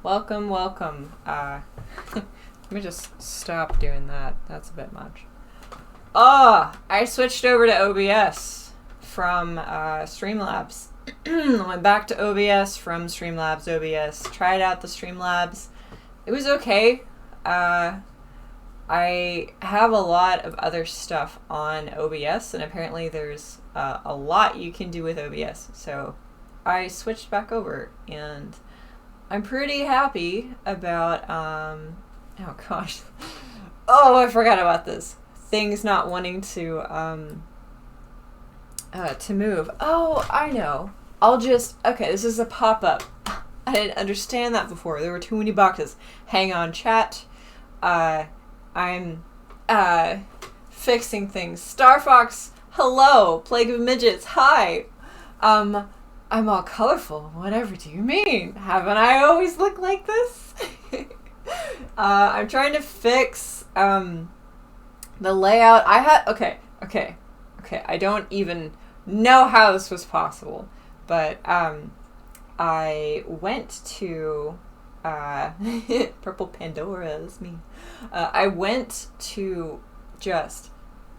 Welcome, welcome. Let me just stop doing that. That's a bit much. I switched over to OBS from Streamlabs. Went back to OBS from Streamlabs OBS. Tried out the Streamlabs. It was okay. I have a lot of other stuff on OBS, and apparently there's a lot you can do with OBS. So I switched back over, and I'm pretty happy about, oh gosh. Oh, I forgot about this. Things not wanting to move. Oh, I know. Okay, this is a pop-up. I didn't understand that before. There were too many boxes. Hang on, chat. I'm fixing things. Star Fox, hello. Plague of Midgets, hi. I'm all colorful. Whatever do you mean? Haven't I always looked like this? I'm trying to fix the layout. Okay. I don't even know how this was possible, but I went to Purple Pandora's me. I went to just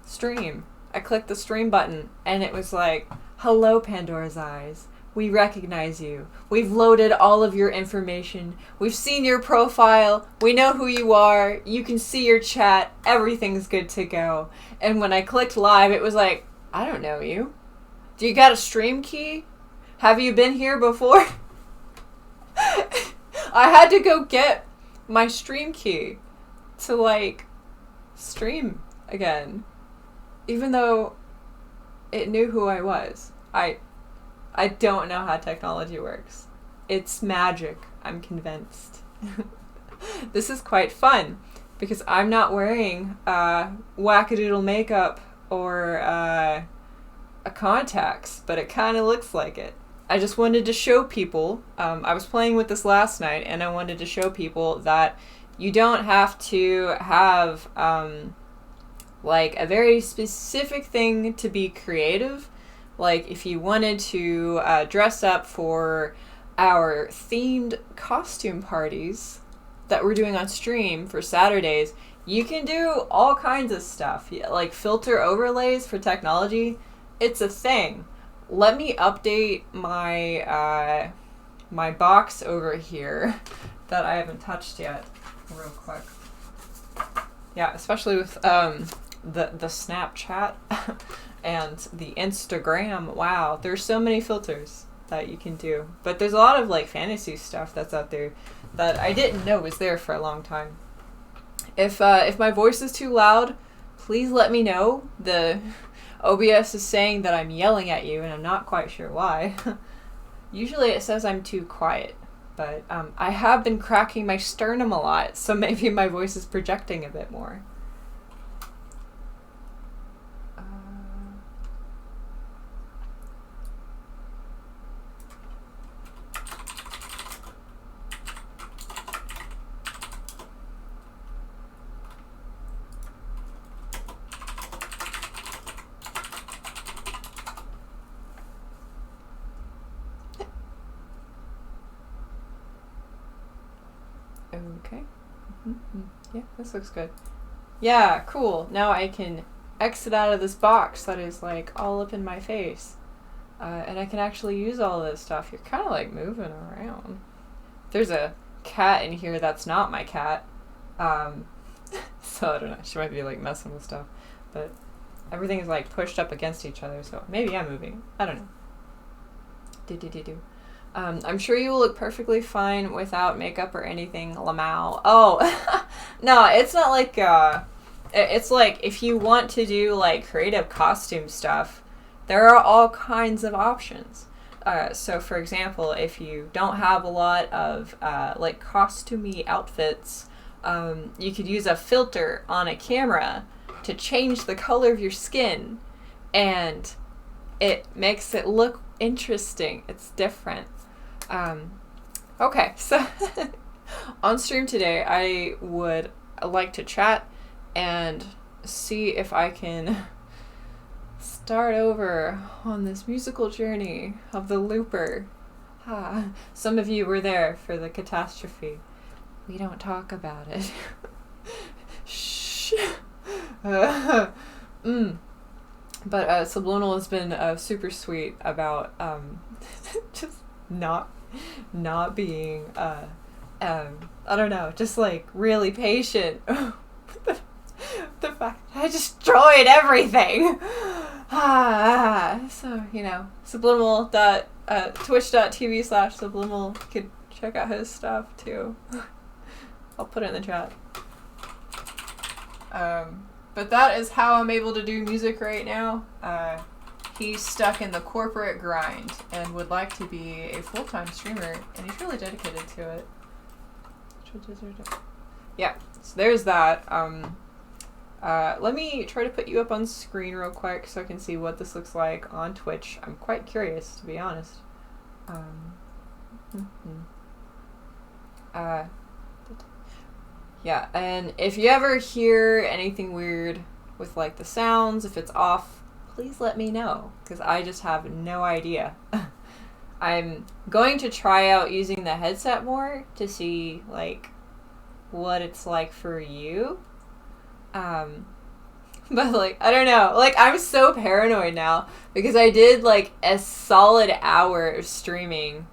stream. I clicked the stream button, and it was like, "Hello, Pandora's Eyes. We recognize you. We've loaded all of your information. We've seen your profile. We know who you are. You can see your chat. Everything's good to go." And when I clicked live, it was like, "I don't know you. Do you got a stream key? Have you been here before?" I had to go get my stream key to, like, stream again. Even though it knew who I was. I don't know how technology works. It's magic, I'm convinced. This is quite fun, because I'm not wearing wackadoodle makeup or contacts, but it kind of looks like it. I just wanted to show people, I was playing with this last night, and I wanted to show people that you don't have to have like a very specific thing to be creative. Like, if you wanted to dress up for our themed costume parties that we're doing on stream for Saturdays, you can do all kinds of stuff. Like, filter overlays for technology, it's a thing. Let me update my my box over here that I haven't touched yet real quick. Yeah, especially with the Snapchat and the Instagram. Wow, there's so many filters that you can do. But there's a lot of, like, fantasy stuff that's out there that I didn't know was there for a long time. If my voice is too loud, please let me know. The OBS is saying that I'm yelling at you, and I'm not quite sure why. Usually it says I'm too quiet, but I have been cracking my sternum a lot, so maybe my voice is projecting a bit more. Okay. Yeah, this looks good. Yeah, cool. Now I can exit out of this box that is, like, all up in my face. And I can actually use all of this stuff. You're kind of, like, moving around. There's a cat in here that's not my cat. So I don't know. She might be, like, messing with stuff. But everything is, like, pushed up against each other, so maybe I'm moving. I don't know. I'm sure you will look perfectly fine without makeup or anything, Lamau. Oh, no, it's not like, it's like, if you want to do, like, creative costume stuff, there are all kinds of options. So, for example, if you don't have a lot of, like, costumey outfits, you could use a filter on a camera to change the color of your skin, and it makes it look interesting. It's different. Okay, so on stream today, I would like to chat and see if I can start over on this musical journey of the looper Some of you were there for the catastrophe. We don't talk about it. Shh. But Subliminal has been super sweet about just not being I don't know, just like really patient. The fact that I destroyed everything. So, you know, Subliminal twitch.tv/Subliminal. You could check out his stuff too. I'll put it in the chat. But that is how I'm able to do music right now. He's stuck in the corporate grind and would like to be a full-time streamer, and he's really dedicated to it. Yeah, so there's that. Let me try to put you up on screen real quick so I can see what this looks like on Twitch. I'm quite curious, to be honest. Yeah, and if you ever hear anything weird with like the sounds, if it's off, please let me know, because I just have no idea. I'm going to try out using the headset more to see like what it's like for you. But like, I don't know, like I'm so paranoid now because I did like a solid hour of streaming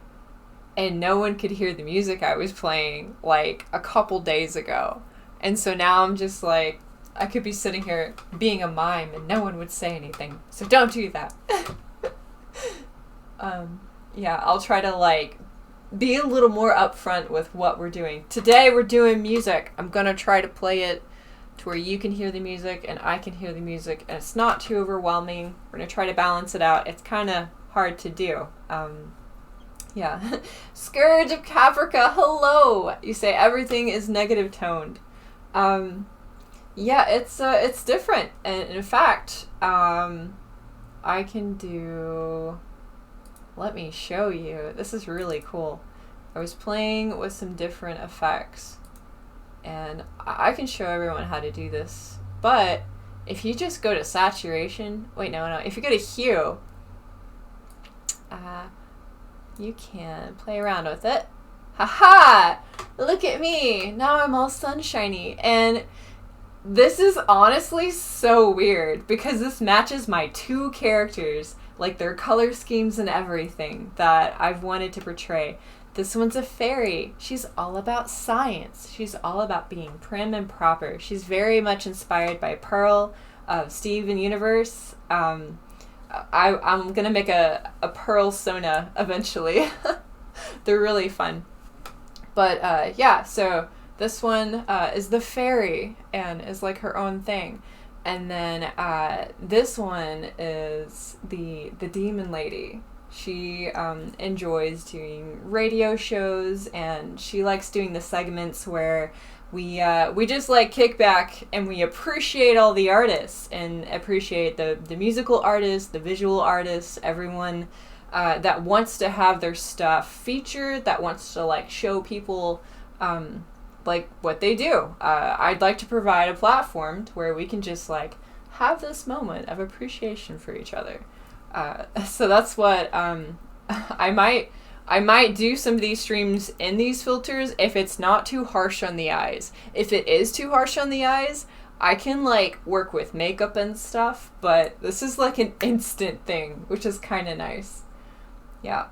and no one could hear the music I was playing like a couple days ago. And so now I'm just like, I could be sitting here being a mime and no one would say anything. So don't do that. Yeah, I'll try to like be a little more upfront with what we're doing. Today we're doing music. I'm gonna try to play it to where you can hear the music and I can hear the music and it's not too overwhelming. We're gonna try to balance it out. It's kind of hard to do. Yeah. Scourge of Caprica, hello! You say everything is negative toned. Yeah, it's different. And in fact, I can do... Let me show you. This is really cool. I was playing with some different effects. And I can show everyone how to do this. But if you just go to saturation... Wait, no. If you go to hue... you can play around with it. Haha! Look at me! Now I'm all sunshiny. And this is honestly so weird because this matches my two characters, like their color schemes and everything that I've wanted to portray. This one's a fairy. She's all about science. She's all about being prim and proper. She's very much inspired by Pearl of Steven Universe. I'm gonna make a Pearl Sona eventually. They're really fun. But yeah, so this one is the fairy and is like her own thing. And then this one is the demon lady. She enjoys doing radio shows and she likes doing the segments where we just like kick back and we appreciate all the artists and appreciate the musical artists, the visual artists, everyone that wants to have their stuff featured, that wants to like show people like what they do. I'd like to provide a platform to where we can just like have this moment of appreciation for each other. So that's what I might do some of these streams in these filters if it's not too harsh on the eyes. If it is too harsh on the eyes, I can like work with makeup and stuff, but this is like an instant thing, which is kind of nice. Yeah.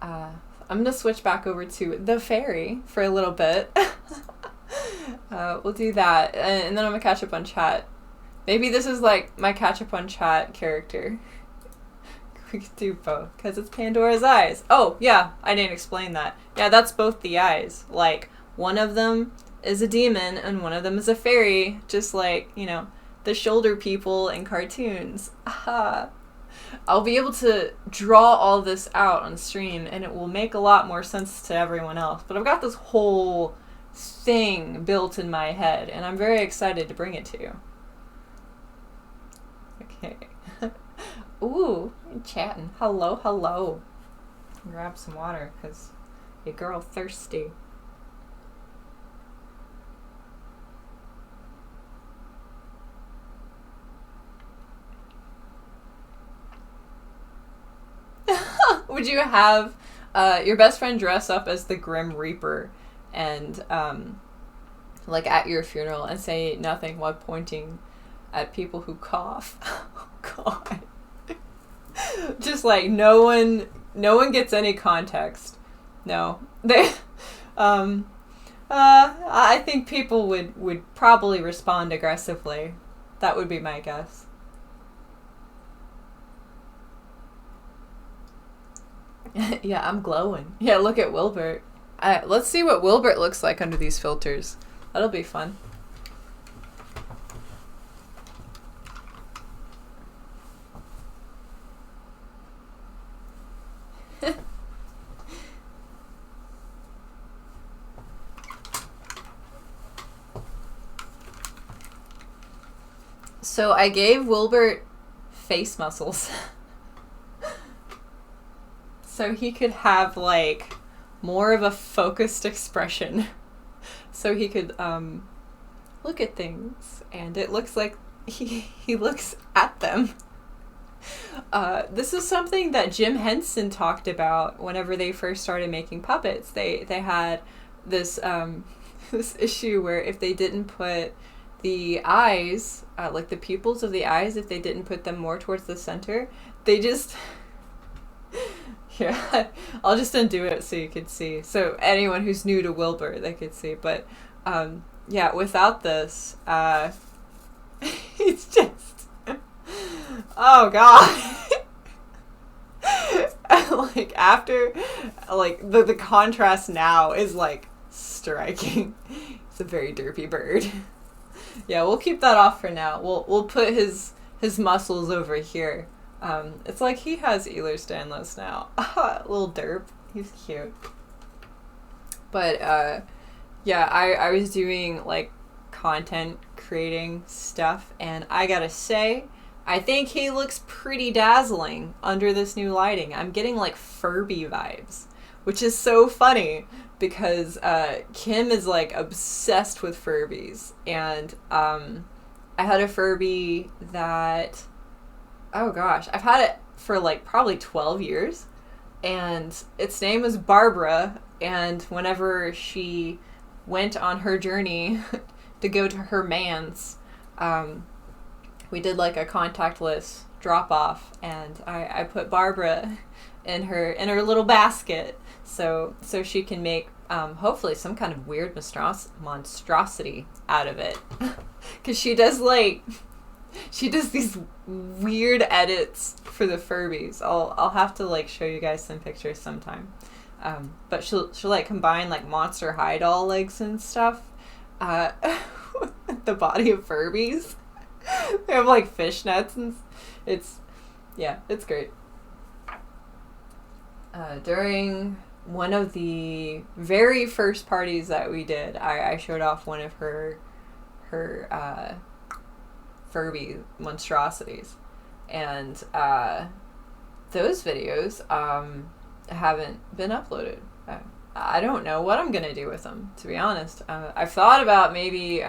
I'm gonna switch back over to the fairy for a little bit. We'll do that, and then I'm gonna catch up on chat. Maybe this is like my catch up on chat character. We could do both, because it's Pandora's eyes. Oh, yeah, I didn't explain that. Yeah, that's both the eyes. Like, one of them is a demon, and one of them is a fairy, just like, you know, the shoulder people in cartoons. Aha! I'll be able to draw all this out on stream, and it will make a lot more sense to everyone else. But I've got this whole thing built in my head, and I'm very excited to bring it to you. Okay. Ooh, I'm chatting. Hello, hello. Grab some water, because your girl thirsty. Would you have your best friend dress up as the Grim Reaper and like at your funeral and say nothing while pointing at people who cough? Oh God. Just like no one gets any context. No. They I think people would probably respond aggressively. That would be my guess. Yeah, I'm glowing. Yeah, look at Wilbert. Let's see what Wilbert looks like under these filters. That'll be fun. So I gave Wilbert face muscles. So he could have like more of a focused expression. So he could look at things and it looks like he looks at them. This is something that Jim Henson talked about whenever they first started making puppets. They had this this issue where if they didn't put the eyes, like the pupils of the eyes, if they didn't put them more towards the center, they just... Yeah, I'll just undo it so you could see. So anyone who's new to Wilbur, they could see. But yeah, without this, it's just... Oh, God. Like, after... Like, the contrast now is, like, striking. It's a very derpy bird. Yeah, we'll keep that off for now. We'll put his muscles over here. It's like he has Ehlers-Danlos now. Little derp. He's cute. But yeah, I was doing like content creating stuff, and I gotta say, I think he looks pretty dazzling under this new lighting. I'm getting like Furby vibes, which is so funny. Because Kim is like obsessed with Furbies, and I had a Furby that, oh gosh, I've had it for like probably 12 years, and its name was Barbara, and whenever she went on her journey to go to her man's, we did like a contactless drop off, and I put Barbara in her little basket. So she can make, hopefully, some kind of weird monstrosity out of it. Because she does these weird edits for the Furbies. I'll have to, like, show you guys some pictures sometime. But she'll like, combine, like, Monster High doll legs and stuff with the body of Furbies. They have, like, fishnets, and it's great. During one of the very first parties that we did, I showed off one of her Furby monstrosities, and those videos haven't been uploaded. I don't know what I'm gonna do with them, to be honest. I've thought about maybe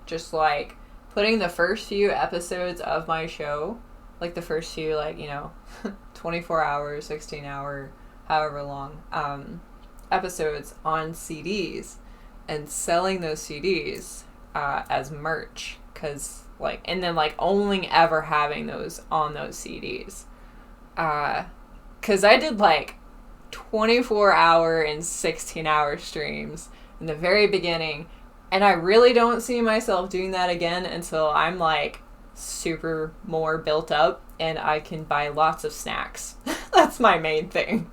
just like putting the first few episodes of my show, like the first few, like, you know, 24 hours, 16 hour, however long, episodes on CDs and selling those CDs as merch, cause like, and then like only ever having those on those CDs, cause I did like 24-hour and 16-hour streams in the very beginning, and I really don't see myself doing that again until I'm like super more built up and I can buy lots of snacks. That's my main thing.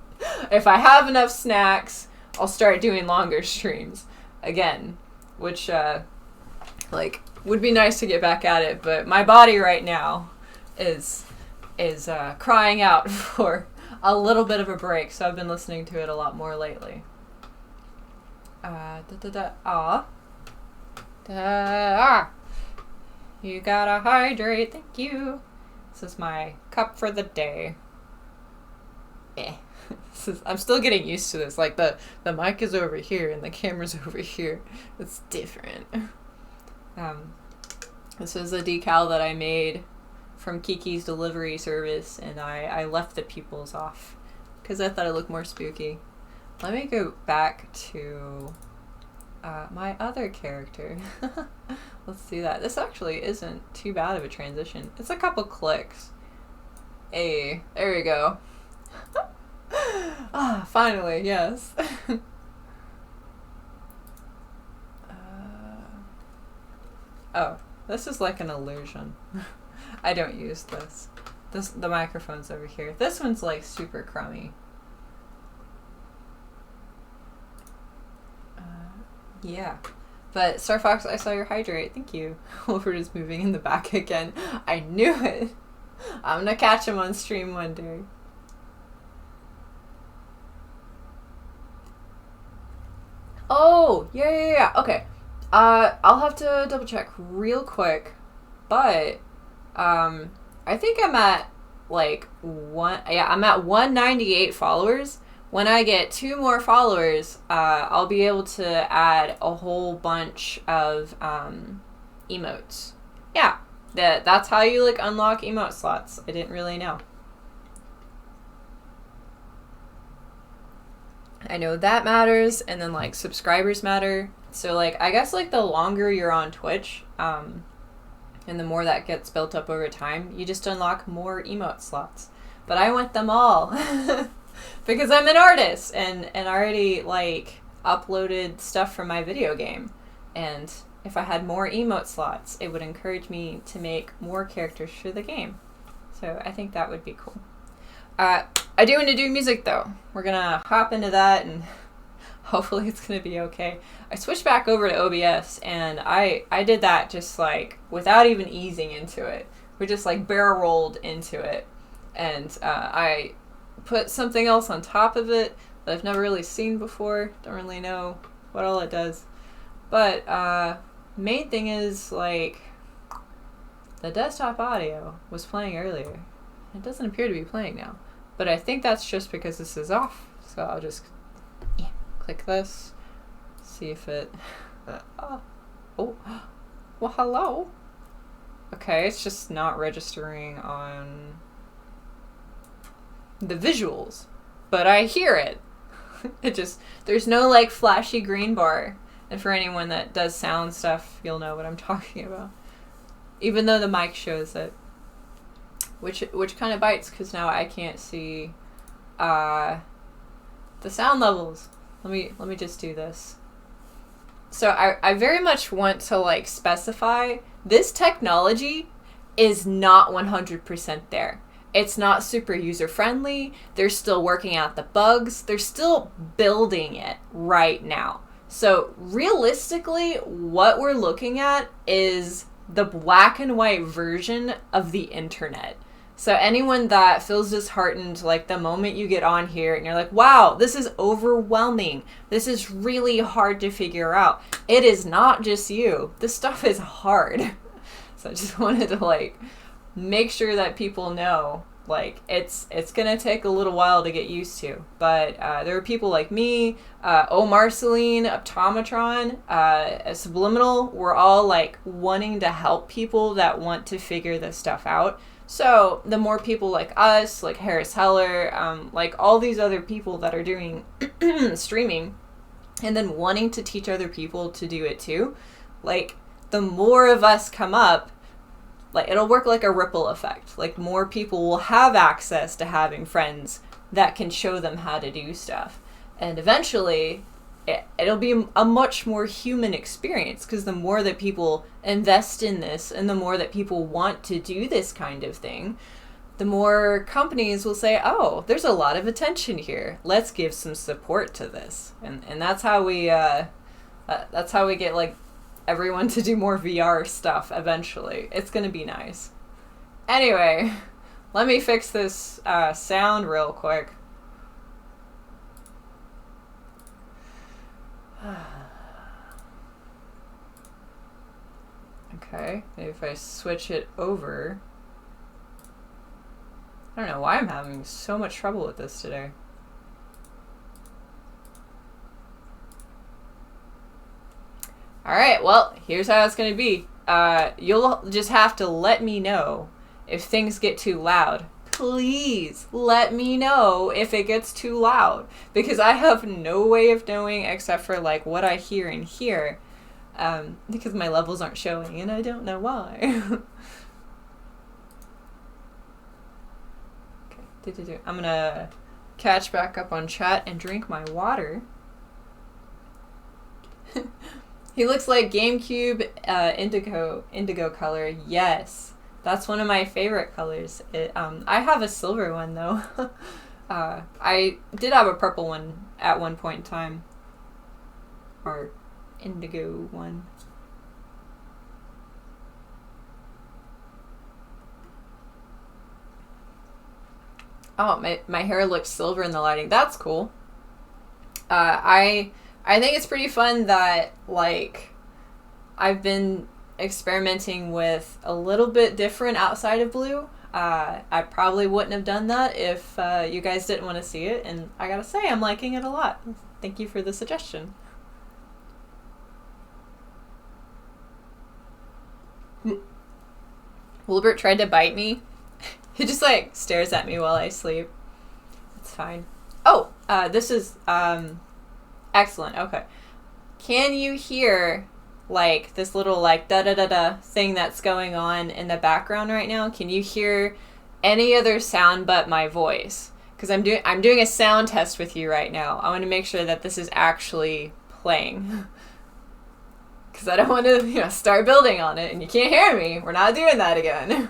If I have enough snacks, I'll start doing longer streams again, which like would be nice to get back at it, but my body right now is crying out for a little bit of a break, so I've been listening to it a lot more lately. You gotta hydrate, thank you. This is my cup for the day. I'm still getting used to this. Like, the mic is over here and the camera's over here. It's different. This is a decal that I made from Kiki's delivery service, and I left the pupils off because I thought it looked more spooky. Let me go back to my other character. Let's do that. This actually isn't too bad of a transition. It's a couple clicks. Hey, there we go. Ah, finally, yes. Oh, this is like an illusion. I don't use this. The microphone's over here. This one's like super crummy. Yeah. But Star Fox, I saw your hydrate. Thank you. Wolford is moving in the back again. I knew it. I'm gonna catch him on stream one day. Oh, yeah. Okay. I'll have to double check real quick, but I think I'm at like I'm at 198 followers. When I get 2 more followers, I'll be able to add a whole bunch of emotes. Yeah, that's how you like unlock emote slots. I didn't really know. I know that matters, and then like subscribers matter. So like I guess like the longer you're on Twitch, and the more that gets built up over time, you just unlock more emote slots. But I want them all because I'm an artist and already like uploaded stuff from my video game. And if I had more emote slots, it would encourage me to make more characters for the game. So I think that would be cool. I do want to do music though. We're gonna hop into that and hopefully it's gonna be okay. I switched back over to OBS and I did that just like without even easing into it. We just like barrel rolled into it, and I put something else on top of it that I've never really seen before. Don't really know what all it does, but main thing is like the desktop audio was playing earlier. It doesn't appear to be playing now, but I think that's just because this is off. So I'll just click this, see if it. Oh, well, hello. Okay, it's just not registering on the visuals, but I hear it. It just, there's no like flashy green bar. And for anyone that does sound stuff, you'll know what I'm talking about. Even though the mic shows it. Which kind of bites, because now I can't see the sound levels. Let me just do this. So I very much want to like specify this technology is not 100% there. It's not super user friendly. They're still working out the bugs. They're still building it right now. So realistically, what we're looking at is the black and white version of the internet. So anyone that feels disheartened, like the moment you get on here and you're like, wow, this is overwhelming. This is really hard to figure out. It is not just you. This stuff is hard. So I just wanted to like make sure that people know, like it's gonna take a little while to get used to. But there are people like me, Marceline, Optometron, Subliminal. We're all like wanting to help people that want to figure this stuff out. So the more people like us, like Harris Heller, like all these other people that are doing streaming and then wanting to teach other people to do it too, like the more of us come up, like it'll work like a ripple effect. Like more people will have access to having friends that can show them how to do stuff. And eventually it'll be a much more human experience, because the more that people invest in this and the more that people want to do this kind of thing, the more companies will say, oh, there's a lot of attention here. Let's give some support to this. And that's how we get like everyone to do more VR stuff eventually. It's going to be nice. Anyway, let me fix this sound real quick. Okay, maybe if I switch it over. I don't know why I'm having so much trouble with this today. Alright, well, here's how it's gonna be. You'll just have to let me know if things get too loud. please let me know if it gets too loud, because I have no way of knowing except for like what I hear in here, because my levels aren't showing and I don't know why. Okay, I'm gonna catch back up on chat and drink my water. He looks like GameCube indigo color. Yes, that's one of my favorite colors. I have a silver one though. I did have a purple one at one point in time, or indigo one. Oh, my hair looks silver in the lighting. That's cool. I think it's pretty fun that, like, I've been experimenting with a little bit different outside of blue. I probably wouldn't have done that if you guys didn't want to see it, and I gotta say, I'm liking it a lot. Thank you for the suggestion. Wilbert tried to bite me. He just, like, stares at me while I sleep. It's fine. Oh, this is, excellent. Okay. Can you hear, like, this little, like, da-da-da-da thing that's going on in the background right now? Can you hear any other sound but my voice? Because I'm doing a sound test with you right now. I want to make sure that this is actually playing. Because I don't want to, start building on it and you can't hear me. We're not doing that again.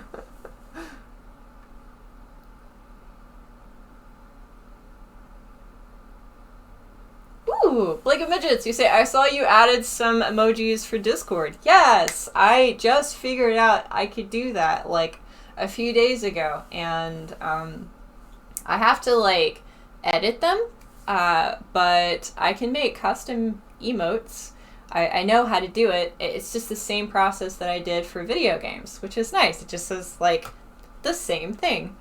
Ooh, Blake of Midgets, you say, I saw you added some emojis for Discord. Yes, I just figured out I could do that, like, a few days ago. And, I have to, like, edit them, but I can make custom emotes. I know how to do it. It's just the same process that I did for video games, which is nice. It just says, like, the same thing.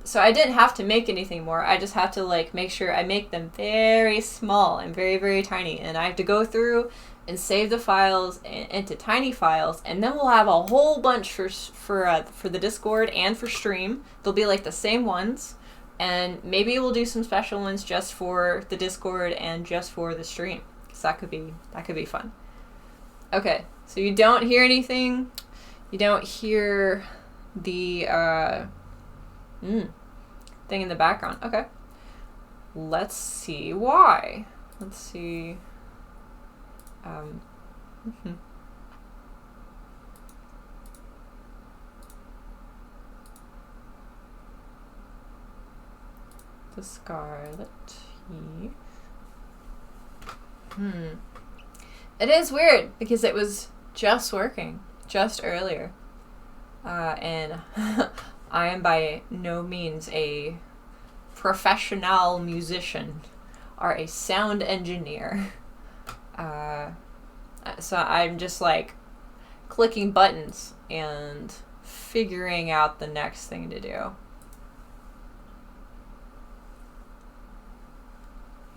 So I didn't have to make anything more. I just have to, like, make sure I make them very small and very, very tiny. And I have to go through and save the files into tiny files. And then we'll have a whole bunch for the Discord and for stream. They'll be, like, the same ones. And maybe we'll do some special ones just for the Discord and just for the stream. Because that could be fun. Okay, so you don't hear anything. You don't hear the... thing in the background. Okay. Let's see why. Let's see. The Scarlet Tea. It is weird because it was just working just earlier. And I am by no means a professional musician or a sound engineer. So I'm just like clicking buttons and figuring out the next thing to do.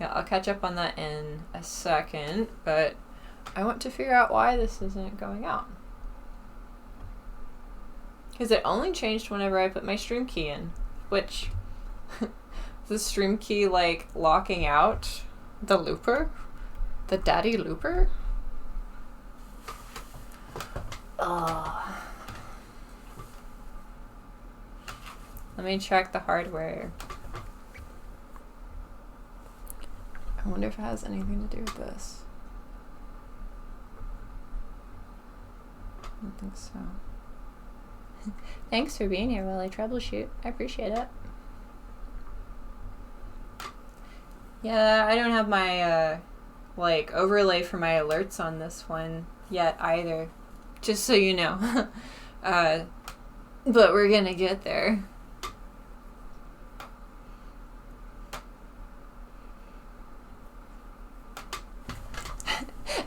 Yeah, I'll catch up on that in a second, but I want to figure out why this isn't going out. Because it only changed whenever I put my stream key in, which, the stream key, like, locking out the looper? The daddy looper? Ugh. Let me check the hardware. I wonder if it has anything to do with this. I don't think so. Thanks for being here while I troubleshoot. I appreciate it. Yeah, I don't have my, like, overlay for my alerts on this one yet either. Just so you know. But we're gonna get there.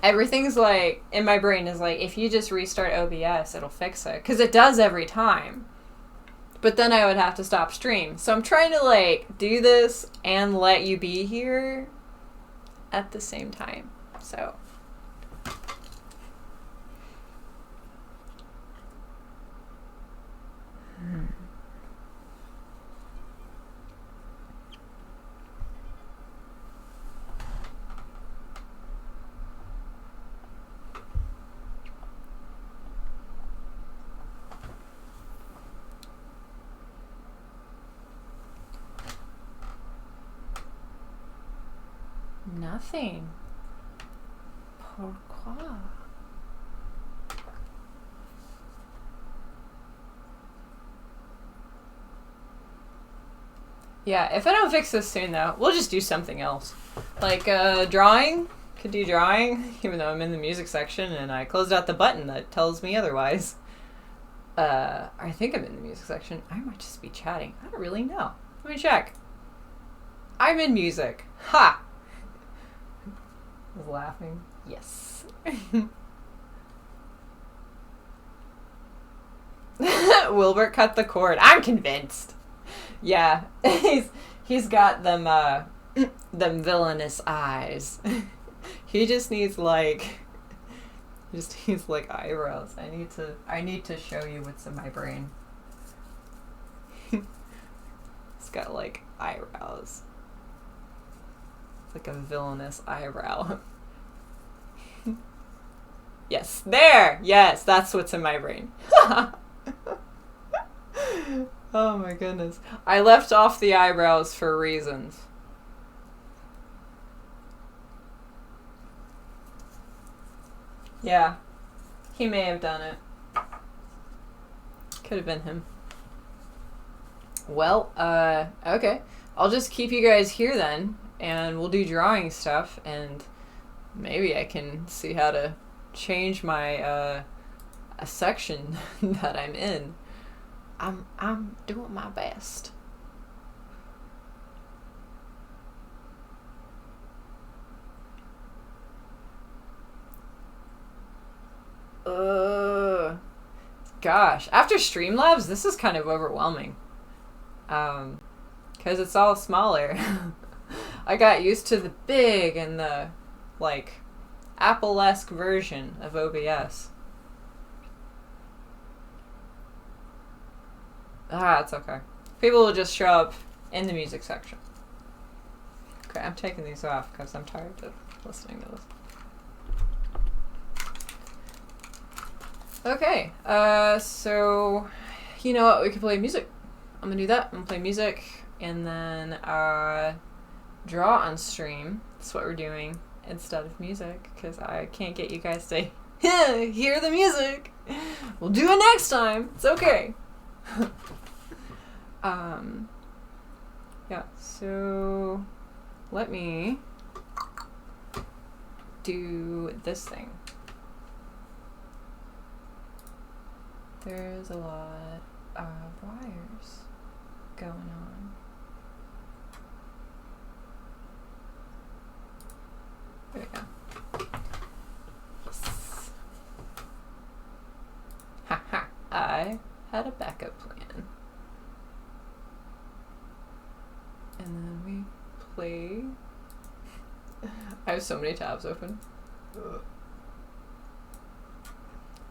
Everything's like, in my brain is like, if you just restart OBS, it'll fix it. Because it does every time. But then I would have to stop stream. So I'm trying to, like, do this and let you be here at the same time. So. Nothing. Pourquoi? Yeah, if I don't fix this soon though, we'll just do something else. Like drawing. Could do drawing, even though I'm in the music section and I closed out the button that tells me otherwise. I think I'm in the music section. I might just be chatting. I don't really know. Let me check. I'm in music. Ha! I was laughing. Yes. Wilbert cut the cord. I'm convinced. Yeah, he's got them them villainous eyes. He just needs like eyebrows. I need to show you what's in my brain. It's got like eyebrows. It's like a villainous eyebrow. Yes, there. Yes, that's what's in my brain. Oh my goodness. I left off the eyebrows for reasons. Yeah. He may have done it. Could have been him. Well, okay. I'll just keep you guys here then, and we'll do drawing stuff, and maybe I can see how to change my, a section that I'm in. I'm doing my best. Gosh, after Streamlabs, this is kind of overwhelming. Because it's all smaller. I got used to the big and the, like, Apple-esque version of OBS. It's okay. People will just show up in the music section. Okay, I'm taking these off because I'm tired of listening to this. Okay, so, you know what, we can play music. I'm gonna do that. I'm gonna play music and then draw on stream. That's what we're doing instead of music because I can't get you guys to hear the music. We'll do it next time. It's okay. Yeah, so let me do this thing. There's a lot of wires going on. There we go. Yes. Haha, I had a backup plan. And then we play. I have so many tabs open.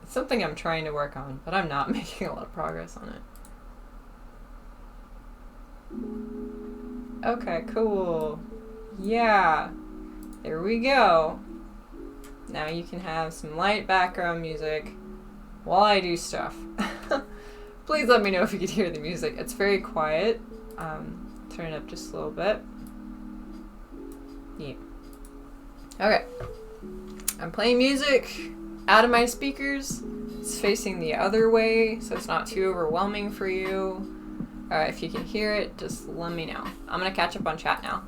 It's something I'm trying to work on, but I'm not making a lot of progress on it. Okay, cool. Yeah. There we go. Now you can have some light background music while I do stuff. Please let me know if you can hear the music. It's very quiet. Turn it up just a little bit. Yeah. Okay. I'm playing music out of my speakers. It's facing the other way, so it's not too overwhelming for you. If you can hear it, just let me know. I'm gonna catch up on chat now.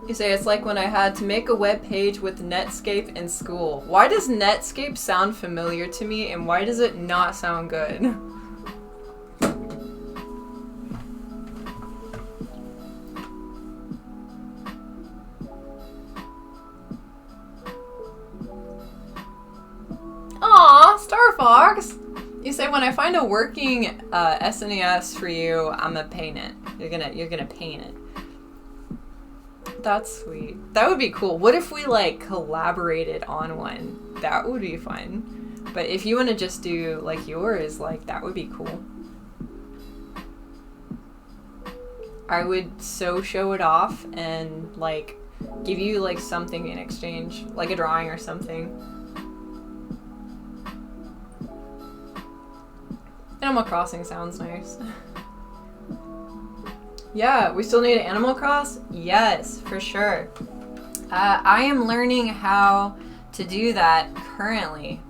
You say it's like when I had to make a web page with Netscape in school. Why does Netscape sound familiar to me and why does it not sound good? Aw, Star Fox! You say when I find a working SNES for you, I'm gonna paint it. You're gonna paint it. That's sweet. That would be cool. What if we like collaborated on one? That would be fun. But if you want to just do like yours, like that would be cool. I would so show it off and like give you like something in exchange, like a drawing or something. Animal Crossing sounds nice. Yeah, we still need Animal Cross? Yes, for sure. I am learning how to do that currently.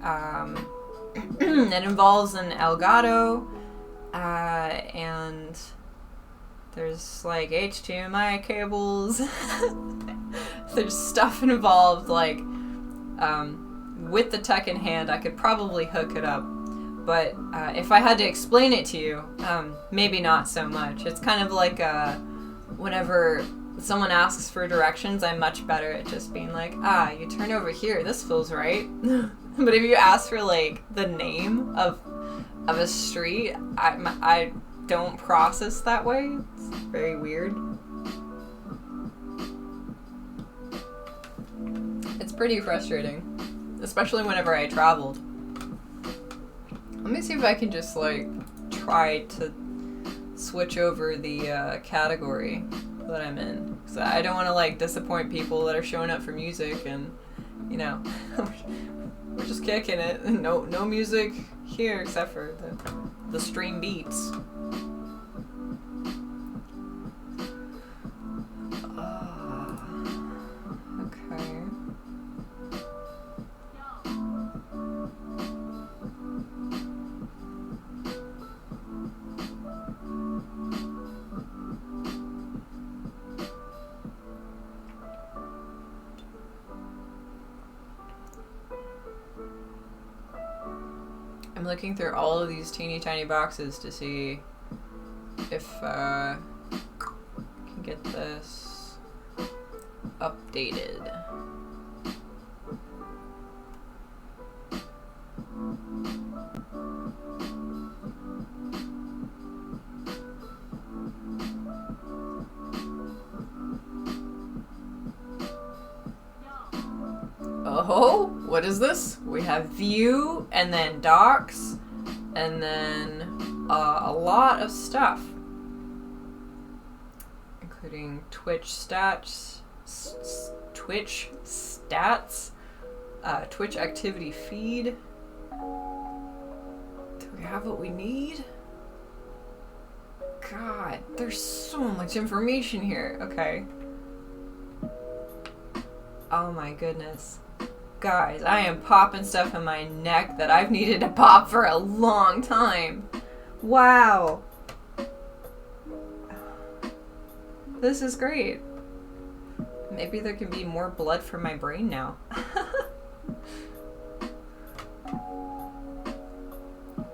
It involves an Elgato, and there's like HDMI cables. There's stuff involved, like, with the tech in hand, I could probably hook it up. But if I had to explain it to you, maybe not so much. It's kind of like whenever someone asks for directions, I'm much better at just being like, you turn over here, this feels right. But if you ask for like the name of a street, I don't process that way. It's very weird. It's pretty frustrating, especially whenever I traveled. Let me see if I can just like try to switch over the category that I'm in, because I don't want to like disappoint people that are showing up for music, and you know, we're just kicking it, and no music here except for the stream beats. Okay. I'm looking through all of these teeny tiny boxes to see if I can get this updated. Oh, what is this? We have view, and then docs, and then a lot of stuff, including Twitch stats, Twitch activity feed. Do we have what we need? God, there's so much information here. Okay. Oh my goodness. Guys, I am popping stuff in my neck that I've needed to pop for a long time. Wow. This is great. Maybe there can be more blood from my brain now.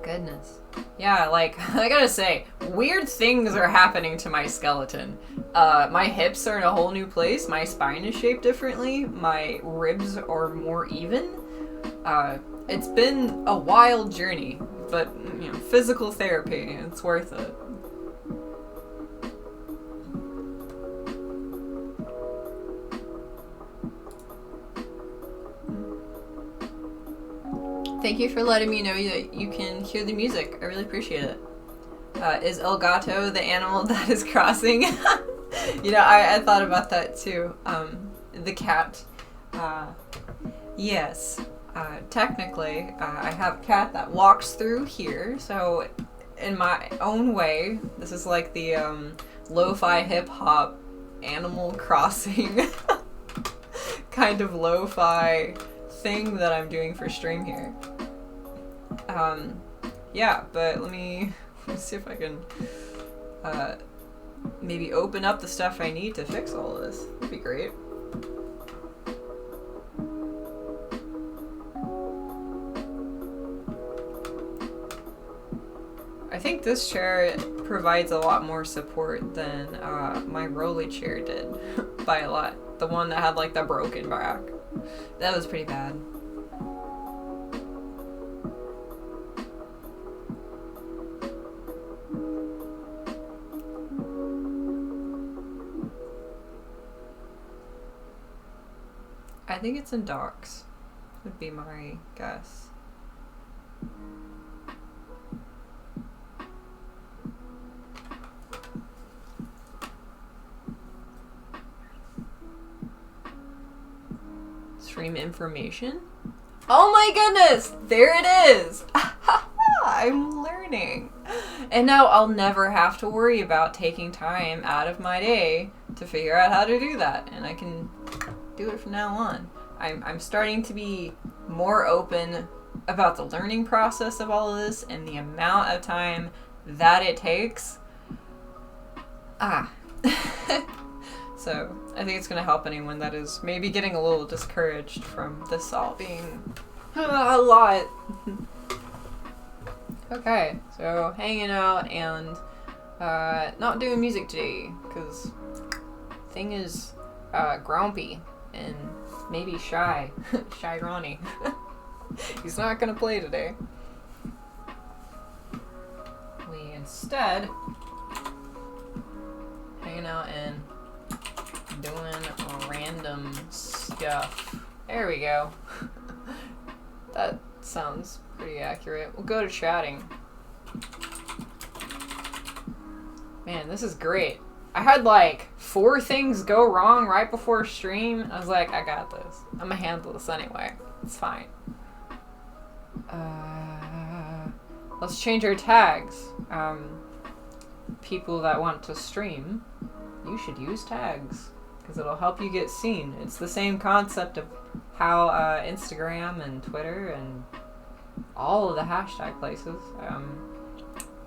Goodness. Yeah, like, I gotta say, weird things are happening to my skeleton. My hips are in a whole new place, my spine is shaped differently, my ribs are more even. It's been a wild journey, but, you know, physical therapy, it's worth it. Thank you for letting me know that you can hear the music. I really appreciate it. Is El Gato the animal that is crossing? You know, I thought about that too. The cat. Yes. Technically, I have a cat that walks through here, so in my own way, this is like the lo-fi hip-hop Animal Crossing kind of lo-fi thing that I'm doing for stream here. Yeah, but let me see if I can maybe open up the stuff I need to fix all of this. That'd be great. I think this chair provides a lot more support than my rolly chair did, by a lot. The one that had like the broken back. That was pretty bad. I think it's in docs, would be my guess. stream information. Oh my goodness! There it is! I'm learning. And now I'll never have to worry about taking time out of my day to figure out how to do that. And I can do it from now on. I'm starting to be more open about the learning process of all of this and the amount of time that it takes. So I think it's going to help anyone that is maybe getting a little discouraged from this all being a lot. Okay, so hanging out and not doing music today because thing is grumpy and maybe shy. Shy Ronnie. He's not going to play today. We instead hanging out and doing random stuff. There we go. That sounds pretty accurate. We'll go to chatting. Man, this is great. I had like 4 things go wrong right before stream. I was like, I got this. I'm gonna handle this anyway. It's fine. Let's change our tags. People that want to stream, you should use tags because it'll help you get seen. It's the same concept of how Instagram and Twitter and all of the hashtag places.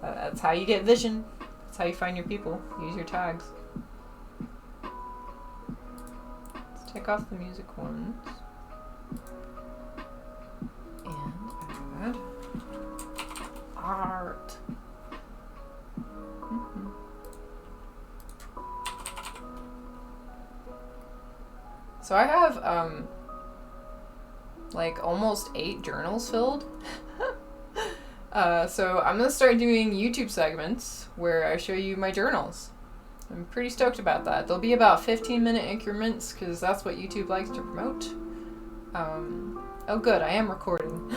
That's how you get vision. That's how you find your people. Use your tags. Let's take off the music ones. And add art. So I have like almost 8 journals filled. So I'm gonna start doing YouTube segments where I show you my journals. I'm pretty stoked about that. They'll be about 15-minute increments because that's what YouTube likes to promote. Oh good, I am recording.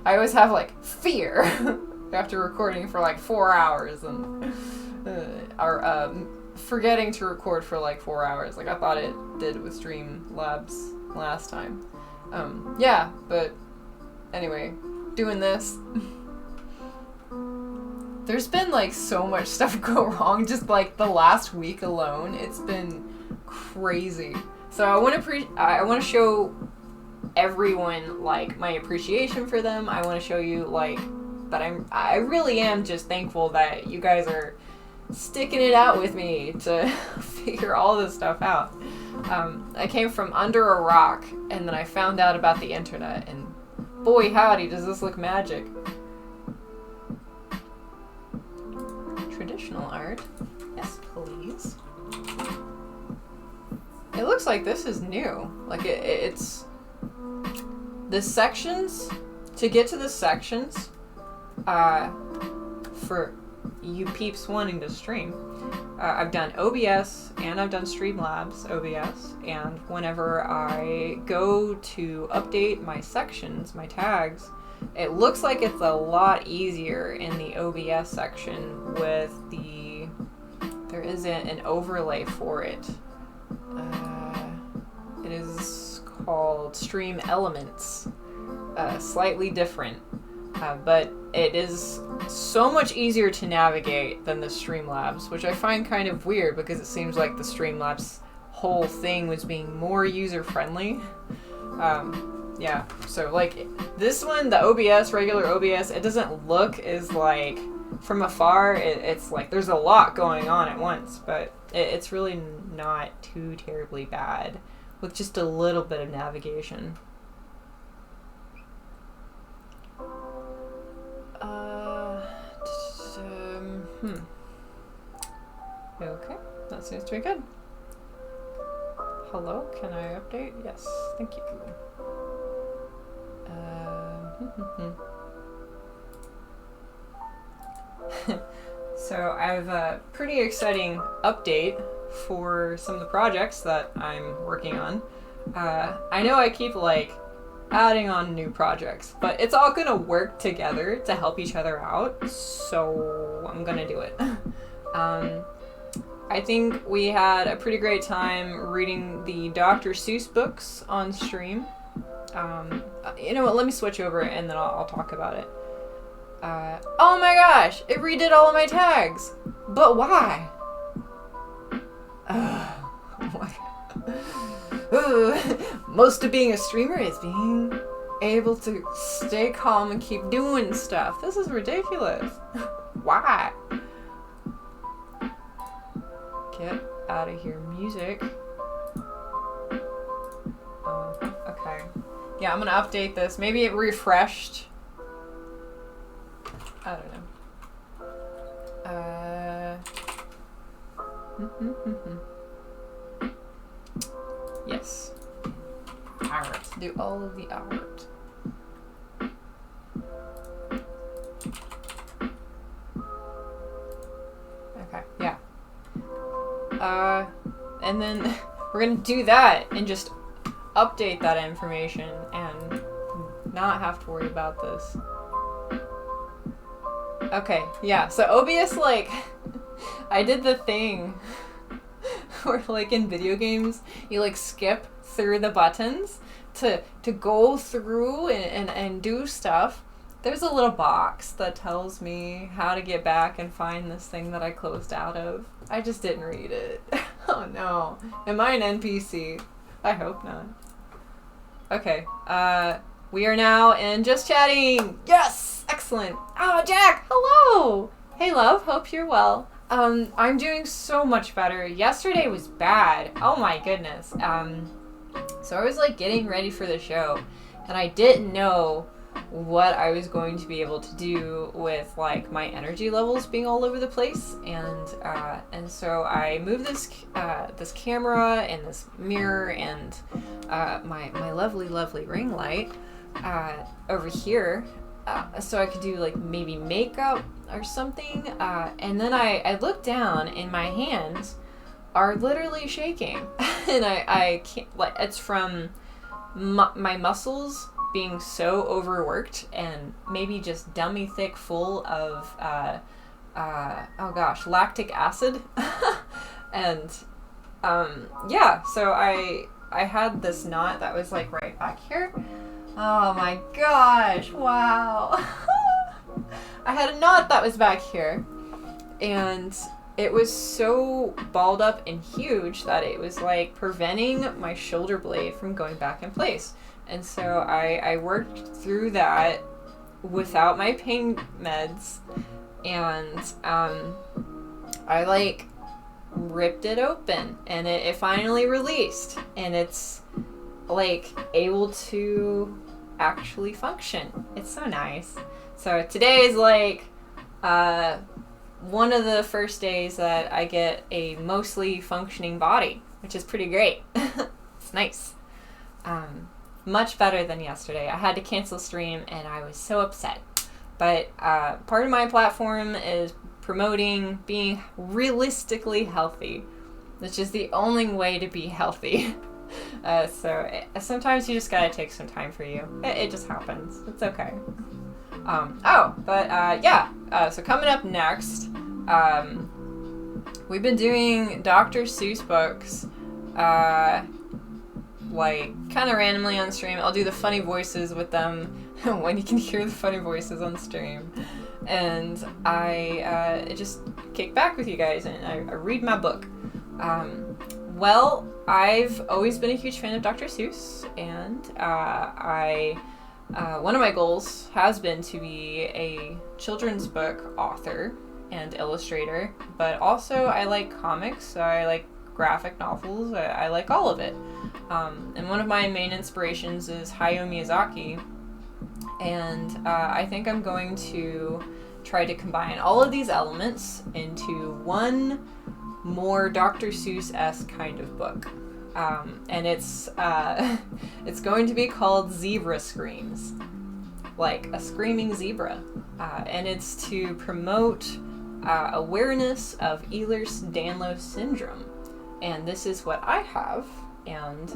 I always have like fear after recording for like 4 hours and forgetting to record for like 4 hours like I thought it did with Streamlabs last time. Yeah, but anyway, doing this. There's been like so much stuff go wrong just like the last week alone. It's been crazy. So I want to show everyone like my appreciation for them. I want to show you like that I really am just thankful that you guys are sticking it out with me to figure all this stuff out. I came from under a rock and then I found out about the internet and boy howdy does this look magic. Traditional art. Yes, please. It looks like this is new. Like it's the sections, to get to the sections, for you peeps wanting to stream, I've done OBS and I've done Streamlabs OBS, and whenever I go to update my sections, my tags, it looks like it's a lot easier in the OBS section with there isn't an overlay for it. It is called Stream Elements. Slightly different, but it is so much easier to navigate than the Streamlabs, which I find kind of weird because it seems like the Streamlabs whole thing was being more user-friendly. Yeah, so like this one, the OBS, regular OBS, it doesn't look as like, from afar, it's like there's a lot going on at once, but it's really not too terribly bad with just a little bit of navigation. Okay, that seems to be good. Hello, can I update? Yes, thank you. So I have a pretty exciting update for some of the projects that I'm working on. I know I keep like adding on new projects, but it's all gonna work together to help each other out, so I'm gonna do it. I think we had a pretty great time reading the Dr. Seuss books on stream. You know what? Let me switch over and then I'll talk about it. Oh my gosh! It redid all of my tags! But why? Most of being a streamer is being able to stay calm and keep doing stuff. This is ridiculous. Why? Get out of here, music. Okay. Yeah, I'm gonna update this. Maybe it refreshed. I don't know. Yes. Art. Do all of the art. Okay, yeah. And then we're gonna do that and just update that information and not have to worry about this. Okay, yeah, so OBS, like, I did the thing where, like, in video games, you, like, skip through the buttons to go through and do stuff. There's a little box that tells me how to get back and find this thing that I closed out of. I just didn't read it. Oh no. Am I an NPC? I hope not. Okay, we are now in Just Chatting! Yes! Excellent! Oh, Jack! Hello! Hey, love. Hope you're well. I'm doing so much better. Yesterday was bad. Oh my goodness. So I was, like, getting ready for the show, and I didn't know what I was going to be able to do with, like, my energy levels being all over the place, and so I moved this camera and this mirror and my lovely ring light over here, so I could do, like, maybe makeup or something, and then I looked down and my hands are literally shaking, and I can't, like, it's from my muscles being so overworked and maybe just dummy thick full of oh gosh, lactic acid. And yeah, so I had this knot that was, like, right back here. Oh my gosh, wow. I had a knot that was back here, and it was so balled up and huge that it was, like, preventing my shoulder blade from going back in place. And so I worked through that without my pain meds, and I, like, ripped it open, and it finally released, and it's, like, able to actually function. It's so nice. So today is, like, one of the first days that I get a mostly functioning body, which is pretty great. It's nice. Much better than yesterday. I had to cancel stream and I was so upset. But part of my platform is promoting being realistically healthy, which is the only way to be healthy. Sometimes you just gotta take some time for you. It just happens. It's okay. So coming up next, we've been doing Dr. Seuss books, like, kind of randomly on stream. I'll do the funny voices with them when you can hear the funny voices on stream. And I just kick back with you guys and I read my book. Well, I've always been a huge fan of Dr. Seuss, and one of my goals has been to be a children's book author and illustrator, but also I like comics, so I like graphic novels, I like all of it. And one of my main inspirations is Hayao Miyazaki, and I think I'm going to try to combine all of these elements into one more Dr. Seuss-esque kind of book. And it's going to be called Zebra Screams, like a screaming zebra, and it's to promote awareness of Ehlers-Danlos syndrome, and this is what I have, and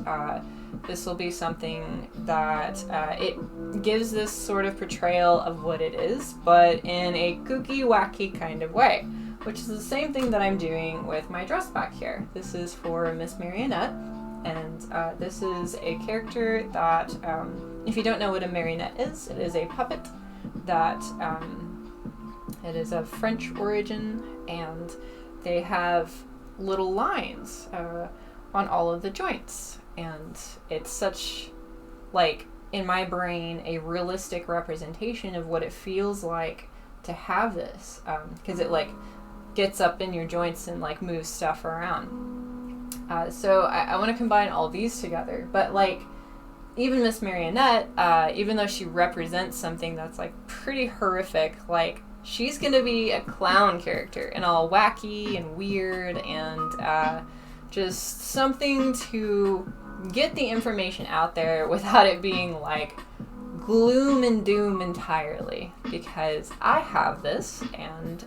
this will be something that it gives this sort of portrayal of what it is, but in a kooky, wacky kind of way, which is the same thing that I'm doing with my dress back here. This is for Miss Marionette, and this is a character that, if you don't know what a marionette is, it is a puppet that it is of French origin, and they have little lines on all of the joints, and it's such, like, in my brain, a realistic representation of what it feels like to have this, because it, like, gets up in your joints and, like, moves stuff around. So I want to combine all these together, but, like, even Miss Marionette, even though she represents something that's, like, pretty horrific, like, she's gonna be a clown character, and all wacky and weird, and just something to get the information out there without it being, like, gloom and doom entirely, because I have this, and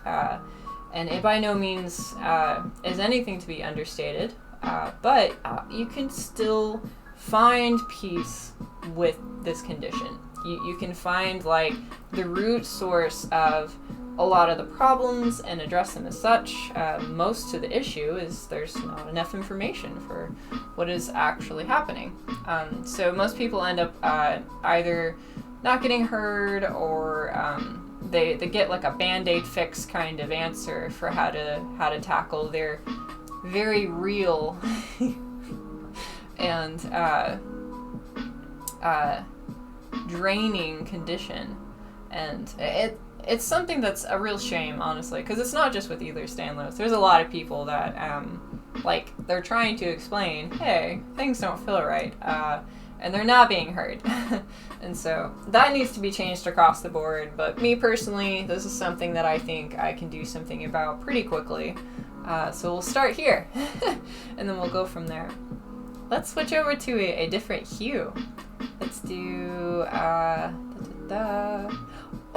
it by no means is anything to be understated, but you can still find peace with this condition. You can find, like, the root source of a lot of the problems and address them as such. Most of the issue is there's not enough information for what is actually happening. So most people end up either not getting heard, or they get, like, a Band-Aid fix kind of answer for how to tackle their very real and draining condition. And it's something that's a real shame, honestly, because it's not just with Ehlers-Danlos. There's a lot of people that like, they're trying to explain, hey, things don't feel right, and they're not being heard. And so that needs to be changed across the board. But me personally, this is something that I think I can do something about pretty quickly. So we'll start here, and then we'll go from there. Let's switch over to a different hue. Let's do,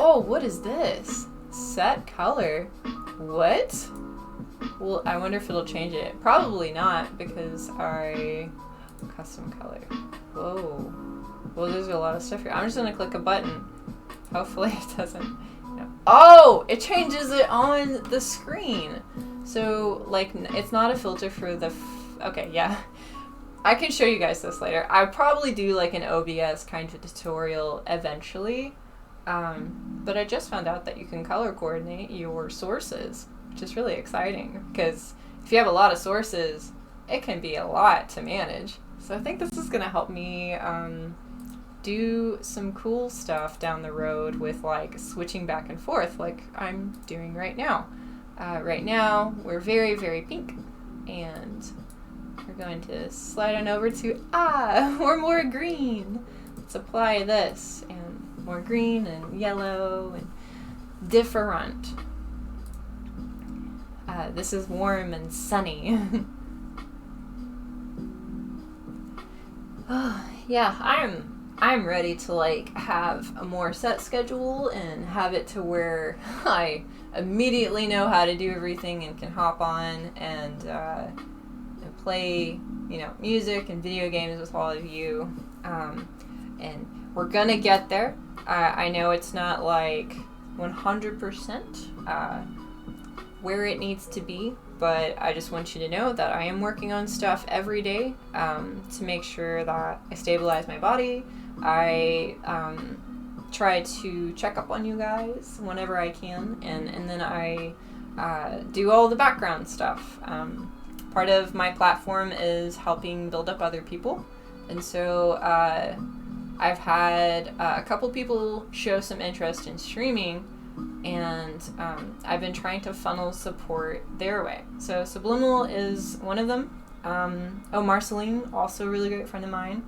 Oh, what is this? Set color. What? Well, I wonder if it'll change it. Probably not, because custom color. Whoa. Well, there's a lot of stuff here. I'm just gonna click a button. Hopefully it doesn't. No. Oh! It changes it on the screen. So, like, it's not a filter for the... Okay, yeah. I can show you guys this later. I'll probably do, like, an OBS kind of tutorial eventually. But I just found out that you can color coordinate your sources, which is really exciting, because if you have a lot of sources, it can be a lot to manage. So I think this is going to help me do some cool stuff down the road with, like, switching back and forth like I'm doing right now. Right now, we're very, very pink, and we're going to slide on over to, we're more green. Let's apply this, and more green and yellow and different. This is warm and sunny. Yeah, I'm ready to, like, have a more set schedule and have it to where I immediately know how to do everything and can hop on and play, you know, music and video games with all of you. And we're gonna get there. I know it's not, like, 100% where it needs to be, but I just want you to know that I am working on stuff every day to make sure that I stabilize my body. I try to check up on you guys whenever I can, and then I do all the background stuff. Part of my platform is helping build up other people, and so I've had a couple people show some interest in streaming, and I've been trying to funnel support their way. So Subliminal is one of them. Marceline, also a really great friend of mine.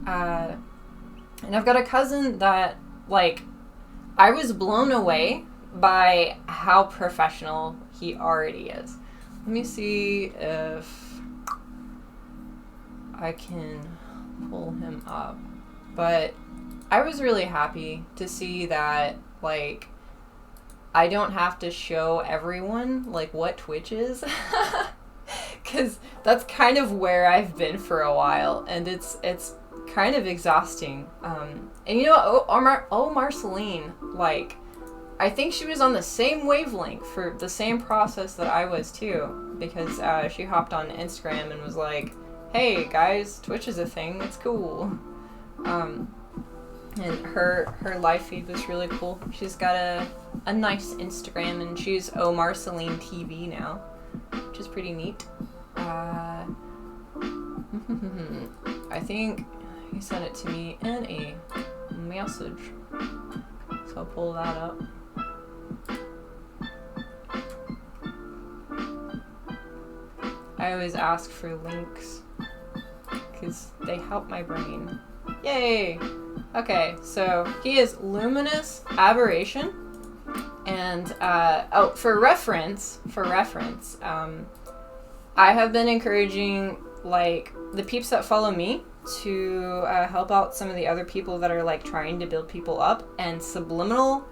And I've got a cousin that, like, I was blown away by how professional he already is. Let me see if I can pull him up. But I was really happy to see that, like, I don't have to show everyone, like, what Twitch is. Because that's kind of where I've been for a while, and it's kind of exhausting. And you know what, Marceline, like, I think she was on the same wavelength for the same process that I was too, because she hopped on Instagram and was like, hey guys, Twitch is a thing, it's cool. And her live feed was really cool. She's got a nice Instagram, and she's Omar Celine TV now, which is pretty neat. I think he sent it to me in a message, so I'll pull that up. I always ask for links because they help my brain. Yay! Okay, so he is Luminous Aberration, and for reference, I have been encouraging like the peeps that follow me to help out some of the other people that are like trying to build people up, and Subliminal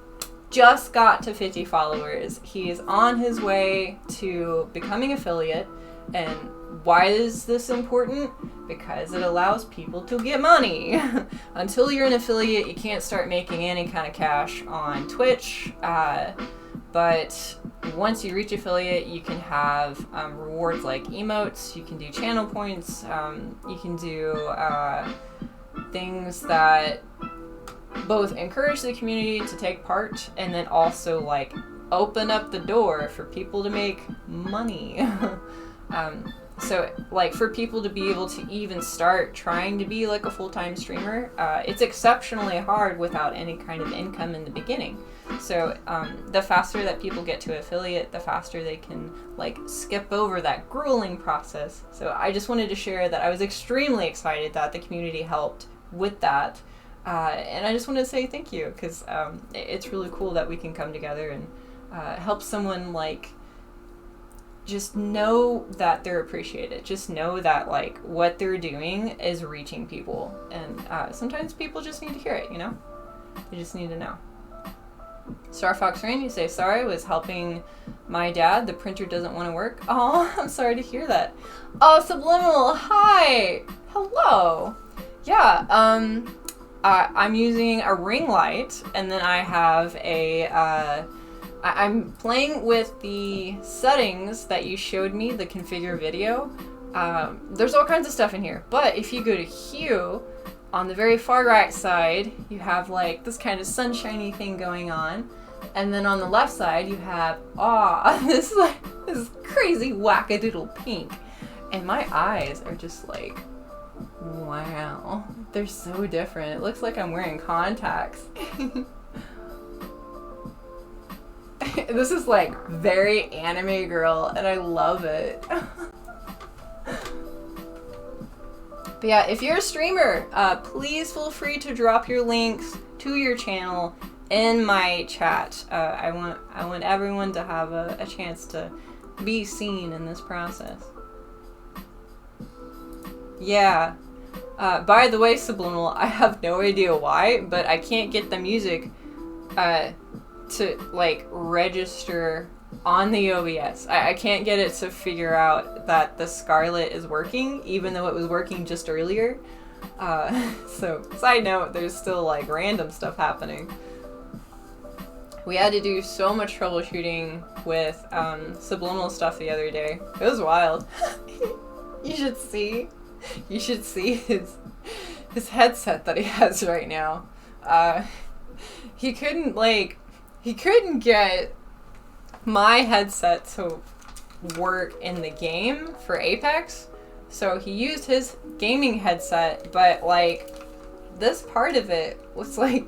just got to 50 followers. He is on his way to becoming affiliate. And why is this important? Because it allows people to get money. Until you're an affiliate, you can't start making any kind of cash on Twitch. But once you reach affiliate, you can have rewards like emotes, you can do channel points, you can do things that both encourage the community to take part and then also like open up the door for people to make money. So like for people to be able to even start trying to be like a full-time streamer, it's exceptionally hard without any kind of income in the beginning. So the faster that people get to affiliate, the faster they can like skip over that grueling process. So I just wanted to share that I was extremely excited that the community helped with that. And I just wanted to say thank you, because it's really cool that we can come together and help someone like just know that they're appreciated. Just know that like what they're doing is reaching people. And sometimes people just need to hear it, you know? They just need to know. Star Fox Rain, you say, sorry, was helping my dad. The printer doesn't want to work. Oh, I'm sorry to hear that. Oh, Subliminal, hi. Hello. Yeah, I'm using a ring light, and then I have a, I'm playing with the settings that you showed me, the configure video. There's all kinds of stuff in here, but if you go to hue, on the very far right side, you have like this kind of sunshiny thing going on, and then on the left side, you have, this crazy wackadoodle pink, and my eyes are just like, wow, they're so different. It looks like I'm wearing contacts. This is like very anime girl, and I love it. But yeah, if you're a streamer, please feel free to drop your links to your channel in my chat. I want everyone to have a chance to be seen in this process. Yeah. By the way, Subliminal, I have no idea why, but I can't get the music to like register on the OBS. I can't get it to figure out that the Scarlet is working, even though it was working just earlier. So, side note, there's still like random stuff happening. We had to do so much troubleshooting with Subliminal stuff the other day. It was wild. You should see his headset that he has right now. He couldn't get my headset to work in the game for Apex, so he used his gaming headset, but like this part of it was like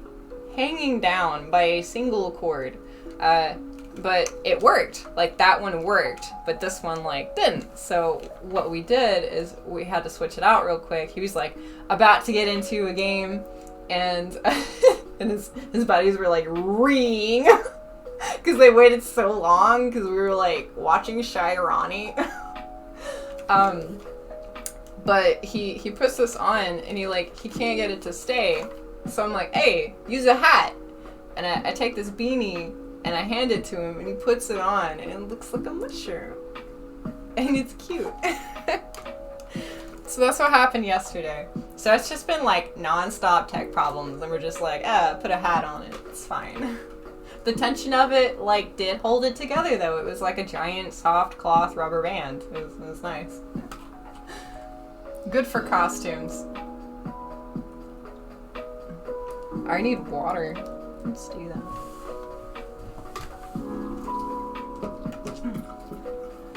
hanging down by a single cord, but it worked. Like that one worked, but this one like didn't. So what we did is we had to switch it out real quick. He was like about to get into a game, and and his buddies were like reeing because they waited so long because we were like watching Shy Ronnie. But he puts this on and he can't get it to stay. So I'm like, hey, use a hat. And I take this beanie and I hand it to him and he puts it on and it looks like a mushroom. And it's cute. So that's what happened yesterday. So it's just been like non-stop tech problems and we're just like, put a hat on it, it's fine. The tension of it like did hold it together though. It was like a giant soft cloth rubber band. It was nice. Good for costumes. I need water. Let's do that.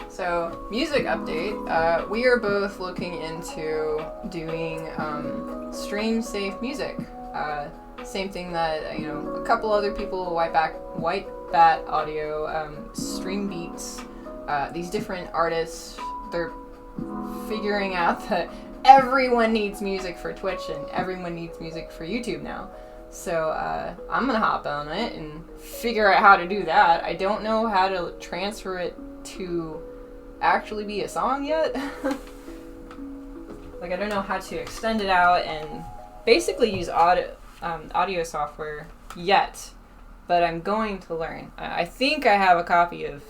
So, music update. We are both looking into doing stream safe music. Same thing that, you know, a couple other people, White Bat Audio, Stream Beats, these different artists, they're figuring out that everyone needs music for Twitch and everyone needs music for YouTube now. So I'm gonna hop on it and figure out how to do that. I don't know how to transfer it to actually be a song yet. Like, I don't know how to extend it out and basically use audio software yet, but I'm going to learn. I think I have a copy of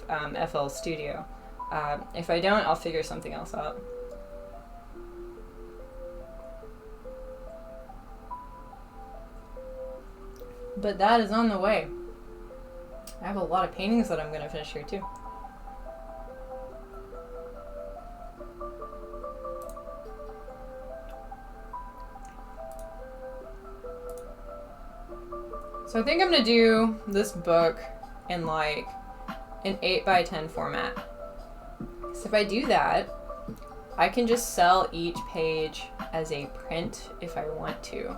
FL Studio. If I don't, I'll figure something else out. But that is on the way. I have a lot of paintings that I'm going to finish here too. So I think I'm going to do this book in like an 8x10 format. So if I do that, I can just sell each page as a print if I want to,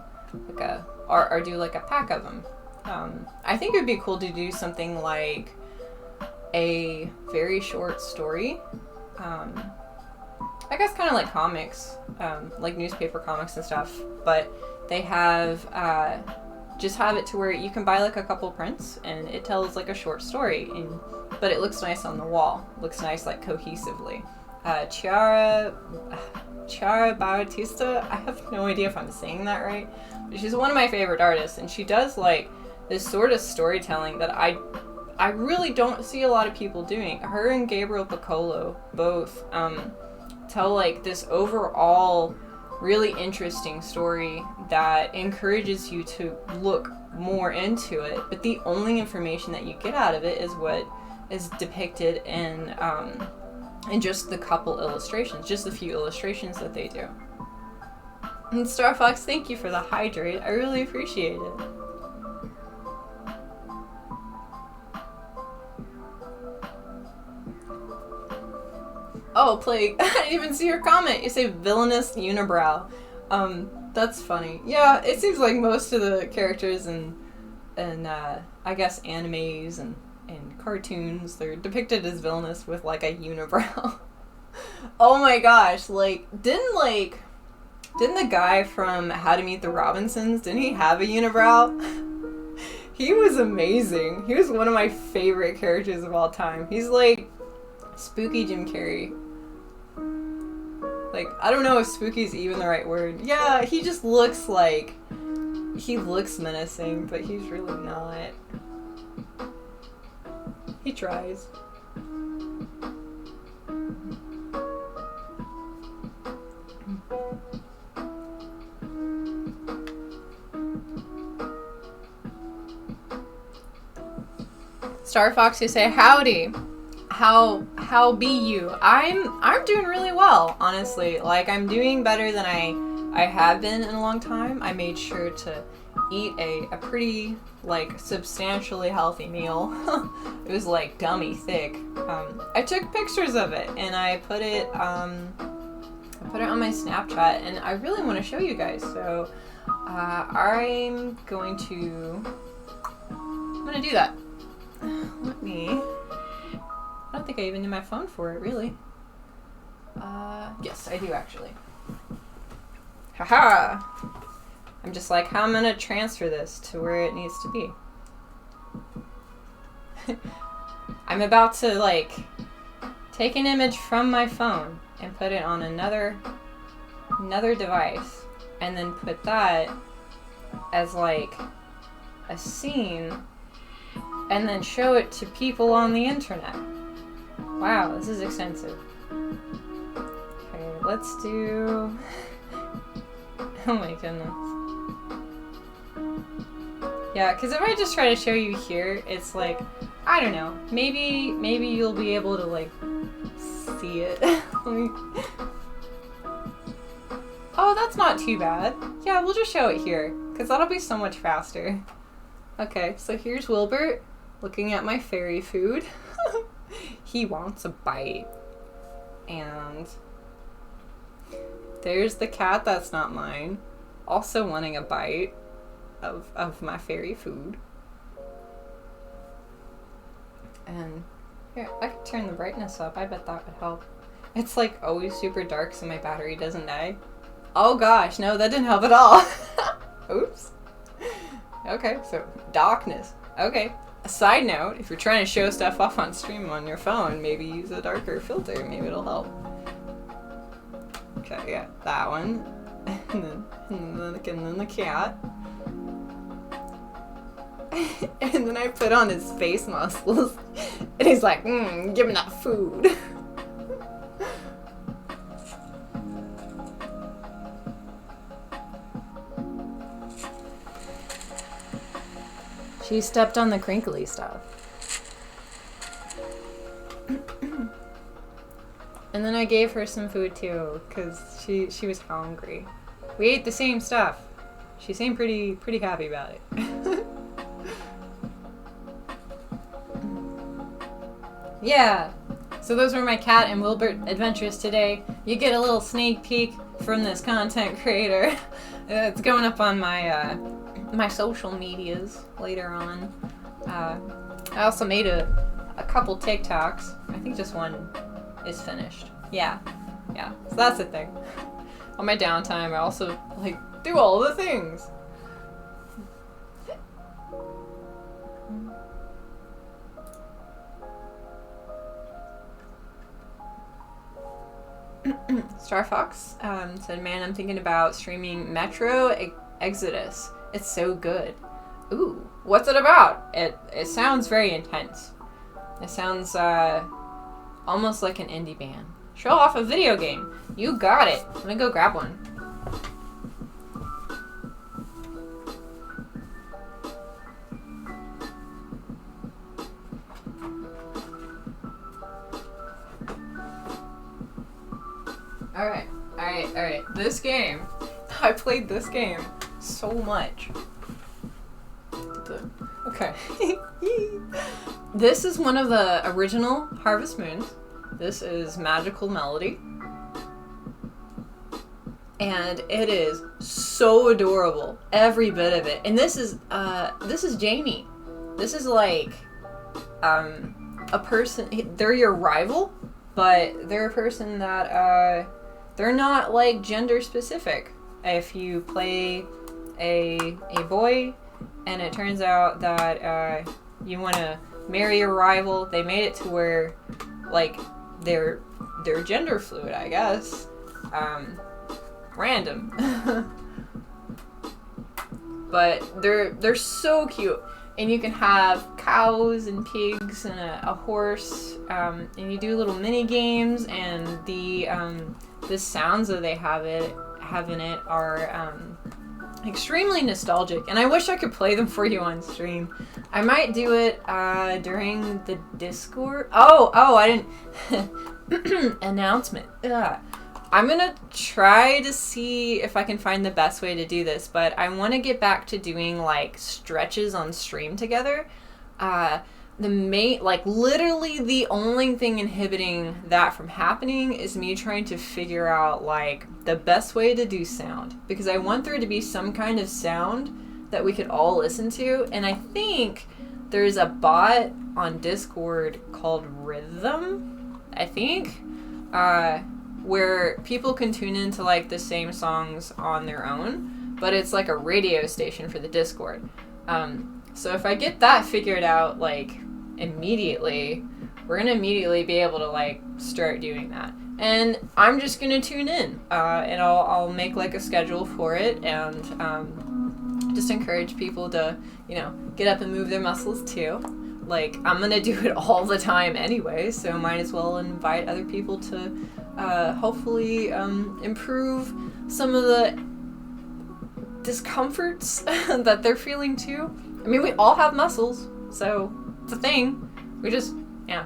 like or do like a pack of them. I think it would be cool to do something like a very short story. I guess kind of like comics, like newspaper comics and stuff, but they have just have it to where you can buy like a couple prints and it tells like a short story, but it looks nice on the wall. Looks nice like cohesively. Chiara Bautista, I have no idea if I'm saying that right, but she's one of my favorite artists, and she does like this sort of storytelling that I really don't see a lot of people doing. Her and Gabriel Piccolo both tell like this overall really interesting story that encourages you to look more into it, but the only information that you get out of it is what is depicted in just the couple illustrations, just the few illustrations that they do. And Star Fox, thank you for the hydrate. I really appreciate it. Oh, Plague, I didn't even see your comment. You say villainous unibrow. That's funny. Yeah, it seems like most of the characters in I guess animes and cartoons, they're depicted as villainous with like a unibrow. Oh my gosh, like didn't the guy from How to Meet the Robinsons, didn't he have a unibrow? He was amazing. He was one of my favorite characters of all time. He's like spooky Jim Carrey. Like, I don't know if spooky is even the right word. Yeah, he just looks like, he looks menacing, but he's really not. He tries. Star Fox, you say howdy. How be you? I'm doing really well, honestly. Like, I'm doing better than I have been in a long time. I made sure to eat a pretty, like, substantially healthy meal. It was like gummy thick. I took pictures of it and I put it on my Snapchat, and I really want to show you guys. So I'm gonna do that. Let me. I don't think I even need my phone for it, really. Yes, I do actually. Haha! I'm just like, how I'm gonna transfer this to where it needs to be. I'm about to, like, take an image from my phone and put it on another device, and then put that as, like, a scene, and then show it to people on the internet. Wow, this is extensive. Okay, let's do... Oh my goodness. Yeah, because if I just try to show you here, it's like, I don't know, maybe you'll be able to, like, see it. that's not too bad. Yeah, we'll just show it here, because that'll be so much faster. Okay, so here's Wilbert looking at my fairy food. He wants a bite. And there's the cat that's not mine, also wanting a bite of my fairy food. And here, I could turn the brightness up. I bet that would help. It's like always super dark so my battery doesn't die. Oh gosh, no, that didn't help at all. Oops. Okay, so darkness. Okay. A side note, if you're trying to show stuff off on stream on your phone, maybe use a darker filter. Maybe it'll help. Okay, yeah, that one. and then the cat. And then I put on his face muscles. And he's like, give him that food. She stepped on the crinkly stuff. And then I gave her some food too, because she was hungry. We ate the same stuff. She seemed pretty happy about it. Yeah. So those were my cat and Wilbert adventures today. You get a little sneak peek from this content creator. It's going up on my my social medias later on. I also made a couple TikToks. I think just one is finished. Yeah. So that's the thing. On my downtime, I also like do all the things. Star Fox said, "Man, I'm thinking about streaming Metro Exodus. It's so good." Ooh, what's it about? It sounds very intense. It sounds almost like an indie band. Show off a video game. You got it. Let me go grab one. Alright. This game. I played this game so much. Okay. This is one of the original Harvest Moons. This is Magical Melody. And it is so adorable. Every bit of it. And this is Jamie. This is like a person, they're your rival, but they're a person that they're not like gender specific. If you play a boy and it turns out that you want to marry a rival, they made it to where like they're gender fluid, I guess. Random. But they're so cute. And you can have cows and pigs and a horse, and you do little mini games, and the sounds that they have in it are extremely nostalgic. And I wish I could play them for you on stream. I might do it during the Discord. Oh, I didn't announcement. Ugh. I'm gonna try to see if I can find the best way to do this, but I want to get back to doing like stretches on stream together. Literally the only thing inhibiting that from happening is me trying to figure out like the best way to do sound, because I want there to be some kind of sound that we could all listen to. And I think there's a bot on Discord called Rhythm, I think, where people can tune into like the same songs on their own, but it's like a radio station for the Discord. So if I get that figured out like immediately, we're gonna immediately be able to like start doing that. And I'm just gonna tune in, and I'll make like a schedule for it, and just encourage people to, get up and move their muscles too. Like, I'm gonna do it all the time anyway, so might as well invite other people to hopefully improve some of the discomforts that they're feeling too. I mean, we all have muscles, so it's a thing. We just,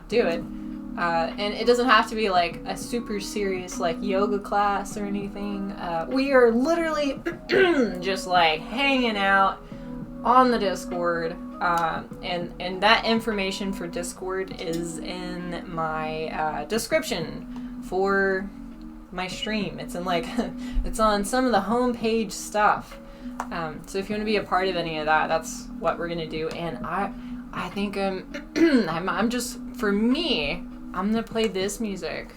do it. And it doesn't have to be like a super serious like yoga class or anything. We are literally just like hanging out on the Discord. And that information for Discord is in my description for my stream. It's in like it's on some of the homepage stuff. So if you want to be a part of any of that, that's what we're gonna do. And I think I'm just, for me, I'm gonna play this music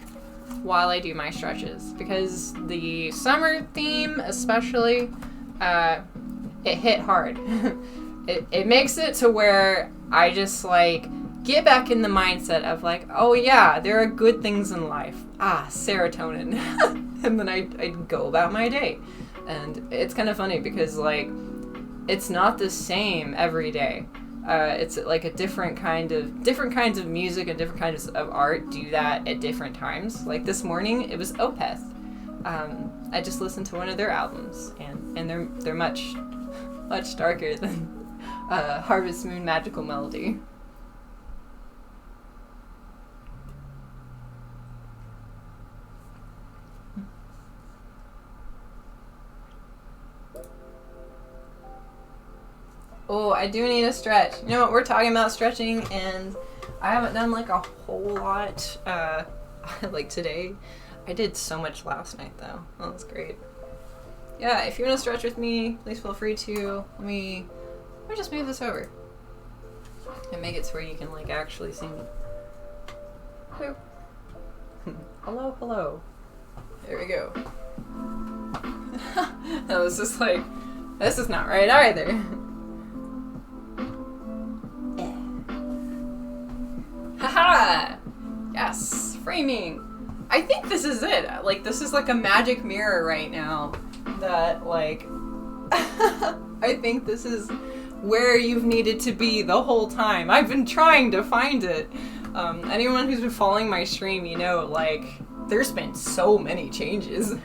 while I do my stretches, because the summer theme especially, it hit hard. It makes it to where I just like get back in the mindset of like, oh yeah, there are good things in life. Serotonin. And then I go about my day. And it's kind of funny because like it's not the same every day. It's like a different kinds of music and different kinds of art do that at different times. Like this morning, it was Opeth. I just listened to one of their albums, and they're much darker than Harvest Moon Magical Melody. Oh, I do need a stretch. You know what? We're talking about stretching, and I haven't done like a whole lot like today. I did so much last night, though. Oh, that's great. Yeah, if you want to stretch with me, please feel free to. Let me just move this over and make it to where you can like actually see me. Hello. Hello, hello. There we go. No, this is like, this is not right either. Haha! Yes, framing. I think this is it. Like, this is like a magic mirror right now that, like, I think this is where you've needed to be the whole time. I've been trying to find it. Anyone who's been following my stream, you know, like, there's been so many changes.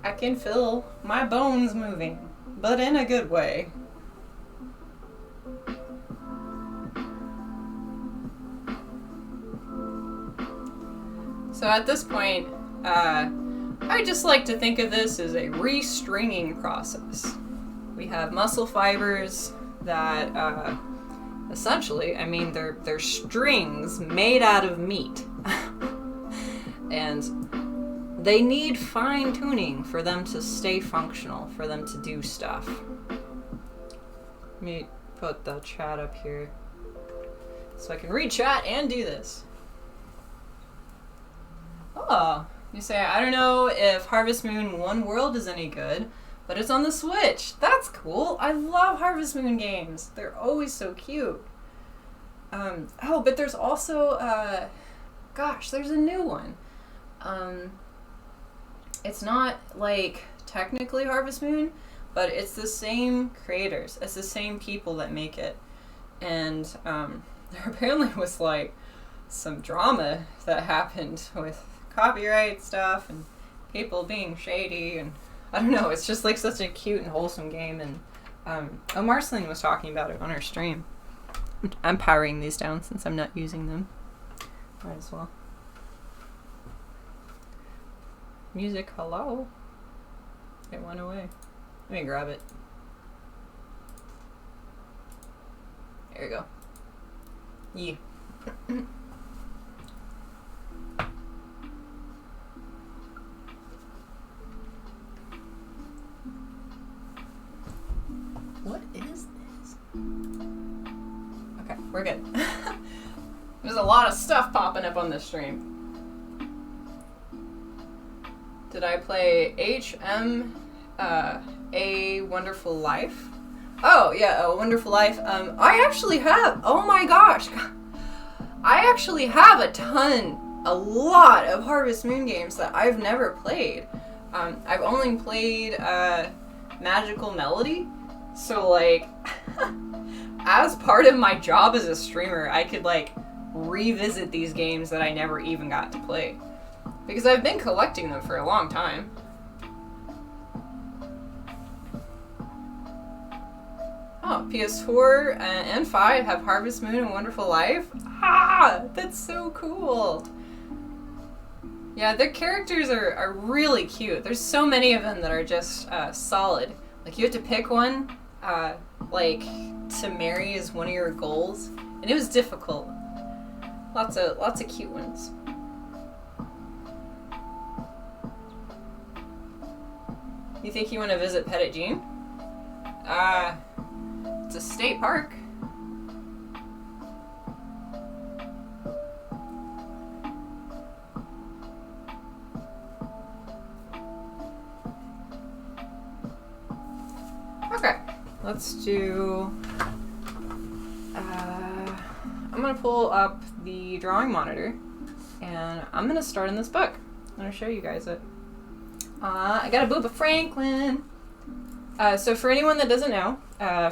I can feel my bones moving, but in a good way. So at this point, I just like to think of this as a restringing process. We have muscle fibers that essentially, I mean, they're strings made out of meat. And they need fine-tuning for them to stay functional, for them to do stuff. Let me put the chat up here so I can read chat and do this. Oh, you say, I don't know if Harvest Moon One World is any good, but it's on the Switch. That's cool. I love Harvest Moon games. They're always so cute. Oh, but there's also, gosh, there's a new one. It's not, like, technically Harvest Moon, but it's the same creators. It's the same people that make it. And there apparently was, like, some drama that happened with copyright stuff and people being shady. And I don't know, it's just, like, such a cute and wholesome game. And Marceline was talking about it on her stream. I'm powering these down since I'm not using them. Might as well. Music, hello? It went away. Let me grab it. There you go. Yeah. What is this? Okay, we're good. There's a lot of stuff popping up on this stream. Did I play A Wonderful Life? Oh, yeah, A Wonderful Life. I actually have, oh my gosh. I actually have a lot of Harvest Moon games that I've never played. I've only played Magical Melody. So, like, as part of my job as a streamer, I could like revisit these games that I never even got to play. Because I've been collecting them for a long time. Oh, PS4 and 5 have Harvest Moon and Wonderful Life? Ah, that's so cool. Yeah, their characters are really cute. There's so many of them that are just solid. Like, you have to pick one, like, to marry as one of your goals. And it was difficult. Lots of cute ones. You think you want to visit Petit Jean? It's a state park. Okay, let's do... I'm gonna pull up the drawing monitor, and I'm gonna start in this book. I'm gonna show you guys it. I got a boob of Franklin. So for anyone that doesn't know,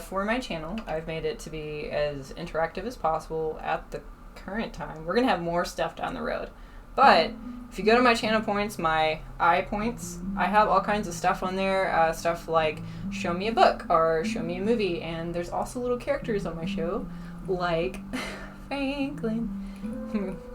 for my channel, I've made it to be as interactive as possible at the current time. We're gonna have more stuff down the road. But if you go to my channel points, my eye points, I have all kinds of stuff on there. Stuff like show me a book or show me a movie. And there's also little characters on my show, like Franklin.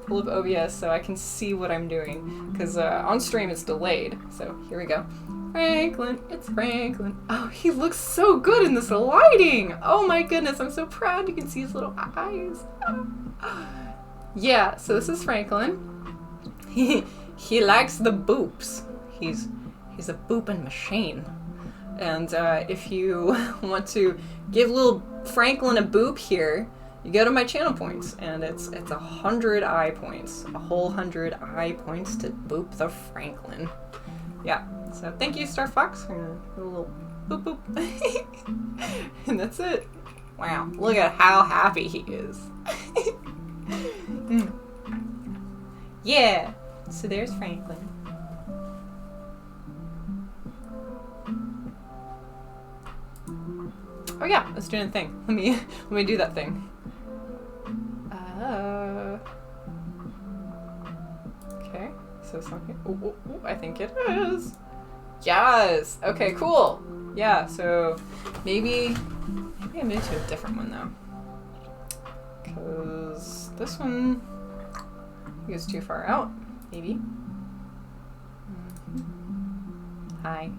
Pull up OBS so I can see what I'm doing, because on stream it's delayed. So here we go. Franklin, it's Franklin. Oh, he looks so good in this lighting. Oh my goodness, I'm so proud. You can see his little eyes. Yeah, so this is Franklin. He likes the boops. He's a booping machine. And if you want to give little Franklin a boop here, you go to my channel points, and it's 100 eye points. A whole 100 eye points to boop the Franklin. Yeah, so thank you, Star Fox, for a little boop boop. And that's it. Wow, look at how happy he is. Yeah, so there's Franklin. Oh yeah, let's do a thing. Let me do that thing. Okay, so something. Oh, I think it is. Yes. Okay, cool. Yeah. So maybe I move to a different one though, because this one goes too far out. Maybe. Hi.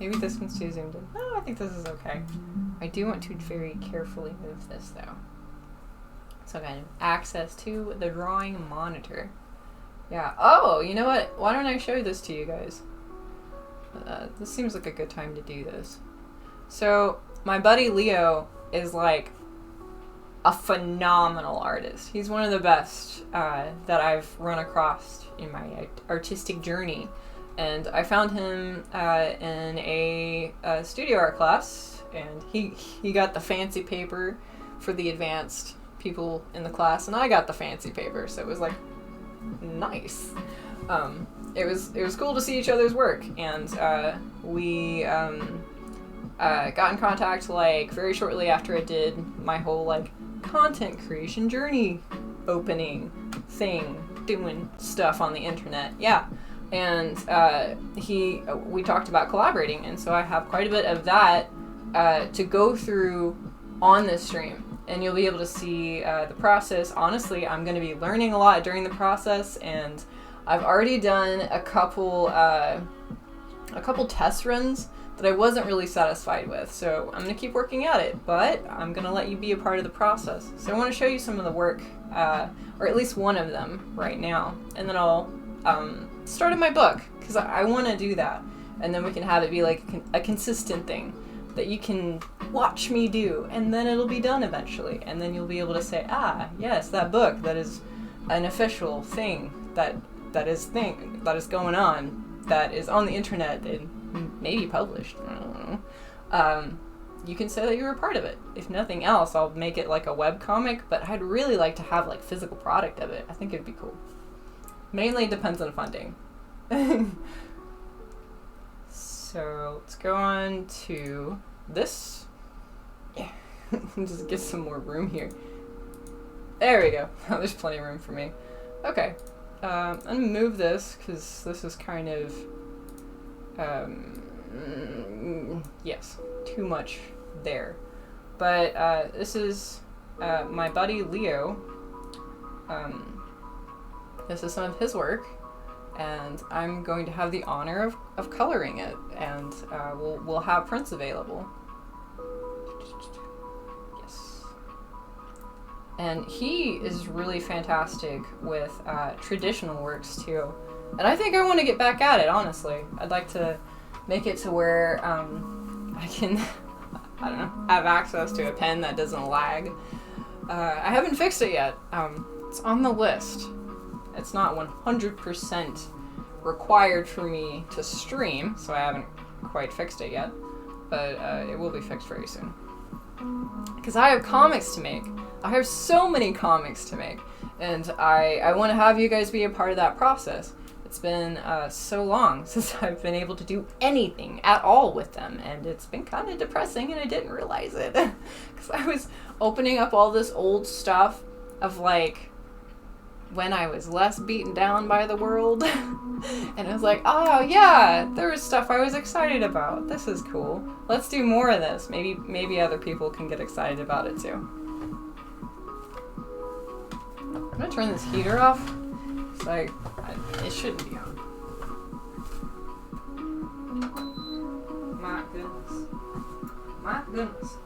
Maybe this one's too zoomed in. No, I think this is okay. I do want to very carefully move this though. So I have access to the drawing monitor. Yeah. Oh, you know what? Why don't I show this to you guys? This seems like a good time to do this. So my buddy Leo is like a phenomenal artist. He's one of the best that I've run across in my artistic journey. And I found him in a studio art class, and he got the fancy paper for the advanced people in the class, and I got the fancy paper, so it was like nice. It was cool to see each other's work, and we got in contact like very shortly after I did my whole like content creation journey opening thing, doing stuff on the internet. Yeah. And we talked about collaborating, and so I have quite a bit of that to go through on this stream, and you'll be able to see the process. Honestly, I'm going to be learning a lot during the process, and I've already done a couple test runs that I wasn't really satisfied with, so I'm going to keep working at it, but I'm going to let you be a part of the process. So I want to show you some of the work, or at least one of them right now, and then I'll start in my book, because I want to do that, and then we can have it be like a consistent thing that you can watch me do, and then it'll be done eventually, and then you'll be able to say, ah, yes, that book, that is an official thing that is going on, that is on the internet and maybe published. I don't know. You can say that you were a part of it. If nothing else, I'll make it like a webcomic, but I'd really like to have like physical product of it. I think it'd be cool. Mainly depends on funding. So let's go on to this. Just get some more room here. There we go. Oh, there's plenty of room for me. Okay. I'm gonna move this because this is kind of, yes, too much there. But this is my buddy Leo. This is some of his work, and I'm going to have the honor of coloring it, and we'll have prints available. Yes. And he is really fantastic with traditional works too. And I think I want to get back at it, honestly. I'd like to make it to where I can, I don't know, have access to a pen that doesn't lag. I haven't fixed it yet. It's on the list. It's not 100% required for me to stream, so I haven't quite fixed it yet. But it will be fixed very soon. Because I have comics to make. I have so many comics to make. And I want to have you guys be a part of that process. It's been so long since I've been able to do anything at all with them, and it's been kind of depressing, and I didn't realize it. Because I was opening up all this old stuff of, like, when I was less beaten down by the world. And I was like, oh yeah, there was stuff I was excited about. This is cool. Let's do more of this. Maybe other people can get excited about it too. I'm gonna turn this heater off. It's like, it shouldn't be on. My goodness. My goodness.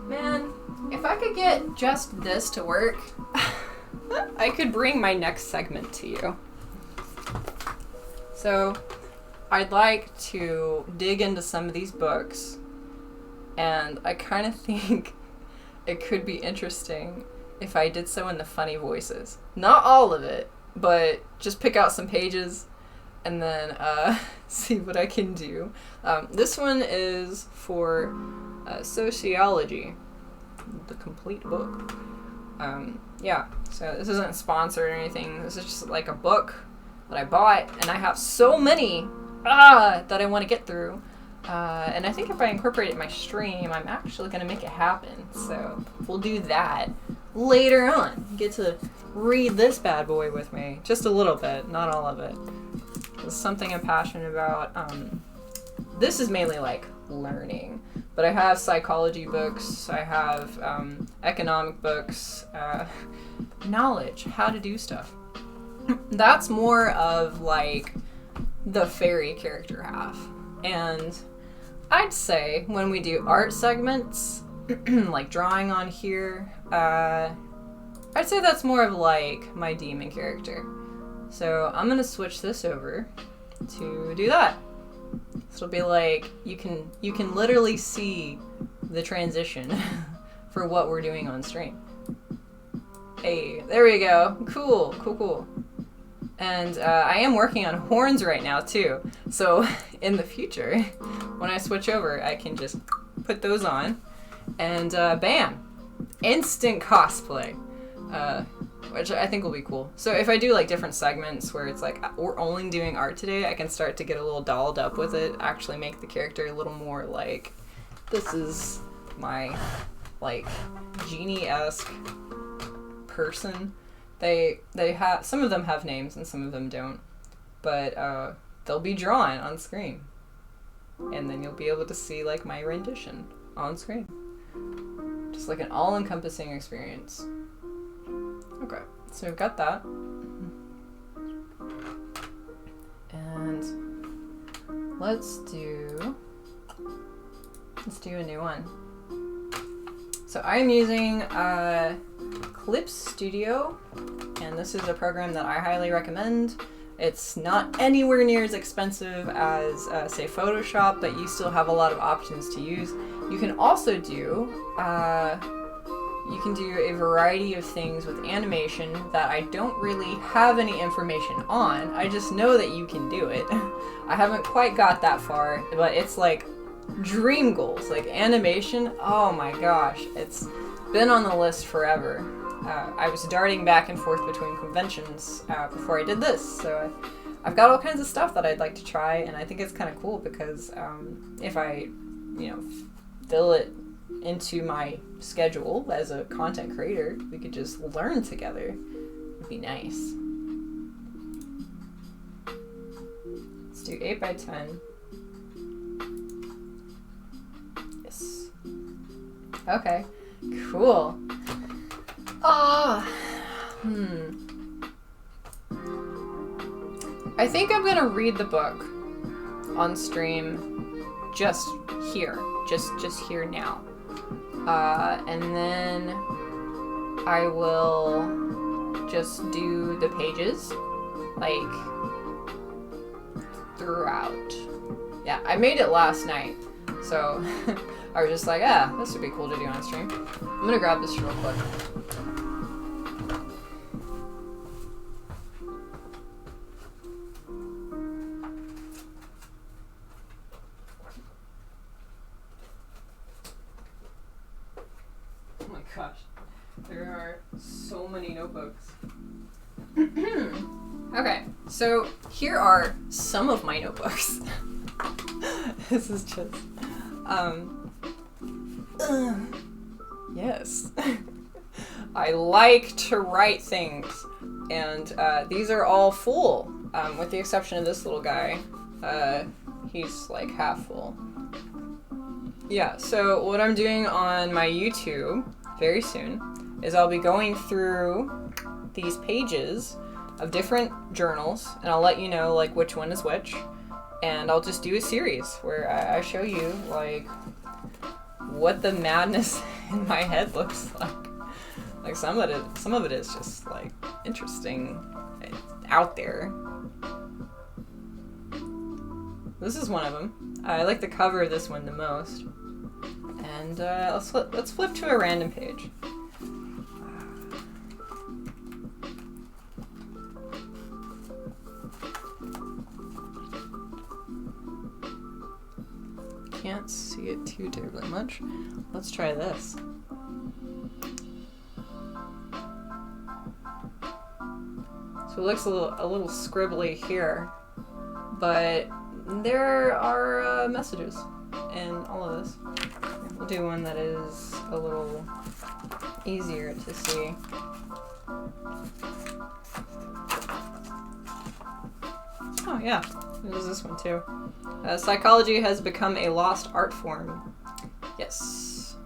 Man, if I could get just this to work, I could bring my next segment to you. So, I'd like to dig into some of these books, and I kind of think it could be interesting if I did so in the funny voices. Not all of it, but just pick out some pages and then see what I can do. This one is for sociology, the complete book. Yeah, so this isn't sponsored or anything. This is just like a book that I bought, and I have so many that I want to get through. And I think if I incorporate it in my stream, I'm actually going to make it happen. So we'll do that later on. You get to read this bad boy with me. Just a little bit, not all of it. It's something I'm passionate about. This is mainly like learning. But I have psychology books, I have economic books, knowledge, how to do stuff. That's more of like the fairy character half. And I'd say when we do art segments, like drawing on here, I'd say that's more of like my demon character. So I'm gonna switch this over to do that. So it'll be like, you can literally see the transition for what we're doing on stream. Hey, there we go. Cool, cool, cool. And I am working on horns right now too. So in the future, when I switch over, I can just put those on and bam, instant cosplay. Which I think will be cool. So if I do like different segments where it's like we're only doing art today, I can start to get a little dolled up with it, actually make the character a little more like, this is my like genie-esque person. They have, some of them have names and some of them don't, but they'll be drawn on screen, and then you'll be able to see like my rendition on screen. Just like an all-encompassing experience. Okay, so we've got that. And let's do a new one. So I'm using Clip Studio, and this is a program that I highly recommend. It's not anywhere near as expensive as, say, Photoshop, but you still have a lot of options to use. You can also do a variety of things with animation that I don't really have any information on. I just know that you can do it. I haven't quite got that far, but it's like dream goals. Like animation, oh my gosh, it's been on the list forever. I was darting back and forth between conventions before I did this, so I've got all kinds of stuff that I'd like to try, and I think it's kind of cool because if I, fill it into my schedule as a content creator, we could just learn together. It'd be nice. Let's do 8 by 10. Yes. Okay. Cool. I think I'm gonna read the book on stream just here. Just here now. And then I will just do the pages, like, throughout. Yeah, I made it last night, so I was just like, this would be cool to do on stream. I'm gonna grab this real quick. Oh my gosh, there are so many notebooks. Okay, so here are some of my notebooks. This is just, yes. I like to write things, and these are all full, with the exception of this little guy. He's like half full. Yeah, so what I'm doing on my YouTube very soon is I'll be going through these pages of different journals, and I'll let you know like which one is which, and I'll just do a series where I show you like what the madness in my head looks like. Like some of it is just like interesting, out there. This is one of them. I like the cover of this one the most. And let's flip to a random page. Can't see it too terribly much. Let's try this. So it looks a little scribbly here, but there are messages in all of this. We'll do one that is a little easier to see. Oh yeah, there's this one too. Psychology has become a lost art form. Yes.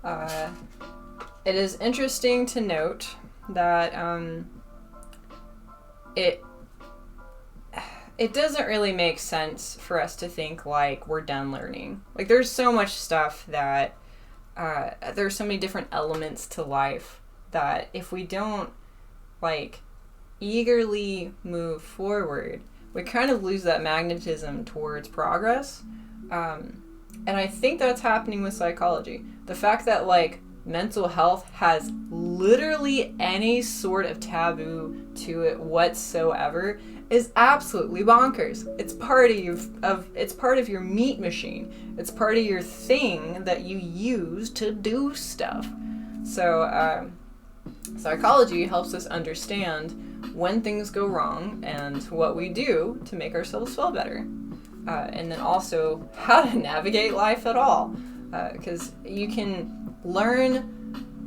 It is interesting to note that it doesn't really make sense for us to think like we're done learning. Like there's so much stuff that there's so many different elements to life that if we don't like eagerly move forward, we kind of lose that magnetism towards progress. And I think that's happening with psychology. The fact that like mental health has literally any sort of taboo to it whatsoever is absolutely bonkers. It's part of your meat machine. It's part of your thing that you use to do stuff. So psychology helps us understand when things go wrong and what we do to make ourselves feel better. And then also how to navigate life at all. Because you can learn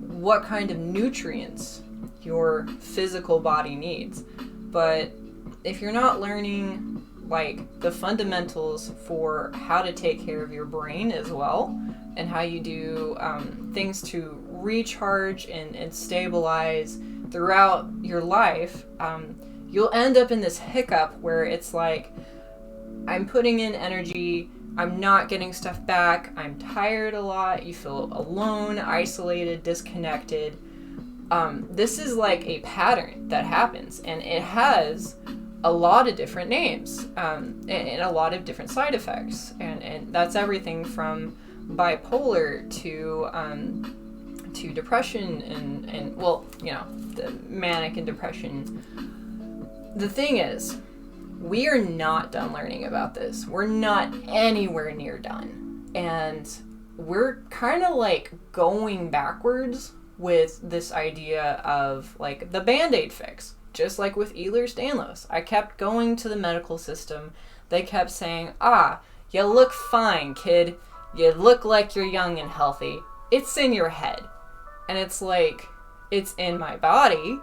what kind of nutrients your physical body needs. But if you're not learning like the fundamentals for how to take care of your brain as well, and how you do things to recharge and stabilize throughout your life, you'll end up in this hiccup where it's like, I'm putting in energy, I'm not getting stuff back, I'm tired a lot, you feel alone, isolated, disconnected. This is like a pattern that happens, and it has a lot of different names, and a lot of different side effects, and that's everything from bipolar to depression and well, the manic and depression. The thing is, we are not done learning about this. We're not anywhere near done. And we're kind of like going backwards with this idea of like the Band-Aid fix. just like with Ehlers-Danlos. I kept going to the medical system. They kept saying, you look fine, kid. You look like you're young and healthy. It's in your head. And it's like, it's in my body.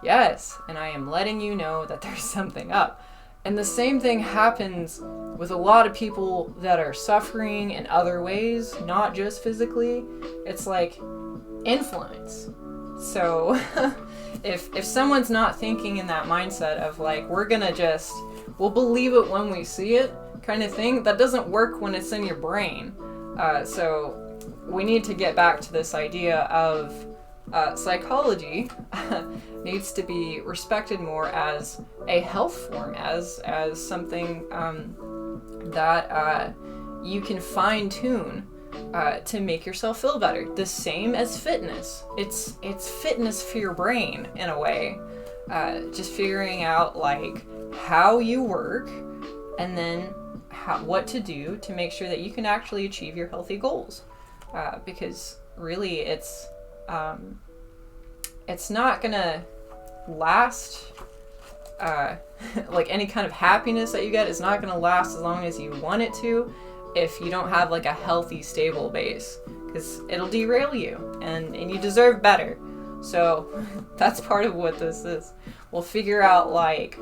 Yes, and I am letting you know that there's something up. And the same thing happens with a lot of people that are suffering in other ways, not just physically. It's like influence. So if someone's not thinking in that mindset of like, we'll believe it when we see it kind of thing, that doesn't work when it's in your brain. So we need to get back to this idea of psychology needs to be respected more as a health form, as something that you can fine tune to make yourself feel better. The same as fitness. It's fitness for your brain in a way. Just figuring out like how you work, and then what to do to make sure that you can actually achieve your healthy goals. Because really it's not gonna last, like any kind of happiness that you get is not gonna last as long as you want it to if you don't have like a healthy, stable base, because it'll derail you, and you deserve better. So that's part of what this is. We'll figure out like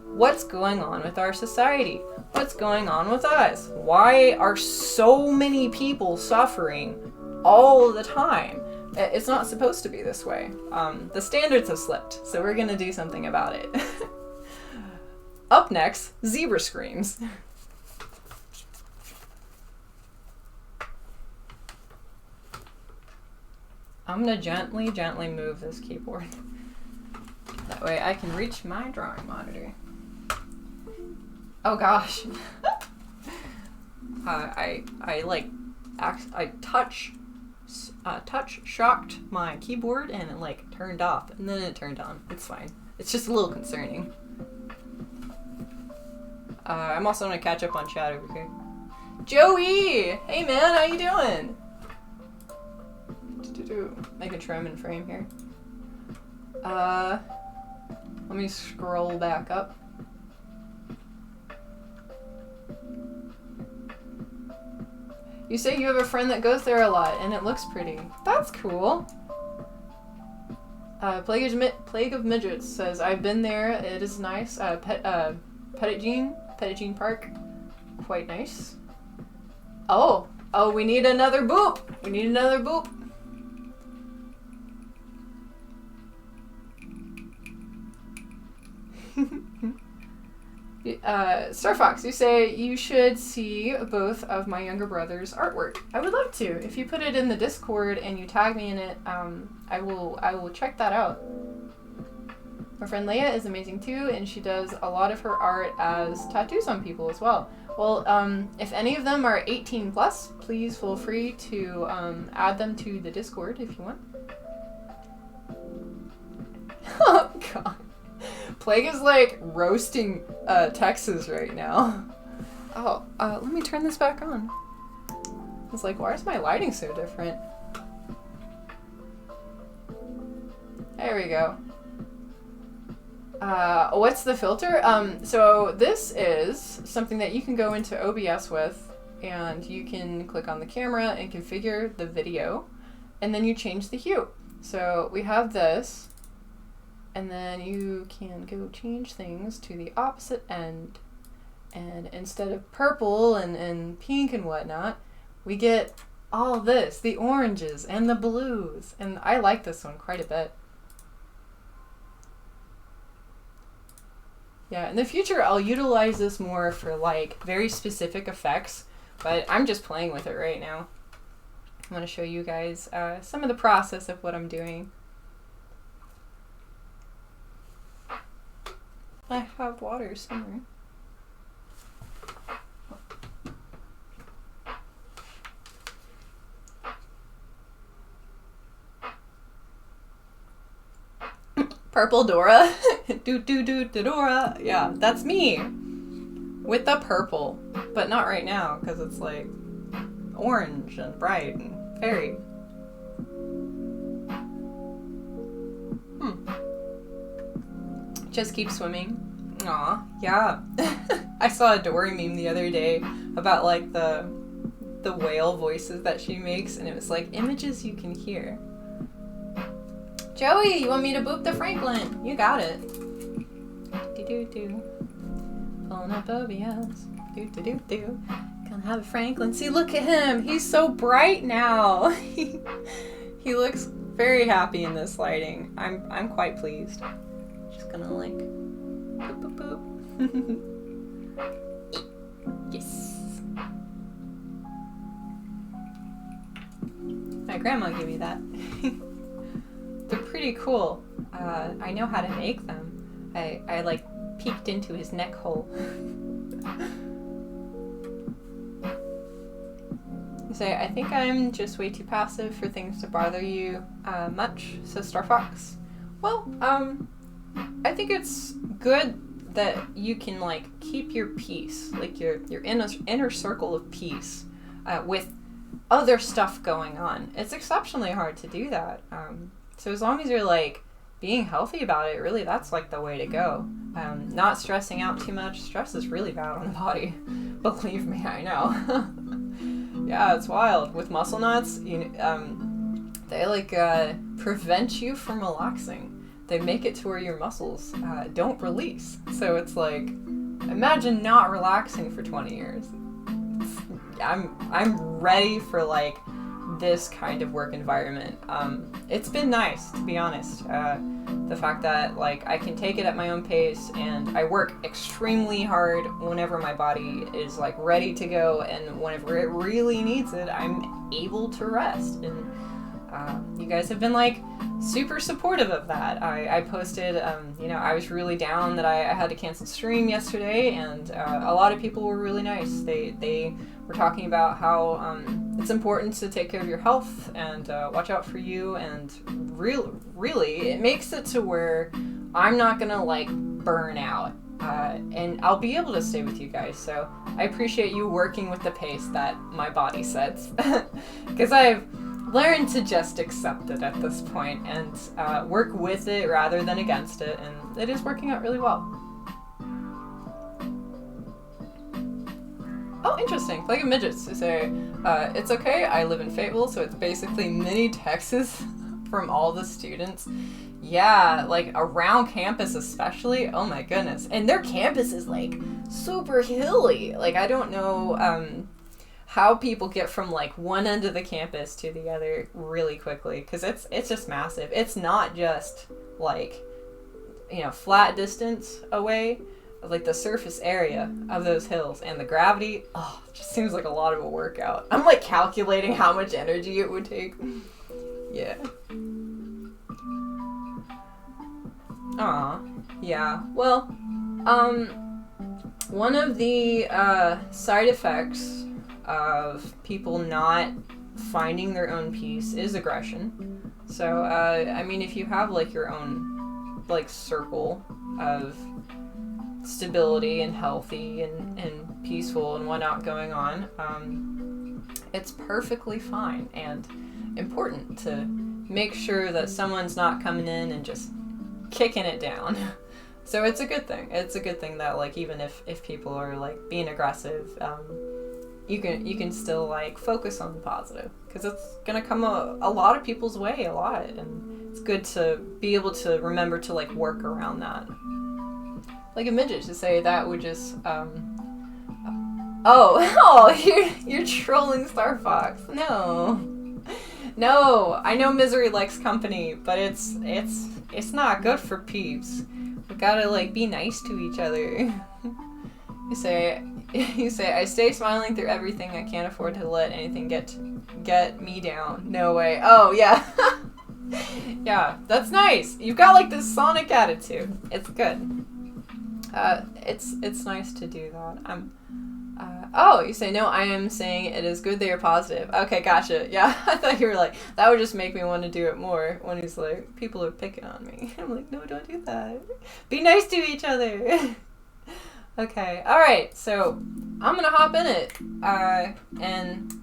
what's going on with our society, what's going on with us, why are so many people suffering all the time. It's not supposed to be this way. The standards have slipped, so we're gonna do something about it. Up next, zebra screams. I'm gonna gently move this keyboard. That way I can reach my drawing monitor. Oh gosh. I touch shocked my keyboard and it like turned off, and then it turned on. It's fine. It's just a little concerning. I'm also gonna catch up on chat over here. Joey! Hey man, how you doing? Make a trim and frame here. Let me scroll back up. You say you have a friend that goes there a lot, and it looks pretty. That's cool. Plague of Midgets says, I've been there, it is nice. Petitjean Park, quite nice. Oh, we need another boop. We need another boop. Star Fox, you say you should see both of my younger brother's artwork. I would love to. If you put it in the Discord and you tag me in it, I will check that out. My friend Leia is amazing too, and she does a lot of her art as tattoos on people as well. Well, if any of them are 18 plus, please feel free to add them to the Discord if you want. Oh god. Plague is like roasting Texas right now. Oh, let me turn this back on. I was like, why is my lighting so different? There we go. What's the filter? So this is something that you can go into OBS with, and you can click on the camera and configure the video, and then you change the hue. So we have this. And then you can go change things to the opposite end. And instead of purple and pink and whatnot, we get all this, the oranges and the blues. And I like this one quite a bit. Yeah, in the future I'll utilize this more for like very specific effects, but I'm just playing with it right now. I want to show you guys some of the process of what I'm doing. I have water somewhere. Purple Dora. Dora. Yeah, that's me. With the purple. But not right now, because it's like orange and bright and fairy. Just keep swimming. Aw, yeah. I saw a Dory meme the other day about like the whale voices that she makes, and it was like images you can hear. Joey, you want me to boop the Franklin? You got it. Do-do-do. Pulling up OBS. Do-do-do-do. Gonna have a Franklin. See, look at him. He's so bright now. He looks very happy in this lighting. I'm quite pleased. Just gonna like boop boop boop. Yes. My grandma gave me that. They're pretty cool. I know how to make them. I like peeked into his neck hole. Say, I think I'm just way too passive for things to bother you much, says Star Fox. Well, I think it's good that you can like keep your peace, like your inner circle of peace, with other stuff going on. It's exceptionally hard to do that. So as long as you're like being healthy about it, really that's like the way to go. Not stressing out too much. Stress is really bad on the body. Believe me, I know. Yeah, it's wild. With muscle knots, they like prevent you from relaxing. They make it to where your muscles don't release. So it's like, imagine not relaxing for 20 years. I'm ready for like this kind of work environment. It's been nice, to be honest. The fact that like I can take it at my own pace, and I work extremely hard whenever my body is like ready to go, and whenever it really needs it, I'm able to rest. And you guys have been like super supportive of that. I posted, I was really down that I had to cancel stream yesterday, and a lot of people were really nice. They were talking about how it's important to take care of your health and watch out for you, and really it makes it to where I'm not gonna like burn out, and I'll be able to stay with you guys. So I appreciate you working with the pace that my body sets, because I've learned to just accept it at this point and work with it rather than against it, and it is working out really well. Oh, interesting. Like a midgets to say, it's okay, I live in Fayetteville, so it's basically mini Texas from all the students. Yeah, like around campus especially. Oh my goodness. And their campus is like super hilly. Like I don't know how people get from like one end of the campus to the other really quickly, because it's just massive. It's not just like, flat distance away. Like the surface area of those hills and the gravity, just seems like a lot of a workout. I'm like calculating how much energy it would take. Yeah. Aw, yeah. Well, one of the side effects of people not finding their own peace is aggression. So, if you have like your own like circle of stability and healthy and peaceful and whatnot going on, it's perfectly fine and important to make sure that someone's not coming in and just kicking it down. So it's a good thing. It's a good thing that like even if people are like being aggressive, you can still like focus on the positive, because it's gonna come a lot of people's way a lot, and it's good to be able to remember to like work around that. Like a midget to say that would just you're trolling Star Fox. No, I know misery likes company, but it's not good for peeps. We gotta like be nice to each other. You say I stay smiling through everything. I can't afford to let anything get me down. No way. Oh yeah. Yeah, that's nice. You've got like this Sonic attitude. It's good. It's nice to do that. You say, no, I am saying it is good that you're positive. Okay, gotcha. Yeah, I thought you were like, that would just make me want to do it more, when he's like, people are picking on me. I'm like, no, don't do that. Be nice to each other. Okay, alright, so I'm gonna hop in it, and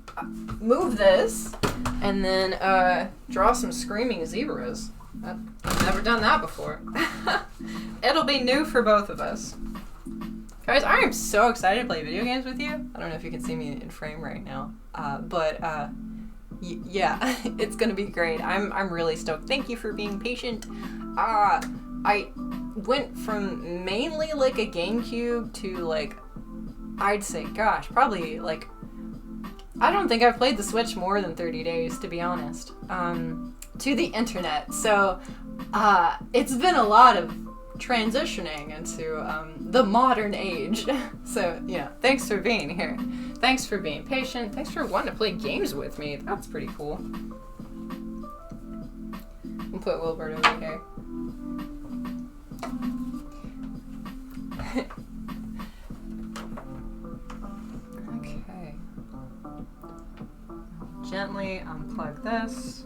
move this, and then, draw some screaming zebras. I've never done that before. It'll be new for both of us. Guys, I am so excited to play video games with you. I don't know if you can see me in frame right now, yeah, it's gonna be great. I'm really stoked. Thank you for being patient. I went from mainly like a GameCube to like, I'd say, gosh, probably like, I don't think I've played the Switch more than 30 days, to be honest, to the internet. So, it's been a lot of transitioning into the modern age. So, yeah, thanks for being here. Thanks for being patient. Thanks for wanting to play games with me. That's pretty cool. We'll put Wilbert over here. Okay. Gently unplug this.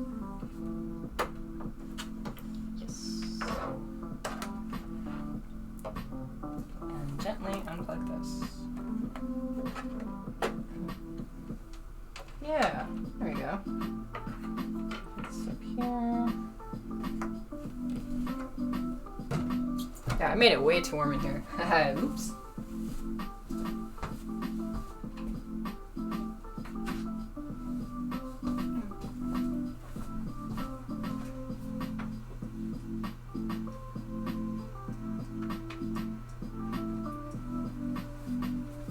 And gently unplug this. Yeah, there we go. It's up here. Yeah, I made it way too warm in here. Oops.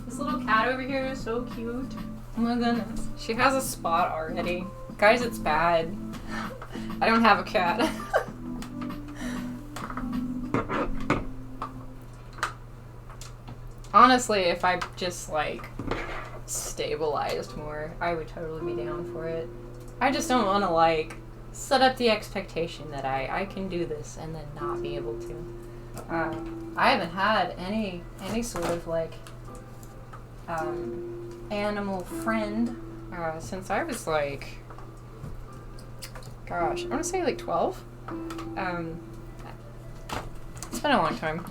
This little cat over here is so cute. Oh my goodness. She has a spot already. Guys, it's bad. I don't have a cat. Honestly, if I just like stabilized more, I would totally be down for it. I just don't want to like set up the expectation that I can do this and then not be able to. I haven't had any sort of like animal friend since I was like, gosh, I want to say like 12. It's been a long time.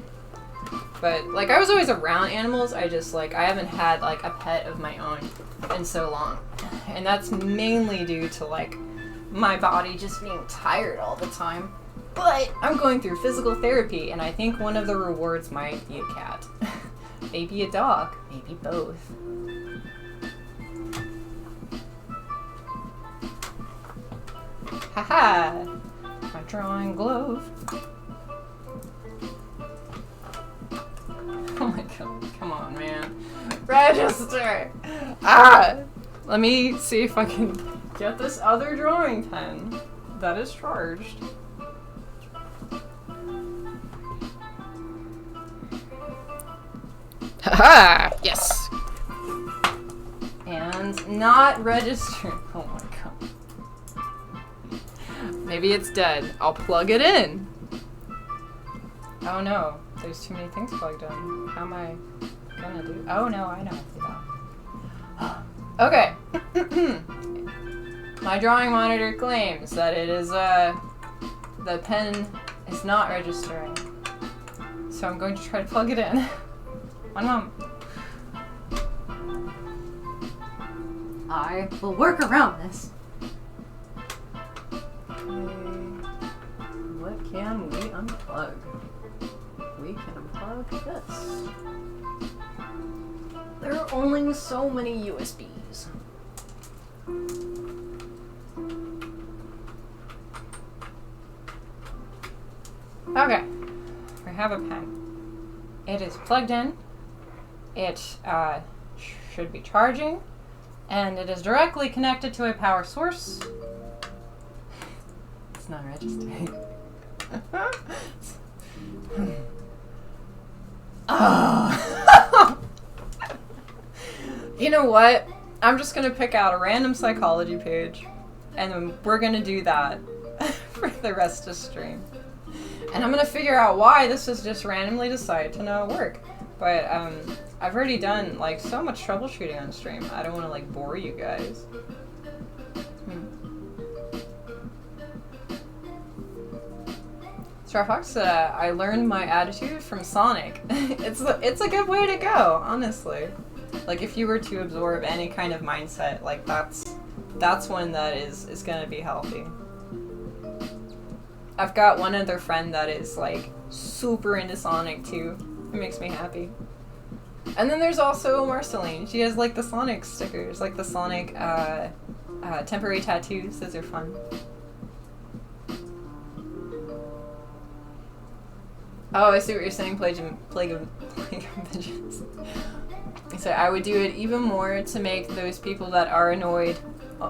But like I was always around animals, I just like I haven't had like a pet of my own in so long. And that's mainly due to like my body just being tired all the time. But I'm going through physical therapy and I think one of the rewards might be a cat. Maybe a dog, maybe both. Haha! My drawing glove. Oh my god, come on, man. Register! Let me see if I can get this other drawing pen that is charged. Haha! Yes! And not registered. Oh my god. Maybe it's dead. I'll plug it in. Oh no. There's too many things plugged in. How am I gonna do? Oh no, I know how to do that. Okay. My drawing monitor claims that it is, the pen is not registering. So I'm going to try to plug it in. One moment. I will work around this. Okay. What can we unplug? We can unplug this. There are only so many USBs. Okay, we have a pen. It is plugged in. It should be charging, and it is directly connected to a power source. It's not registering. Oh. You know what? I'm just gonna pick out a random psychology page, and then we're gonna do that for the rest of the stream. And I'm gonna figure out why this is just randomly decided to not work. But I've already done like so much troubleshooting on stream. I don't want to like bore you guys. Star Fox said, I learned my attitude from Sonic. It's a good way to go, honestly. Like if you were to absorb any kind of mindset, like that's one that is gonna be healthy. I've got one other friend that is like super into Sonic too. It makes me happy. And then there's also Marceline. She has like the Sonic stickers, like the Sonic temporary tattoos. Those are fun. Oh, I see what you're saying, Plague of Vengeance. So I would do it even more to make those people that are annoyed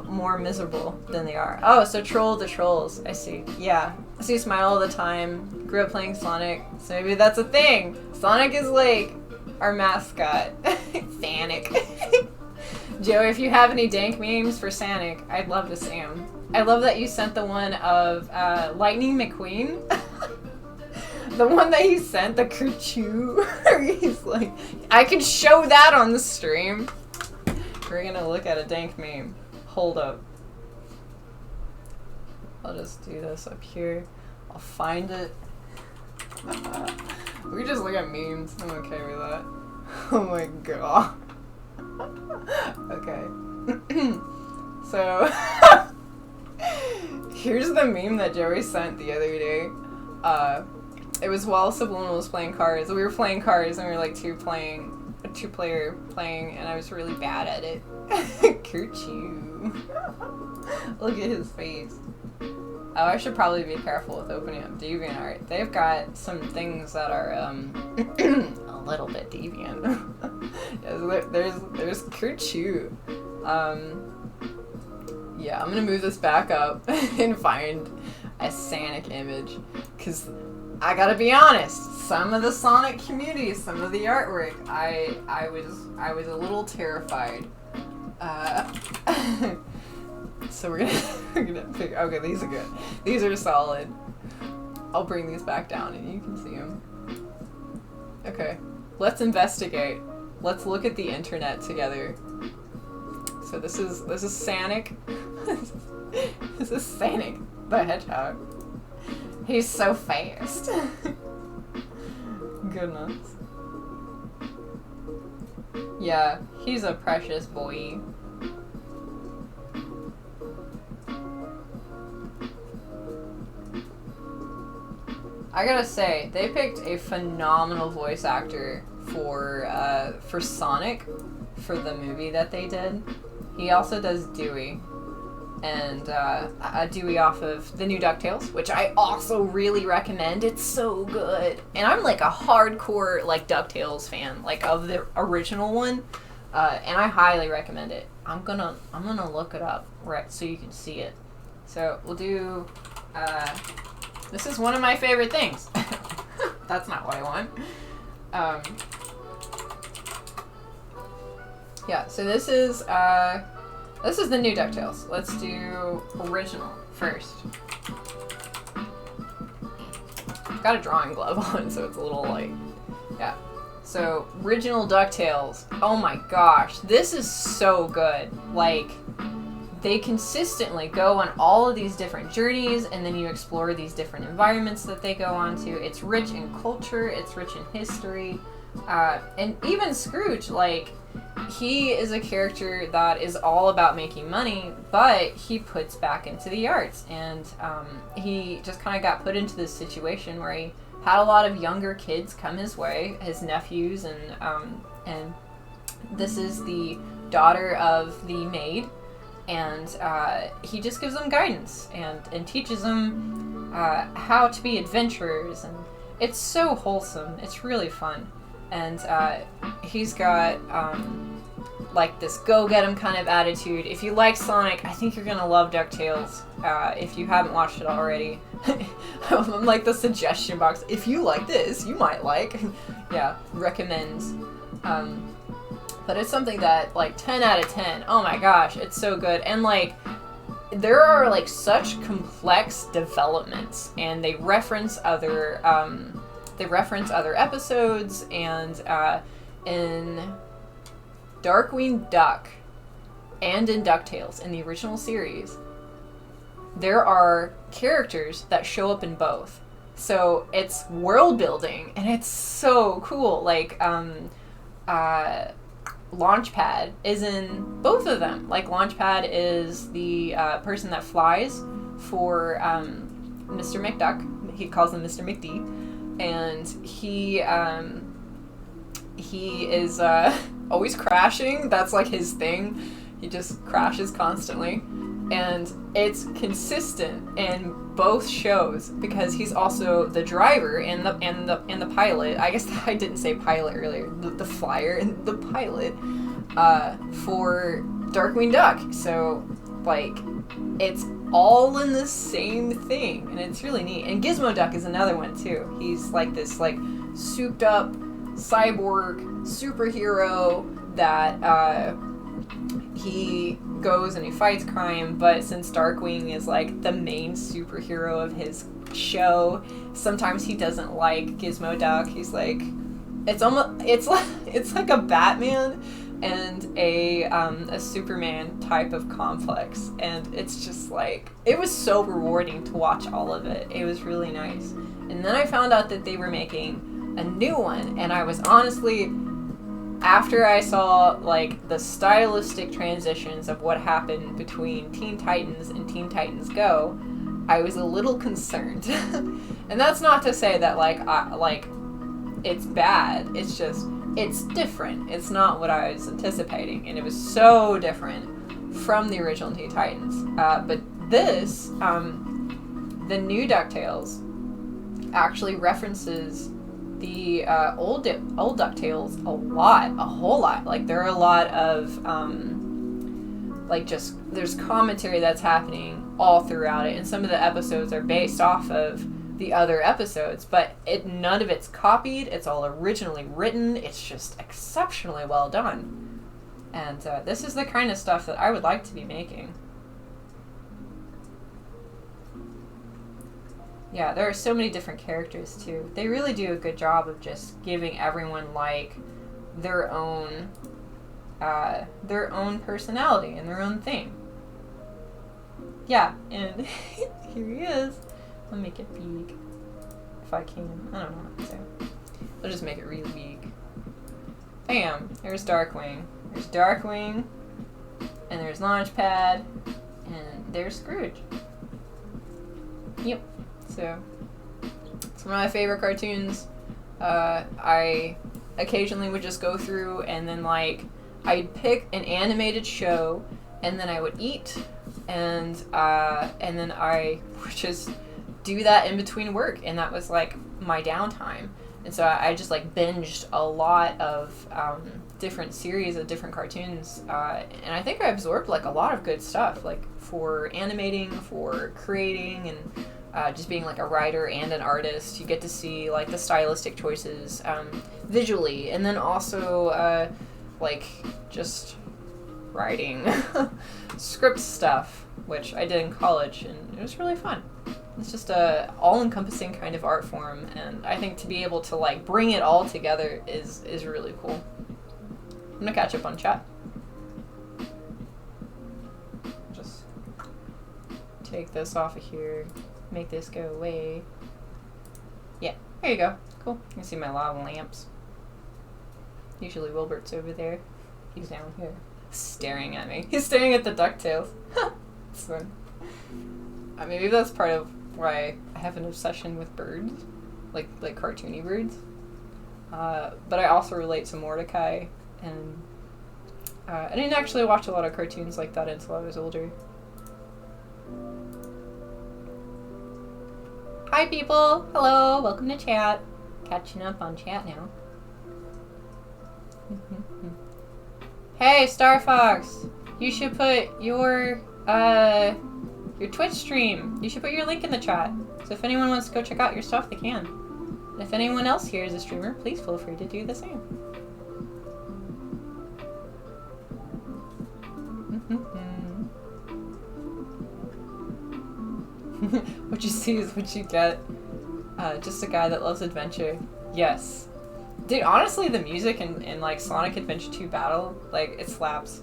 more miserable than they are. Oh, so troll the trolls. I see. Yeah. I see Smile all the time. Grew up playing Sonic, so maybe that's a thing. Sonic is like our mascot. Sonic. Joey, if you have any dank memes for Sonic, I'd love to see them. I love that you sent the one of Lightning McQueen. The one that he sent, the Kerchoo, he's like, I can show that on the stream. We're gonna look at a dank meme. Hold up. I'll just do this up here. I'll find it. We just look at memes. I'm okay with that. Oh my god. Okay. So, here's the meme that Joey sent the other day. It was while Subliminal was playing cards. We were playing cards and we were like two-player playing, and I was really bad at it. Kerchoo. Look at his face. Oh, I should probably be careful with opening up DeviantArt. They've got some things that are a little bit deviant. Yes, there's Kerchoo. Yeah, I'm gonna move this back up and find a Sonic image, because I gotta be honest, some of the Sonic community, some of the artwork, I was a little terrified. So we're gonna figure. Okay, these are good. These are solid. I'll bring these back down and you can see them. Okay, let's investigate. Let's look at the internet together. So this is Sonic. This is Sonic the Hedgehog. He's so fast. Goodness. Yeah, he's a precious boy. I gotta say, they picked a phenomenal voice actor for Sonic, for the movie that they did. He also does Dewey. And Dewey off of the new DuckTales, which I also really recommend. It's so good. And I'm like a hardcore like DuckTales fan, like of the original one, and I highly recommend it. I'm gonna look it up right so you can see it. So we'll do. This is one of my favorite things. That's not what I want. Yeah. So this is the new DuckTales. Let's do original first. Got a drawing glove on, so it's a little like, yeah. So, original DuckTales. Oh my gosh, this is so good. Like, they consistently go on all of these different journeys, and then you explore these different environments that they go on to. It's rich in culture, it's rich in history, and even Scrooge, like, he is a character that is all about making money, but he puts back into the arts, and he just kind of got put into this situation where he had a lot of younger kids come his way, his nephews, and this is the daughter of the maid, and he just gives them guidance and teaches them how to be adventurers, and it's so wholesome. It's really fun. And he's got like this go-get-'em kind of attitude. If you like Sonic, I think you're gonna love DuckTales. If you haven't watched it already, I'm like the suggestion box. If you like this, you might like. Yeah, recommends. But it's something that like 10 out of 10. Oh my gosh, it's so good. And like, there are like such complex developments, and they reference other episodes, and in Darkwing Duck and in DuckTales, in the original series, there are characters that show up in both. So it's world building, and it's so cool. Like, Launchpad is in both of them. Like, Launchpad is the person that flies for Mr. McDuck. He calls him Mr. McD, and he is always crashing. That's like his thing. He just crashes constantly, and it's consistent in both shows because he's also the driver and the pilot. I guess I didn't say pilot earlier. The flyer and the pilot for Darkwing Duck. So like it's all in the same thing, and it's really neat. And Gizmo Duck is another one too. He's like this like souped up cyborg superhero that he goes and he fights crime, but since Darkwing is like the main superhero of his show, sometimes he doesn't like Gizmo Duck. He's like, it's like a Batman and a Superman type of complex, and it's just like, it was so rewarding to watch all of it. It was really nice. And then I found out that they were making a new one, and I was honestly, after I saw like the stylistic transitions of what happened between Teen Titans and Teen Titans Go, I was a little concerned. And that's not to say that like it's bad. It's just, it's different. It's not what I was anticipating, and it was so different from the original Teen Titans. But this, the new DuckTales, actually references the old DuckTales a whole lot. Like there are a lot of like just, there's commentary that's happening all throughout it, and some of the episodes are based off of the other episodes, but none of it's copied. It's all originally written. It's just exceptionally well done, and this is the kind of stuff that I would like to be making. Yeah, there are so many different characters too. They really do a good job of just giving everyone like their own personality and their own thing. Yeah, and here he is. I'll make it big if I can. I don't know what to say. I'll just make it really big. Bam! There's Darkwing. There's Darkwing, and there's Launchpad, and there's Scrooge. Yep. So, it's one of my favorite cartoons. I occasionally would just go through and then like, I'd pick an animated show, and then I would eat, and then I would just do that in between work, and that was like my downtime. And so I just like binged a lot of different series of different cartoons, and I think I absorbed like a lot of good stuff, like for animating, for creating, and just being like a writer and an artist. You get to see like the stylistic choices visually, and then also like just writing script stuff, which I did in college, and it was really fun. It's just a all-encompassing kind of art form, and I think to be able to like bring it all together is really cool. I'm gonna catch up on chat. Just take this off of here. Make this go away. Yeah, there you go. Cool. You can see my lava lamps. Usually Wilbert's over there. He's down here, staring at me. He's staring at the DuckTales. It's fun. Maybe that's part of why I have an obsession with birds, like cartoony birds. But I also relate to Mordecai, and I didn't actually watch a lot of cartoons like that until I was older. Hi people! Hello! Welcome to chat. Catching up on chat now. Hey, Star Fox! You should put your Twitch stream. You should put your link in the chat. So if anyone wants to go check out your stuff, they can. And if anyone else here is a streamer, please feel free to do the same. What you see is what you get. Just a guy that loves adventure. Yes. Dude, honestly, the music in like Sonic Adventure 2 Battle, like, it slaps.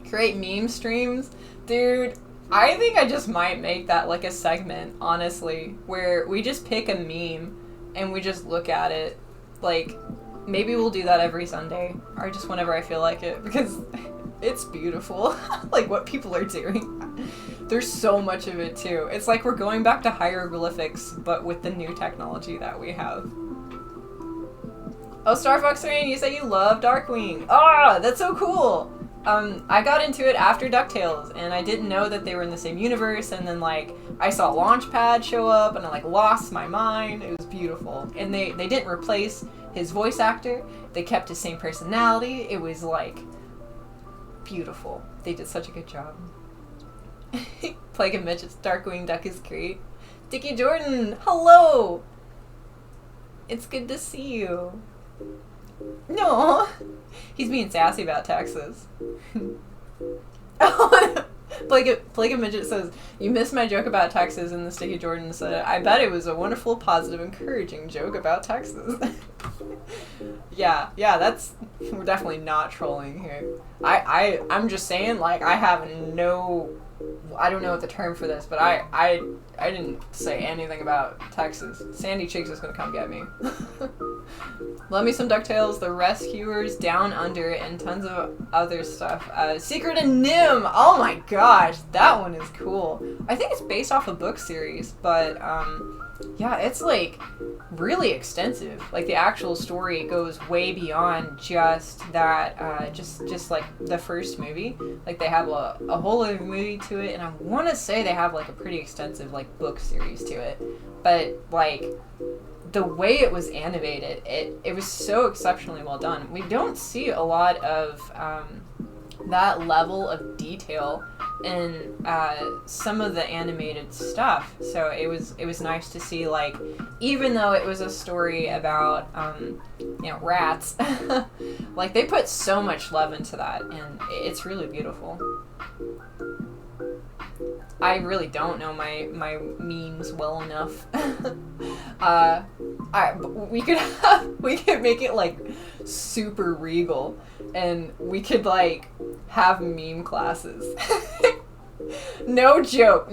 Create meme streams? Dude, I think I just might make that like a segment, honestly, where we just pick a meme and we just look at it. Like, maybe we'll do that every Sunday, or just whenever I feel like it, because it's beautiful. Like, what people are doing. There's so much of it too. It's like we're going back to hieroglyphics, but with the new technology that we have. Oh, Star Fox Rain, you say you love Darkwing. Ah, that's so cool. I got into it after DuckTales, and I didn't know that they were in the same universe, and then, like, I saw Launchpad show up, and I, like, lost my mind. It was beautiful. And they didn't replace his voice actor. They kept his same personality. It was, like, beautiful. They did such a good job. Plague of Midgets, Darkwing Duck is great. Dickie Jordan, hello! It's good to see you. No, he's being sassy about Texas. Plague of Midget says, you missed my joke about Texas, and the Sticky Jordan said, I bet it was a wonderful, positive, encouraging joke about Texas. yeah, we're definitely not trolling here. I'm just saying, like, I don't know what the term for this, but I didn't say anything about Texas. Sandy Cheeks is gonna come get me. Love me some DuckTales, The Rescuers, Down Under, and tons of other stuff. Secret and Nim! Oh my gosh, that one is cool. I think it's based off a book series, but yeah, it's like really extensive. Like the actual story goes way beyond just that, just like the first movie. Like they have a whole other movie to it, and I want to say they have like a pretty extensive like book series to it. But like the way it was animated, it was so exceptionally well done. We don't see a lot of that level of detail in some of the animated stuff. So it was nice to see, like, even though it was a story about rats, like they put so much love into that, and it's really beautiful. I really don't know my memes well enough. We could make it like super regal, and we could like have meme classes. No joke.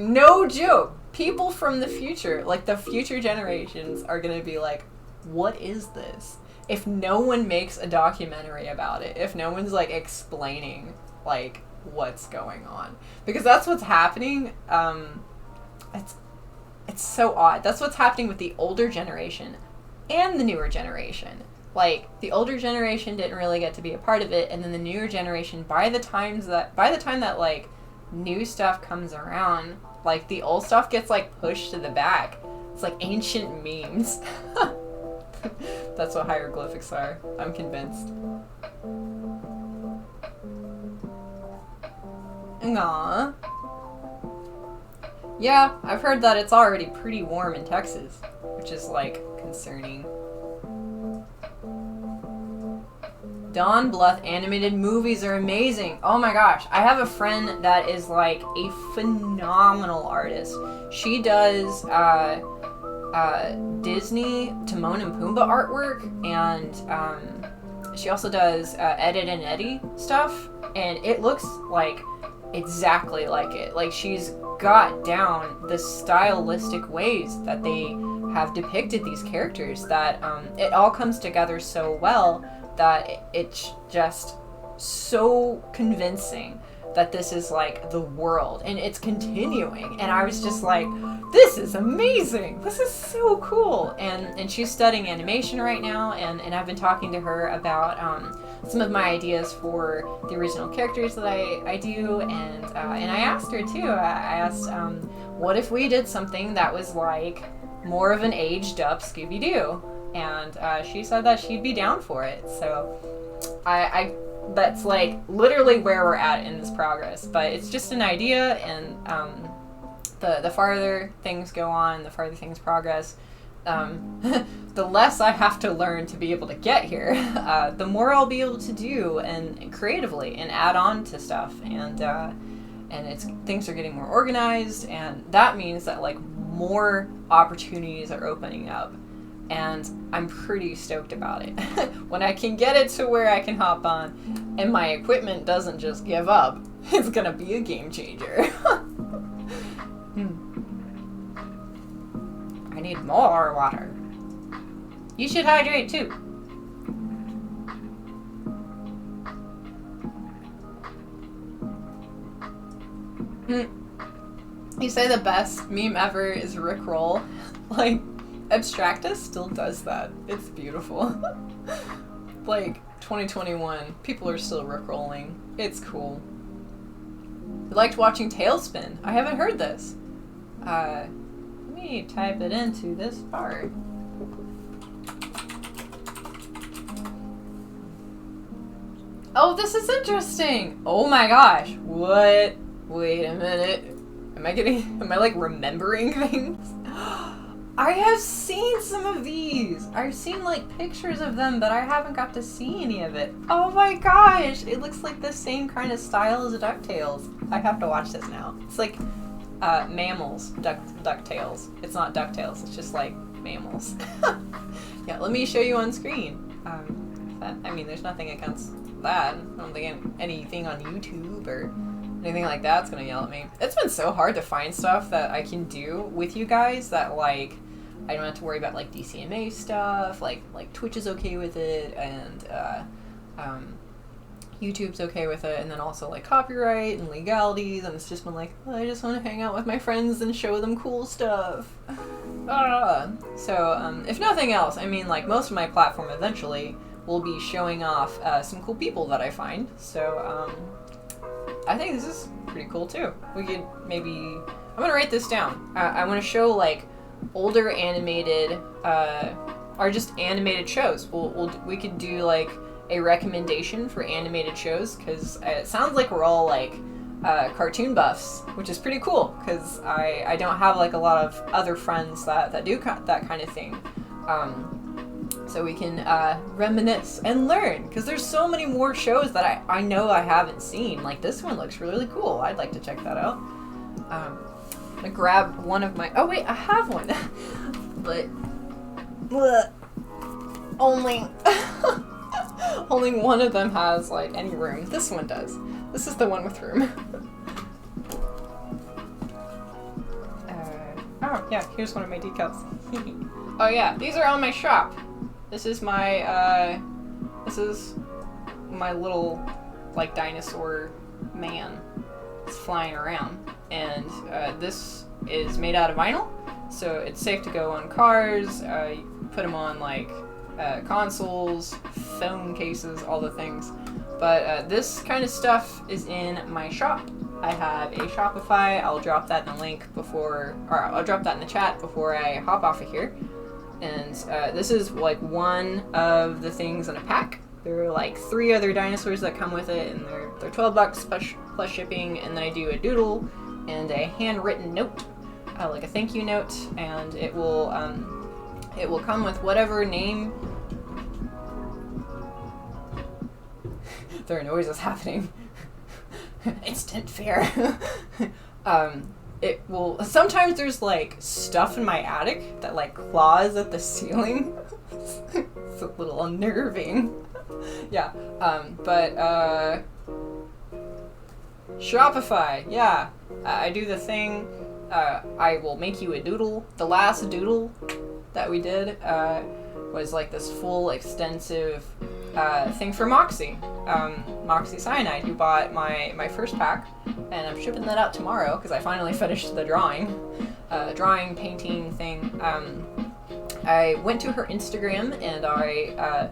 People from the future, like the future generations, are gonna be like, what is this? If no one makes a documentary about it, if no one's like explaining like what's going on, because that's what's happening. It's so odd. That's what's happening with the older generation and the newer generation. Like the older generation didn't really get to be a part of it, and then the newer generation, by the time that like new stuff comes around, like the old stuff gets like pushed to the back. It's like ancient memes. That's what hieroglyphics are. I'm convinced. Aww. Yeah, I've heard that it's already pretty warm in Texas, which is, like, concerning. Dawn Bluth animated movies are amazing. Oh my gosh, I have a friend that is, like, a phenomenal artist. She does, Disney Timon and Pumbaa artwork, and, she also does, Ed, Edd n Eddy stuff, and it looks like exactly like it. Like, she's got down the stylistic ways that they have depicted these characters, that it all comes together so well that it's just so convincing that this is like the world, and it's continuing, and I was just like, this is amazing, this is so cool. And she's studying animation right now, and I've been talking to her about some of my ideas for the original characters that I do, and I asked her too. I asked, what if we did something that was like more of an aged up Scooby-Doo? And she said that she'd be down for it. So I that's like literally where we're at in this progress. But it's just an idea, and the farther things go on, the farther things progress, the less I have to learn to be able to get here, the more I'll be able to do and creatively and add on to stuff, and things are getting more organized, and that means that like more opportunities are opening up, and I'm pretty stoked about it. When I can get it to where I can hop on and my equipment doesn't just give up, it's gonna be a game changer. I need more water. You should hydrate too. say the best meme ever is Rickroll. Like, Abstractus still does that. It's beautiful. Like, 2021, people are still Rickrolling. It's cool. I liked watching Tailspin. I haven't heard this. Let me type it into this bar. Oh, this is interesting! Oh my gosh, what? Wait a minute. Am I like remembering things? I have seen some of these! I've seen like pictures of them, but I haven't got to see any of it. Oh my gosh! It looks like the same kind of style as DuckTales. I have to watch this now. It's like mammals, DuckTales. It's not DuckTales, it's just like mammals. Yeah, let me show you on screen. I mean, there's nothing against that. I don't think anything on YouTube or anything like that's gonna yell at me. It's been so hard to find stuff that I can do with you guys that, like, I don't have to worry about, like, DCMA stuff, like Twitch is okay with it, and YouTube's okay with it, and then also, like, copyright and legalities, and it's just been like, oh, I just want to hang out with my friends and show them cool stuff. So, if nothing else, I mean, like, most of my platform eventually will be showing off some cool people that I find, so, I think this is pretty cool too. We could maybe, I'm gonna write this down. I want to show like older animated, or just animated shows. We could do like a recommendation for animated shows, because it sounds like we're all like cartoon buffs, which is pretty cool, because I don't have like a lot of other friends that do that kind of thing. So we can reminisce and learn, because there's so many more shows that I know I haven't seen. Like, this one looks really cool. I'd like to check that out. I'm gonna grab one of my... Oh wait, I have one! But... Only... Only one of them has, like, any room. This one does. This is the one with room. Oh yeah, here's one of my decals. Oh yeah, these are on my shop. This is my little, like, dinosaur man. It's flying around. And, this is made out of vinyl, so it's safe to go on cars, you put them on, like, consoles, phone cases, all the things. But, this kind of stuff is in my shop. I have a Shopify. I'll drop that in the link before, or I'll drop that in the chat before I hop off of here. And this is like one of the things in a pack. There are like 3 other dinosaurs that come with it, and they're $12 plus shipping. And then I do a doodle and a handwritten note, like a thank you note, and it will come with whatever name. There are noises happening. Instant fear. It will, sometimes there's like stuff in my attic that like claws at the ceiling. It's a little unnerving. Yeah, but Shopify, yeah. I do the thing, I will make you a doodle. The last doodle that we did was like this full extensive thing for Moxie. Moxie Cyanide, who bought my first pack, and I'm shipping that out tomorrow because I finally finished the drawing painting thing. I went to her Instagram and I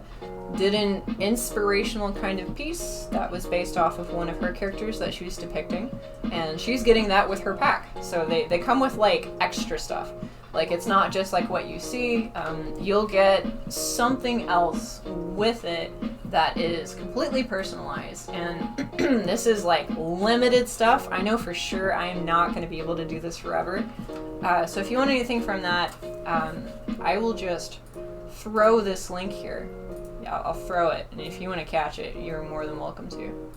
did an inspirational kind of piece that was based off of one of her characters that she was depicting, and she's getting that with her pack. So they come with like extra stuff. Like, it's not just like what you see. You'll get something else with it that is completely personalized, and this is like limited stuff. I know for sure I am not going to be able to do this forever. So if you want anything from that, I will just throw this link here. Yeah, I'll throw it, and if you want to catch it, you're more than welcome to.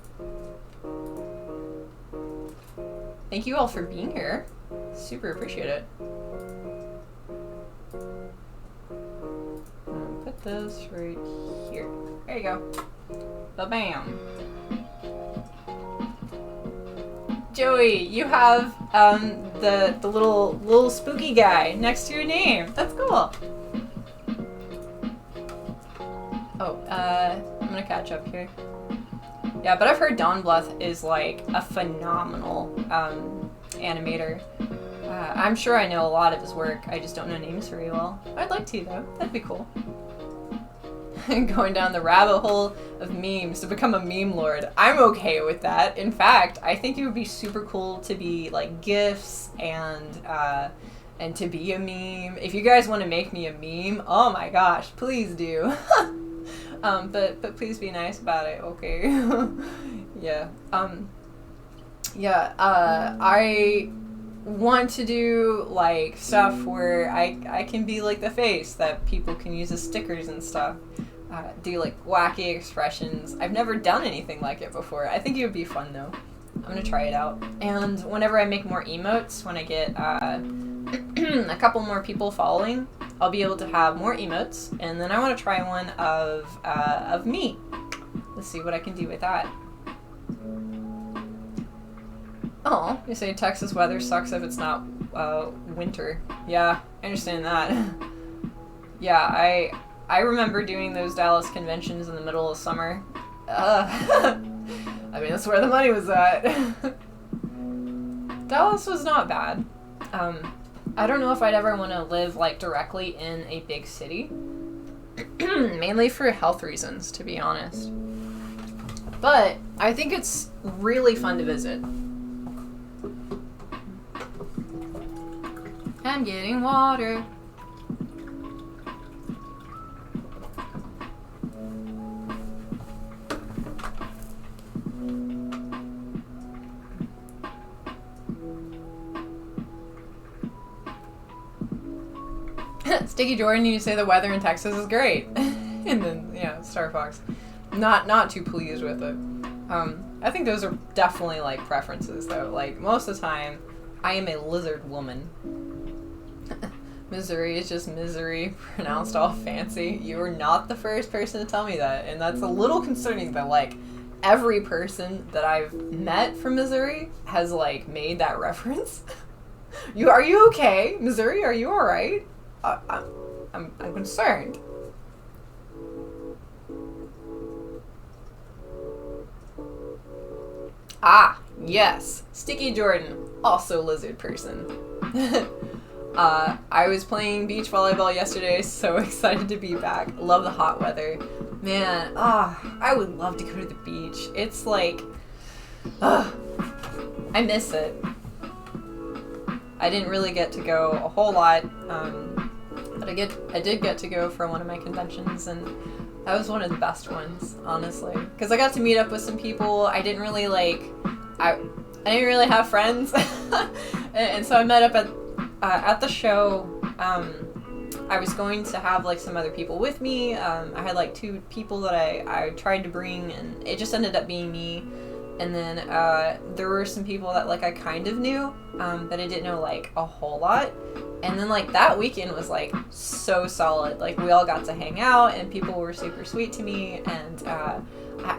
Thank you all for being here. Super appreciate it. Put this right here. There you go. Ba-bam. Joey, you have the little spooky guy next to your name. That's cool. Oh, I'm gonna catch up here. Yeah, but I've heard Don Bluth is like a phenomenal animator. I'm sure I know a lot of his work. I just don't know names very well. I'd like to, though. That'd be cool. Going down the rabbit hole of memes to become a meme lord. I'm okay with that. In fact, I think it would be super cool to be like GIFs and to be a meme. If you guys want to make me a meme, oh my gosh, please do. But please be nice about it, okay? Yeah. I want to do like stuff where I can be like the face that people can use as stickers and stuff. Do like wacky expressions. I've never done anything like it before. I think it would be fun though. I'm gonna try it out. And whenever I make more emotes, when I get a couple more people following, I'll be able to have more emotes. And then I want to try one of me. Let's see what I can do with that. Oh, you say Texas weather sucks if it's not winter. Yeah, I understand that. Yeah, I remember doing those Dallas conventions in the middle of summer. I mean, that's where the money was at. Dallas was not bad. I don't know if I'd ever want to live like directly in a big city. Mainly for health reasons, to be honest. But I think it's really fun to visit. I'm getting water. Sticky Jordan, you say the weather in Texas is great. And then, yeah, Star Fox. Not too pleased with it. I think those are definitely, like, preferences, though. Like, most of the time, I am a lizard woman. Missouri is just misery, pronounced all fancy. You are not the first person to tell me that, and that's a little concerning that, like, every person that I've met from Missouri has, like, made that reference. Are you okay? Missouri, are you alright? I'm concerned. Ah, yes. Sticky Jordan, also lizard person. I was playing beach volleyball yesterday, so excited to be back. Love the hot weather. Man, I would love to go to the beach. It's like, I miss it. I didn't really get to go a whole lot, but I did get to go for one of my conventions, and that was one of the best ones, honestly. Because I got to meet up with some people. I didn't really I didn't really have friends, and so I met up at the show. I was going to have like some other people with me. I had like 2 people that I tried to bring, and it just ended up being me. And then there were some people that like I kind of knew, that I didn't know like a whole lot. And then like that weekend was like so solid. Like we all got to hang out, and people were super sweet to me, and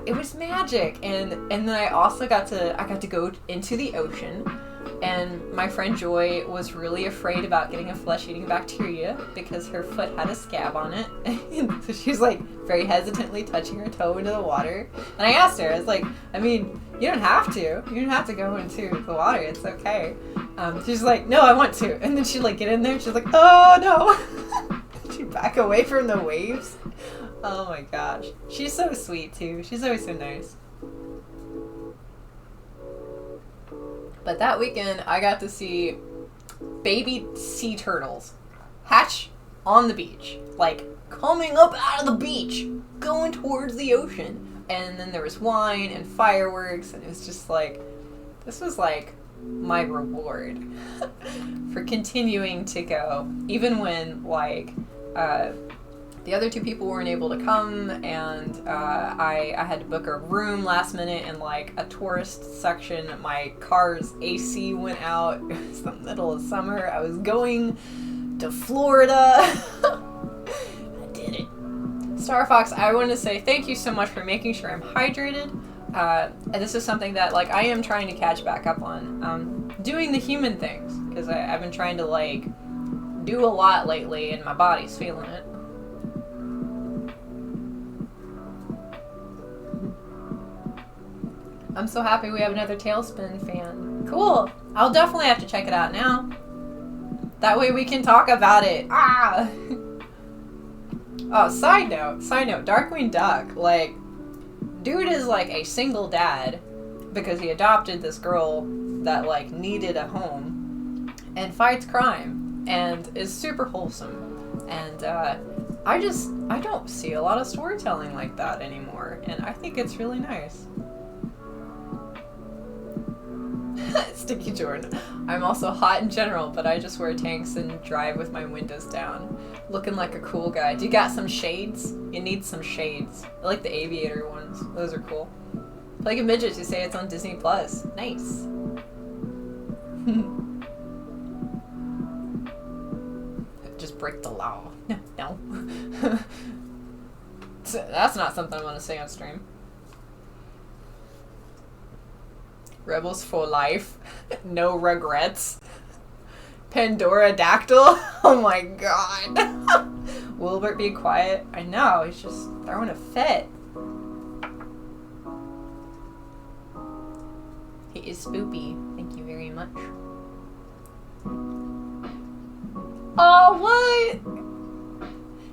it was magic. And then I also got to go into the ocean. And my friend Joy was really afraid about getting a flesh-eating bacteria because her foot had a scab on it. So she was like very hesitantly touching her toe into the water. And I asked her, I was like, I mean, you don't have to. You don't have to go into the water. It's okay. She's like, no, I want to. And then she'd like get in there and she's like, oh no. She'd back away from the waves. Oh my gosh. She's so sweet too. She's always so nice. But that weekend, I got to see baby sea turtles hatch on the beach. Like, coming up out of the beach, going towards the ocean. And then there was wine and fireworks, and it was just like, this was like my reward for continuing to go. Even when, like, the other 2 people weren't able to come, and I had to book a room last minute in like a tourist section. My car's AC went out. It was the middle of summer. I was going to Florida. I did it. Star Fox, I want to say thank you so much for making sure I'm hydrated. And this is something that like I am trying to catch back up on. Doing the human things, because I've been trying to like do a lot lately, and my body's feeling it. I'm so happy we have another Tailspin fan. Cool. I'll definitely have to check it out now. That way we can talk about it. Ah! Oh, side note, Darkwing Duck, like, dude is like a single dad because he adopted this girl that like needed a home and fights crime and is super wholesome. And I don't see a lot of storytelling like that anymore, and I think it's really nice. Sticky Jordan. I'm also hot in general, but I just wear tanks and drive with my windows down, looking like a cool guy. Do you got some shades? You need some shades. I like the aviator ones. Those are cool. Plague of Midgets, you say it's on Disney Plus. Nice. Just break the law. No. That's not something I want to say on stream. Rebels for life. No regrets. Pandora Dactyl. Oh my god. Wilbert, be quiet. I know, he's just throwing a fit. He is spoopy. Thank you very much. Oh, what?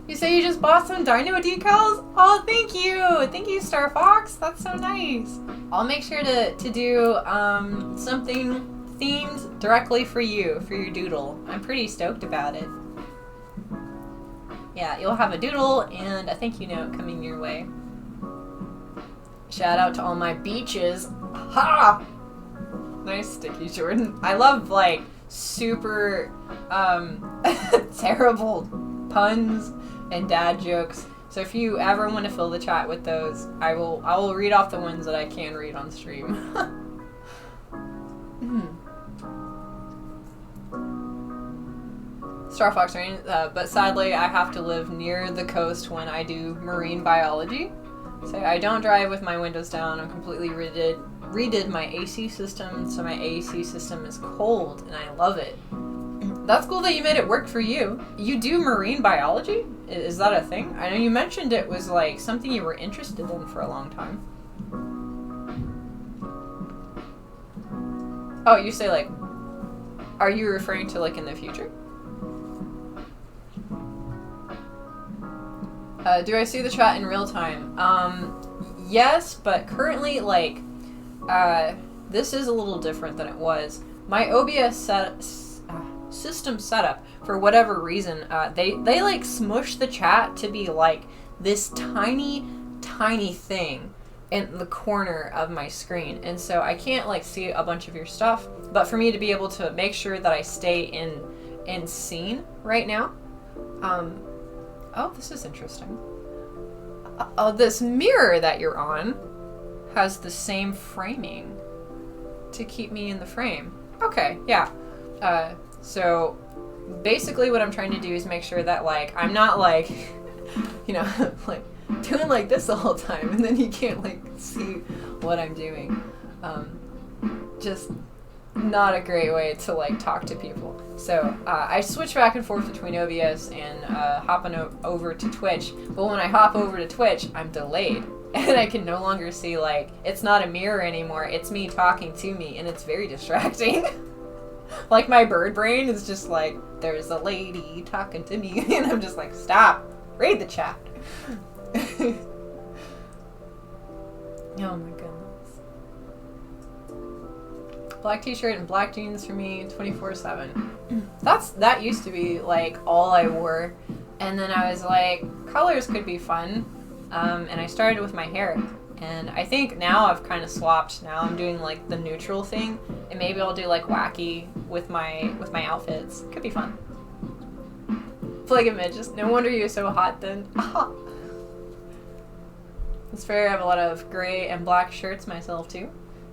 You say you just bought some dino decals? Oh, thank you. Thank you, Star Fox. That's so nice. I'll make sure to do something themed directly for you, for your doodle. I'm pretty stoked about it. Yeah, you'll have a doodle and a thank you note coming your way. Shout out to all my beaches. Ha! Nice, Sticky Jordan. I love, like, super terrible puns and dad jokes. So if you ever want to fill the chat with those, I will read off the ones that I can read on stream. Star Fox Rain, but sadly I have to live near the coast when I do marine biology. So I don't drive with my windows down. I'm completely redid my AC system, so my AC system is cold and I love it. That's cool that you made it work for you. You do marine biology? Is that a thing? I know you mentioned it was like something you were interested in for a long time. Oh, you say like, are you referring to like in the future? Do I see the chat in real time? Yes, but currently like, this is a little different than it was. My OBS system setup, for whatever reason, they like smush the chat to be like this tiny thing in the corner of my screen, and so I can't like see a bunch of your stuff, but for me to be able to make sure that I stay in scene right now, oh, this is interesting. Oh, this mirror that you're on has the same framing to keep me in the frame. Okay, yeah. So basically what I'm trying to do is make sure that like I'm not like, you know, like doing like this the whole time and then you can't like see what I'm doing. Just not a great way to like talk to people. So I switch back and forth between OBS and hopping over to Twitch, but when I hop over to Twitch, I'm delayed. And I can no longer see, like, it's not a mirror anymore, it's me talking to me, and it's very distracting. Like, my bird brain is just like, there's a lady talking to me, and I'm just like, stop, read the chat. Oh my goodness. Black t-shirt and black jeans for me, 24/7. That used to be, like, all I wore, and then I was like, colors could be fun. And I started with my hair, and I think now I've kind of swapped. Now I'm doing like the neutral thing, and maybe I'll do like wacky with my outfits. Could be fun. Plague of Midgets. No wonder you're so hot then. It's fair. I have a lot of gray and black shirts myself too.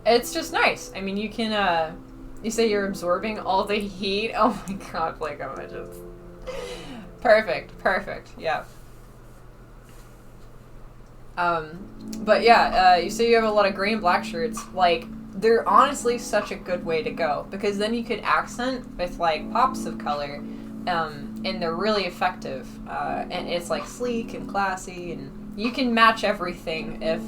It's just nice. I mean, you can. You say you're absorbing all the heat. Oh my god, Plague of Midgets. Perfect. Yeah. But yeah, you say you have a lot of gray and black shirts. Like, they're honestly such a good way to go, because then you could accent with like pops of color, and they're really effective. And it's like sleek and classy, and you can match everything if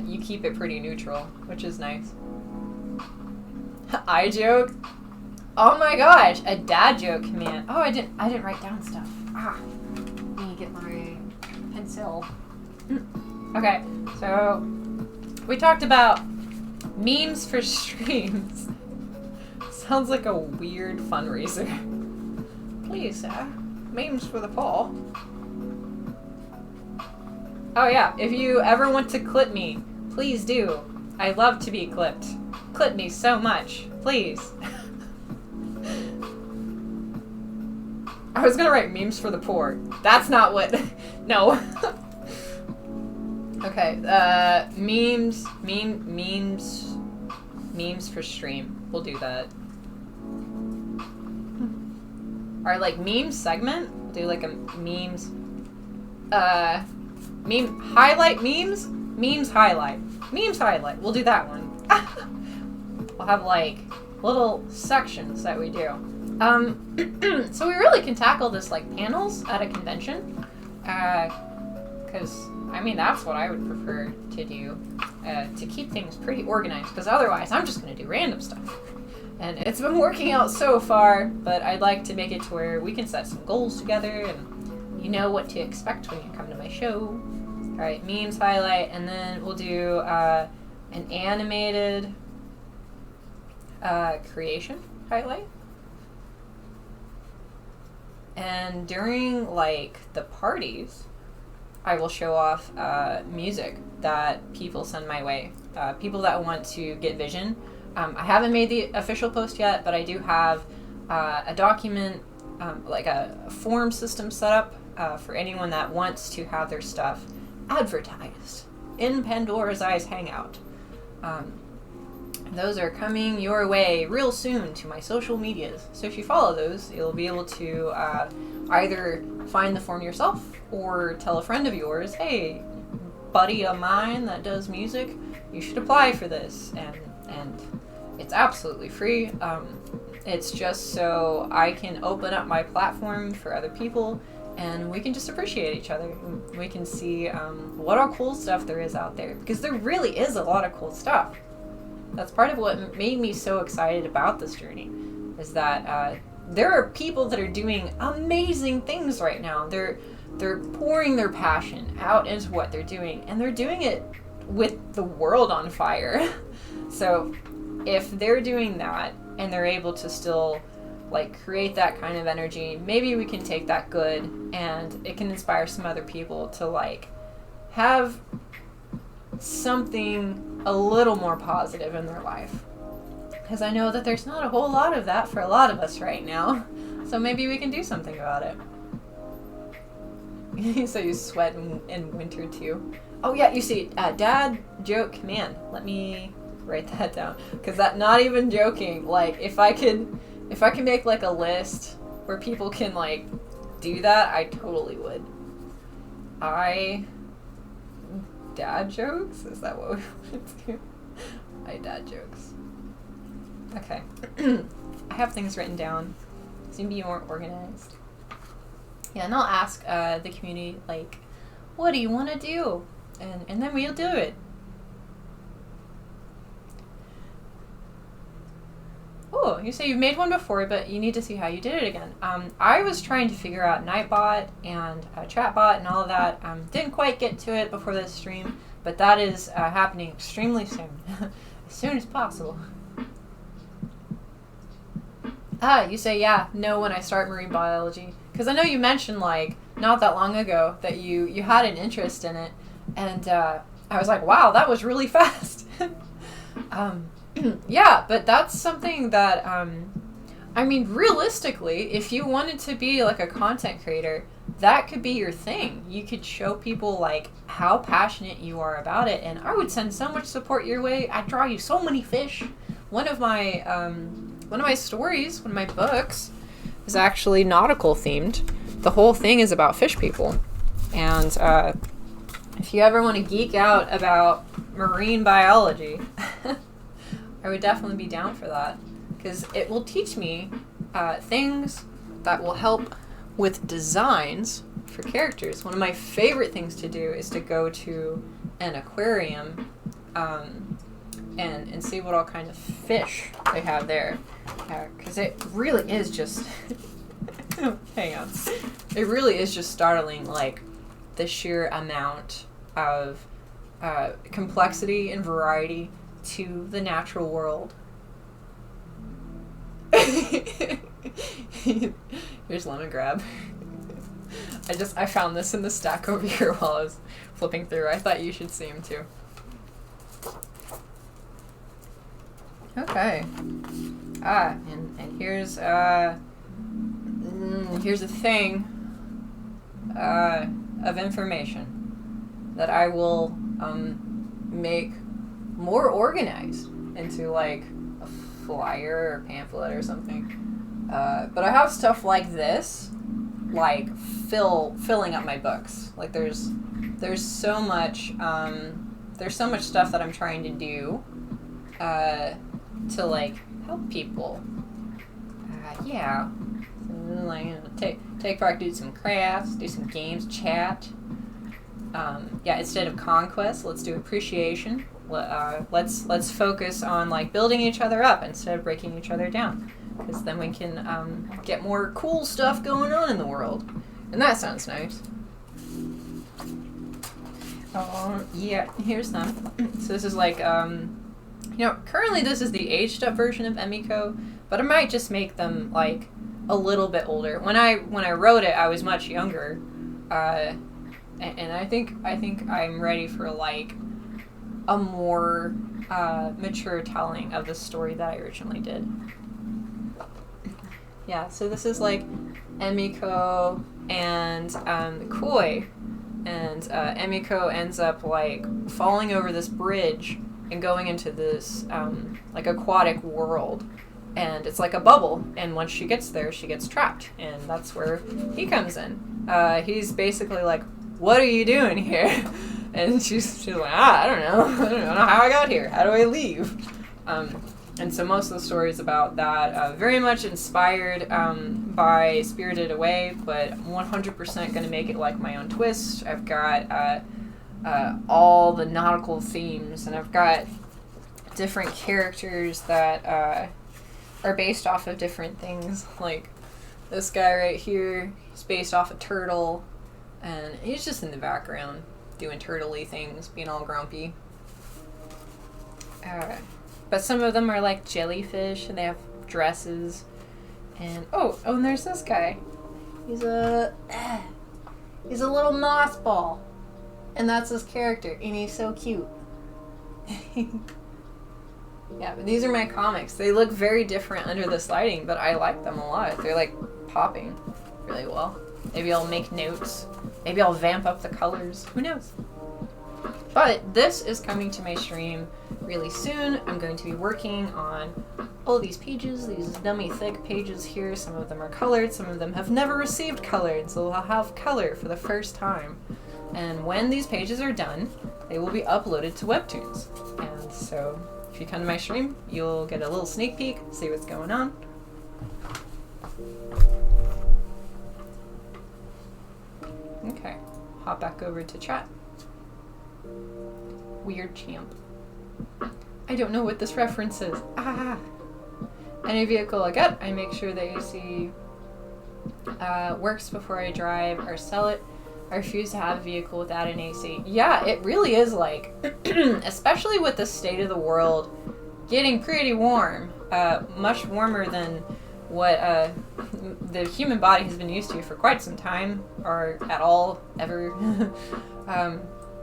you keep it pretty neutral, which is nice. Eye joke? Oh my gosh, a dad joke command. Oh, I didn't write down stuff. Let me get my pencil. Okay, so we talked about memes for streams. Sounds like a weird fundraiser. Please, memes for the poor. Oh yeah, if you ever want to clip me, please do. I love to be clipped. Clip me so much, please. I was gonna write memes for the poor. That's not what. No. Okay. Memes for stream. We'll do that. Or like meme segment. We'll do like a memes. Meme highlight memes. Memes highlight. Memes highlight. We'll do that one. We'll have like little sections that we do. So we really can tackle this like panels at a convention, because I mean that's what I would prefer to do, to keep things pretty organized, because otherwise I'm just going to do random stuff. And it's been working out so far, but I'd like to make it to where we can set some goals together and you know what to expect when you come to my show. Alright, memes highlight, and then we'll do an animated creation highlight. And during, like, the parties, I will show off music that people send my way. People that want to get vision. I haven't made the official post yet, but I do have a document, like a form system set up for anyone that wants to have their stuff advertised in Pandora's Eyes Hangout. Those are coming your way real soon to my social medias. So if you follow those, you'll be able to either find the form yourself or tell a friend of yours, hey, buddy of mine that does music, you should apply for this. And it's absolutely free. It's just so I can open up my platform for other people and we can just appreciate each other. We can see what all cool stuff there is out there, because there really is a lot of cool stuff. That's part of what made me so excited about this journey, is that there are people that are doing amazing things right now. They're pouring their passion out into what they're doing, and they're doing it with the world on fire. So if they're doing that and they're able to still like create that kind of energy, maybe we can take that good and it can inspire some other people to like have something a little more positive in their life. Because I know that there's not a whole lot of that for a lot of us right now. So maybe we can do something about it. So you sweat in winter too. Oh yeah, you see, dad joke command. Let me write that down. Because that, not even joking, like if I can make like a list where people can like do that, I totally would. Dad jokes? Is that what we want to do? My dad jokes. Okay. I have things written down. Seem to be more organized. Yeah, and I'll ask the community, like, what do you want to do? And then we'll do it. Oh, you say you've made one before, but you need to see how you did it again. I was trying to figure out Nightbot and Chatbot and all of that. Didn't quite get to it before this stream, but that is happening extremely soon. As soon as possible. You say, yeah, no, when I start marine biology. Because I know you mentioned, like, not that long ago that you had an interest in it. And I was like, wow, that was really fast. Yeah, but that's something that, I mean, realistically, if you wanted to be, like, a content creator, that could be your thing. You could show people, like, how passionate you are about it, and I would send so much support your way. I'd draw you so many fish. One of my stories, one of my books, is actually nautical themed. The whole thing is about fish people. And, if you ever want to geek out about marine biology, I would definitely be down for that, because it will teach me things that will help with designs for characters. One of my favorite things to do is to go to an aquarium and see what all kind of fish they have there. Because it really is just... hang on. It really is just startling, like, the sheer amount of complexity and variety to the natural world. Here's lemon grab. I found this in the stack over here while I was flipping through. I thought you should see him too. Okay. And here's a thing of information that I will make more organized into like a flyer or pamphlet or something. But I have stuff like this, like filling up my books. Like there's so much stuff that I'm trying to do to like help people. Yeah. Like, you know, take part, do some crafts, do some games, chat. Instead of conquest, let's do appreciation. Let's focus on like building each other up instead of breaking each other down, because then we can get more cool stuff going on in the world, and that sounds nice. Yeah, here's them. So this is like currently this is the aged up version of Emiko, but I might just make them like a little bit older. When I wrote it, I was much younger, and I think I'm ready for like a more mature telling of the story that I originally did. Yeah, so this is like Emiko and Koi, and Emiko ends up like falling over this bridge and going into this like aquatic world. And it's like a bubble, and once she gets there, she gets trapped, and that's where he comes in. He's basically like, "What are you doing here?" And she's like, I don't know how I got here. How do I leave? And so most of the story is about that. Very much inspired by Spirited Away, but 100% going to make it like my own twist. I've got all the nautical themes, and I've got different characters that are based off of different things. Like this guy right here, he's based off a turtle, and he's just in the background doing turtle-y things, being all grumpy. But some of them are like jellyfish, and they have dresses. And and there's this guy. He's a little moss ball, and that's his character, and he's so cute. Yeah, but these are my comics. They look very different under this lighting, but I like them a lot. They're like popping really well. Maybe I'll make notes. Maybe I'll vamp up the colors. Who knows? But this is coming to my stream really soon. I'm going to be working on all these pages, these dummy thick pages here. Some of them are colored, some of them have never received color, so I'll have color for the first time. And when these pages are done, they will be uploaded to Webtoons. And so if you come to my stream, you'll get a little sneak peek, see what's going on. Okay, hop back over to chat. Weird champ. I don't know what this reference is. Any vehicle I get, I make sure the AC works before I drive or sell it. I refuse to have a vehicle without an AC. Yeah, it really is like, especially with the state of the world getting pretty warm, much warmer than what the human body has been used to for quite some time, or at all, ever.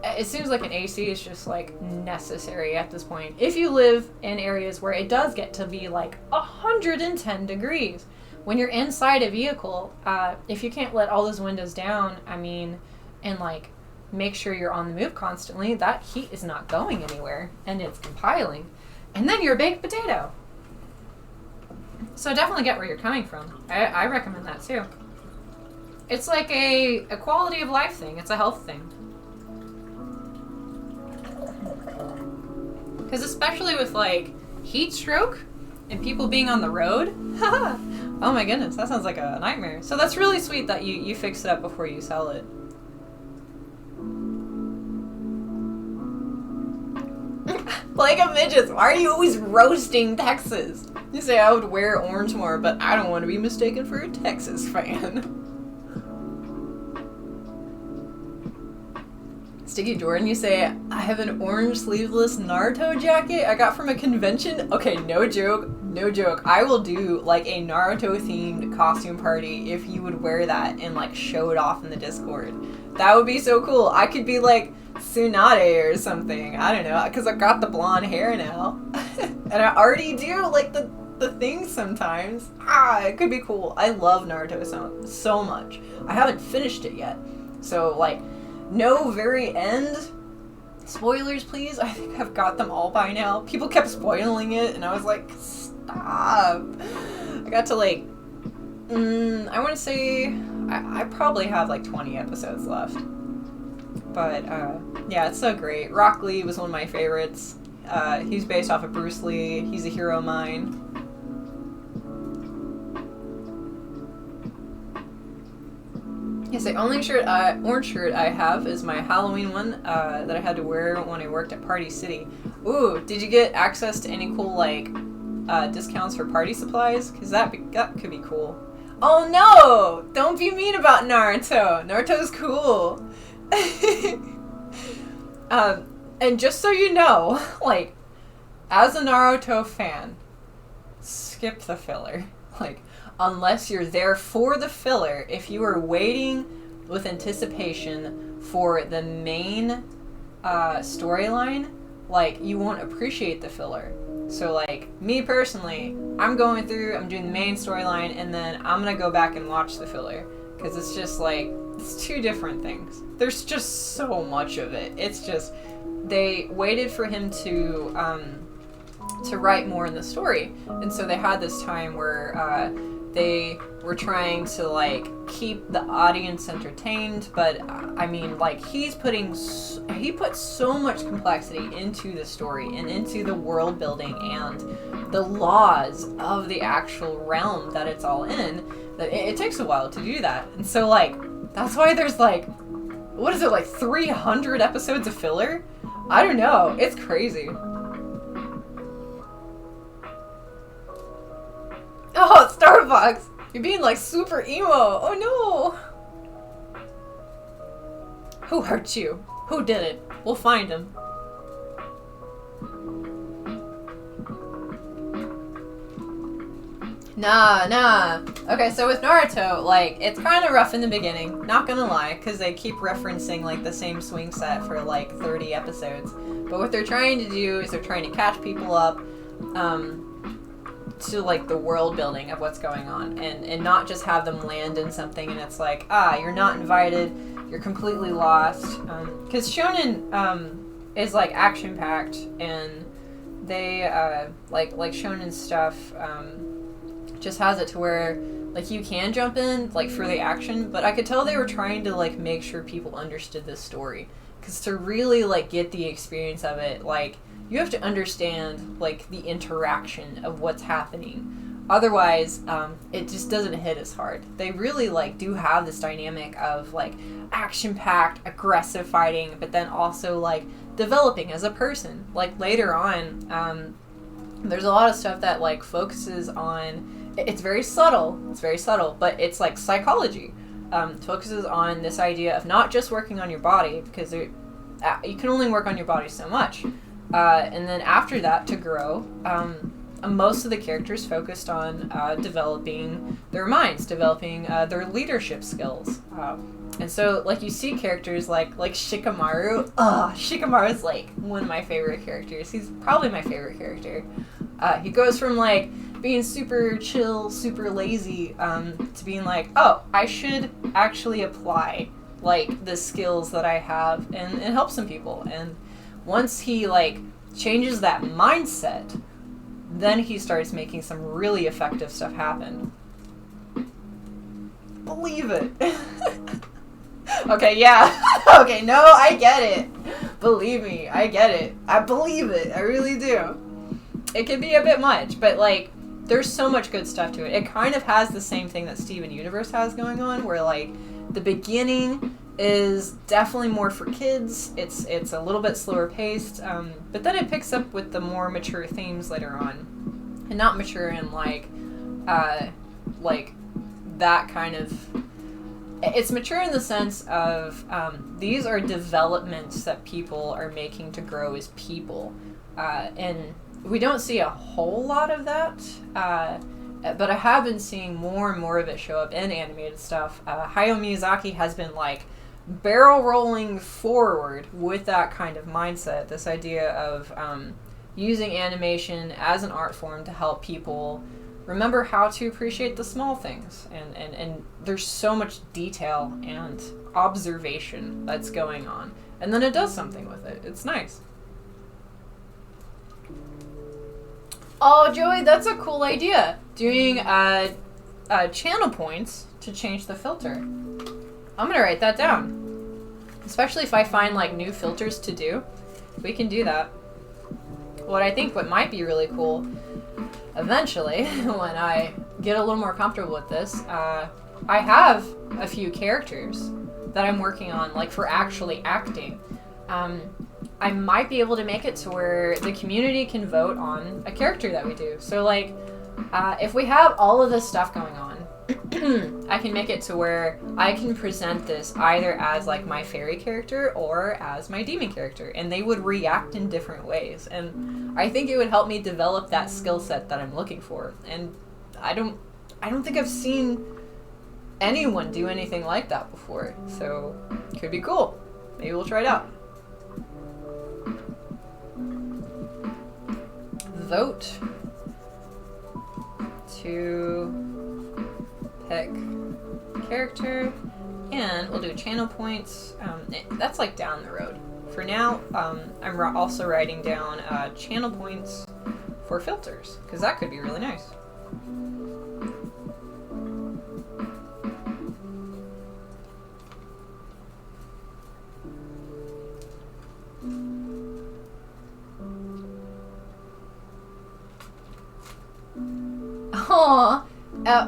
It seems like an AC is just like necessary at this point. If you live in areas where it does get to be like 110 degrees, when you're inside a vehicle, if you can't let all those windows down, I mean, and like make sure you're on the move constantly, that heat is not going anywhere, and it's compiling. And then you're a baked potato. So definitely get where you're coming from. I recommend that too. It's like a quality of life thing. It's a health thing. Because especially with like heat stroke and people being on the road, oh my goodness, that sounds like a nightmare. So that's really sweet that you fix it up before you sell it. Plague of Midgets, why are you always roasting Texas? You say I would wear orange more, but I don't want to be mistaken for a Texas fan. Sticky Jordan, you say, I have an orange sleeveless Naruto jacket I got from a convention. Okay, no joke, no joke. I will do like a Naruto themed costume party if you would wear that and like show it off in the Discord. That would be so cool. I could be like Tsunade or something. I don't know, because I got the blonde hair now. And I already do like the things sometimes. It could be cool. I love Naruto so much. I haven't finished it yet. So like, no very end spoilers, please. I think I've got them all by now. People kept spoiling it, and I was like, stop. I got to like, I want to say, I probably have like 20 episodes left. But, yeah, it's so great. Rock Lee was one of my favorites. He's based off of Bruce Lee. He's a hero of mine. Yes, the only orange shirt I have is my Halloween one that I had to wear when I worked at Party City. Ooh, did you get access to any cool, like, discounts for party supplies? Because that could be cool. Oh no! Don't be mean about Naruto! Naruto's cool! And just so you know, like, as a Naruto fan, skip the filler. Like, unless you're there for the filler, if you are waiting with anticipation for the main storyline, like, you won't appreciate the filler. So, like, me personally, I'm doing the main storyline, and then I'm gonna go back and watch the filler. Because it's just, like, it's two different things. There's just so much of it. It's just, they waited for him to write more in the story. And so they had this time where, they were trying to, like, keep the audience entertained, but, I mean, like, he put so much complexity into the story and into the world building and the laws of the actual realm that it's all in, that it takes a while to do that. And so, like, that's why there's, like, what is it, like, 300 episodes of filler? I don't know. It's crazy. Oh, Starbucks! You're being like super emo! Oh no! Who hurt you? Who did it? We'll find him. Nah. Okay, so with Naruto, like, it's kind of rough in the beginning, not gonna lie, because they keep referencing, like, the same swing set for, like, 30 episodes. But what they're trying to do is they're trying to catch people up, to, like, the world building of what's going on, and not just have them land in something and it's like, you're not invited, you're completely lost, because shonen is, like, action-packed, and they, like shonen stuff, just has it to where, like, you can jump in, like, for the action, but I could tell they were trying to, like, make sure people understood this story, because to really, like, get the experience of it, like, you have to understand, like, the interaction of what's happening. Otherwise, it just doesn't hit as hard. They really, like, do have this dynamic of, like, action-packed, aggressive fighting, but then also, like, developing as a person. Like, later on, there's a lot of stuff that, like, focuses on... It's very subtle, but it's, like, psychology. Focuses on this idea of not just working on your body, because you can only work on your body so much. And then after that, to grow, most of the characters focused on developing their minds, developing their leadership skills. And so, like, you see characters like Shikamaru. Shikamaru's, like, one of my favorite characters. He's probably my favorite character. He goes from, like, being super chill, super lazy, to being like, oh, I should actually apply, like, the skills that I have and help some people. And once he, like, changes that mindset, then he starts making some really effective stuff happen. Believe it. Okay, yeah. Okay, no, I get it. Believe me, I get it. I believe it. I really do. It can be a bit much, but, like, there's so much good stuff to it. It kind of has the same thing that Steven Universe has going on, where, like, the beginning is definitely more for kids. It's a little bit slower paced, but then it picks up with the more mature themes later on, and not mature in like that kind of. It's mature in the sense of these are developments that people are making to grow as people, and we don't see a whole lot of that. But I have been seeing more and more of it show up in animated stuff. Hayao Miyazaki has been like barrel rolling forward with that kind of mindset, this idea of using animation as an art form to help people remember how to appreciate the small things. And there's so much detail and observation that's going on. And then it does something with it. It's nice. Oh, Joey, that's a cool idea. Doing channel points to change the filter. I'm gonna write that down. Especially if I find like new filters to do. We can do that. What might be really cool eventually, when I get a little more comfortable with this, I have a few characters that I'm working on, like for actually acting. I might be able to make it to where the community can vote on a character that we do. So like, if we have all of this stuff going on, I can make it to where I can present this either as like my fairy character or as my demon character, and they would react in different ways. And I think it would help me develop that skill set that I'm looking for. And I don't think I've seen anyone do anything like that before. So it could be cool. Maybe we'll try it out. Vote to pick character, and we'll do channel points. That's like down the road. For now, I'm also writing down channel points for filters, because that could be really nice. Aww.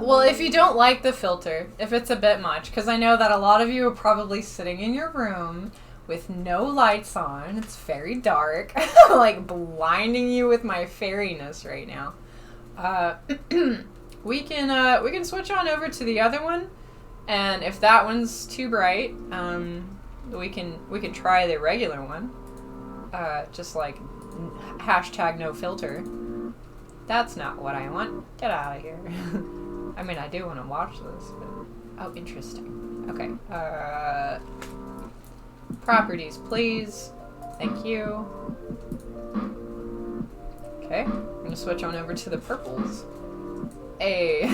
Well, if you don't like the filter, if it's a bit much, because I know that a lot of you are probably sitting in your room with no lights on, it's very dark, like blinding you with my fairiness right now. We can switch on over to the other one, and if that one's too bright, we can try the regular one. Just like hashtag no filter. That's not what I want. Get out of here. I mean, I do want to watch this, but... Oh, interesting. Okay. Properties, please. Thank you. Okay. I'm going to switch on over to the purples. Hey.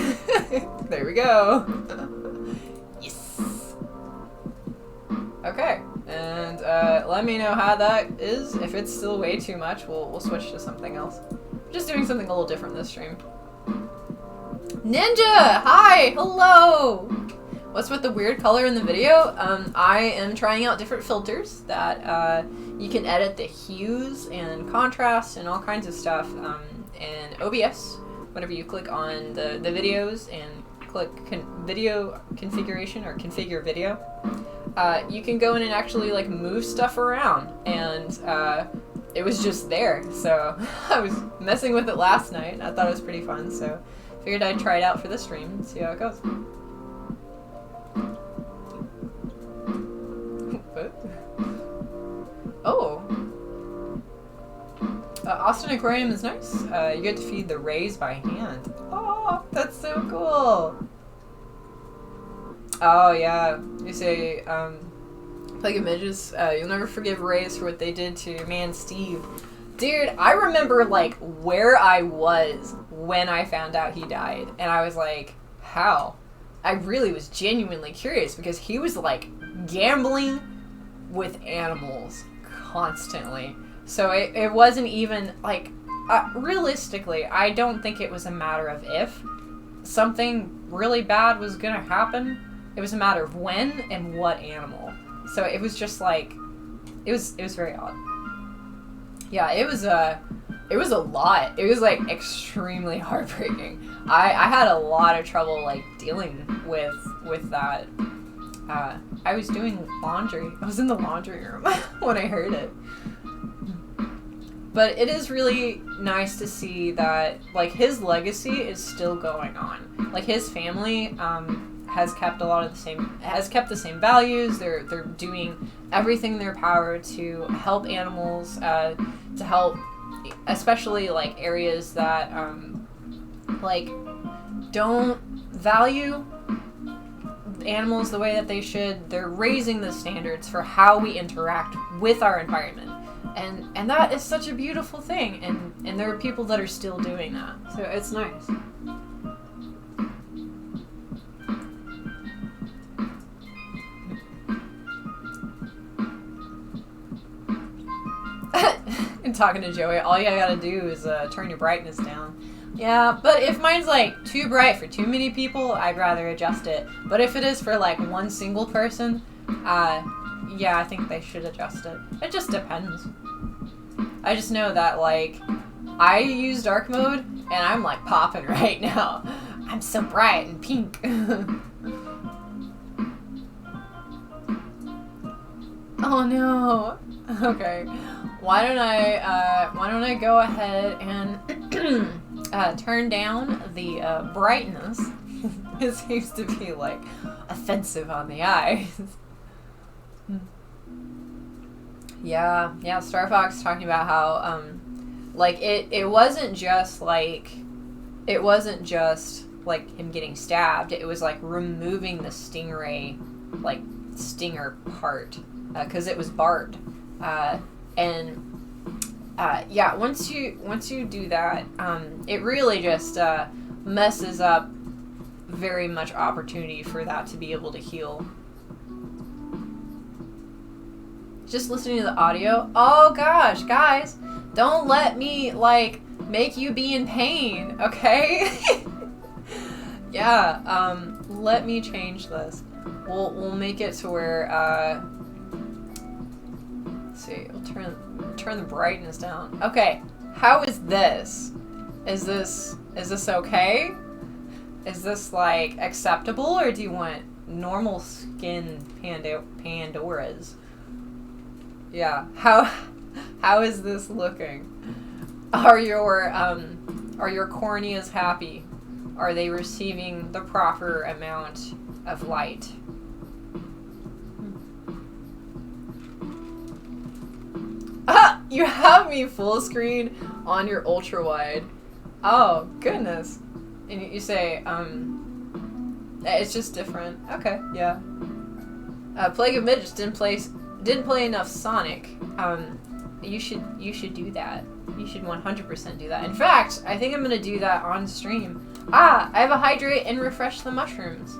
There we go. Yes. Okay. And let me know how that is. If it's still way too much, we'll switch to something else. Just doing something a little different this stream. Ninja! Hi! Hello! What's with the weird color in the video? I am trying out different filters that you can edit the hues and contrast and all kinds of stuff in OBS. Whenever you click on the videos and click video configuration or configure video, you can go in and actually like move stuff around, and it was just there, so I was messing with it last night, and I thought it was pretty fun, so figured I'd try it out for this stream and see how it goes. What? Oh. Austin Aquarium is nice. You get to feed the rays by hand. Oh, that's so cool. Oh, yeah. You say, Plague of Midges, you'll never forgive Rays for what they did to man Steve. Dude, I remember, like, where I was when I found out he died. And I was like, how? I really was genuinely curious, because he was, like, gambling with animals constantly. So it wasn't even, like, realistically, I don't think it was a matter of if something really bad was gonna happen. It was a matter of when and what animal. So it was just like, it was very odd. Yeah, it was a lot. It was like extremely heartbreaking. I had a lot of trouble like dealing with that. I was doing laundry. I was in the laundry room when I heard it. But it is really nice to see that, like, his legacy is still going on. Like, his family has kept the same values. They're doing everything in their power to help animals, to help, especially like areas that like don't value animals the way that they should. They're raising the standards for how we interact with our environment. And that is such a beautiful thing, and there are people that are still doing that. So it's nice. And talking to Joey, all you gotta do is turn your brightness down. Yeah, but if mine's like too bright for too many people, I'd rather adjust it. But if it is for like one single person, yeah, I think they should adjust it. It just depends. I just know that, like, I use dark mode, and I'm, like, popping right now. I'm so bright and pink. Oh, no. Okay. Why don't I go ahead and turn down the brightness? It seems to be, like, offensive on the eyes. Yeah, Star Fox talking about how, like, it wasn't just, like, him getting stabbed. It was, like, removing the stingray, like, stinger part, because it was barbed. Yeah, once you do that, it really just, messes up very much opportunity for that to be able to heal. Just listening to the audio. Oh gosh, guys, don't let me, like, make you be in pain, okay? Yeah, let me change this. We'll make it to where, let's see, we'll turn the brightness down. Okay, how is this? Is this okay? Is this, like, acceptable, or do you want normal skin Pandoras? Yeah. How is this looking? Are your corneas happy? Are they receiving the proper amount of light? Ah! You have me full screen on your ultra wide. Oh, goodness. And you say, it's just different. Okay, yeah. Plague of Midgets didn't play enough Sonic. You should do that. You should 100% do that. In fact, I think I'm gonna do that on stream. I have a hydrate and refresh the mushrooms.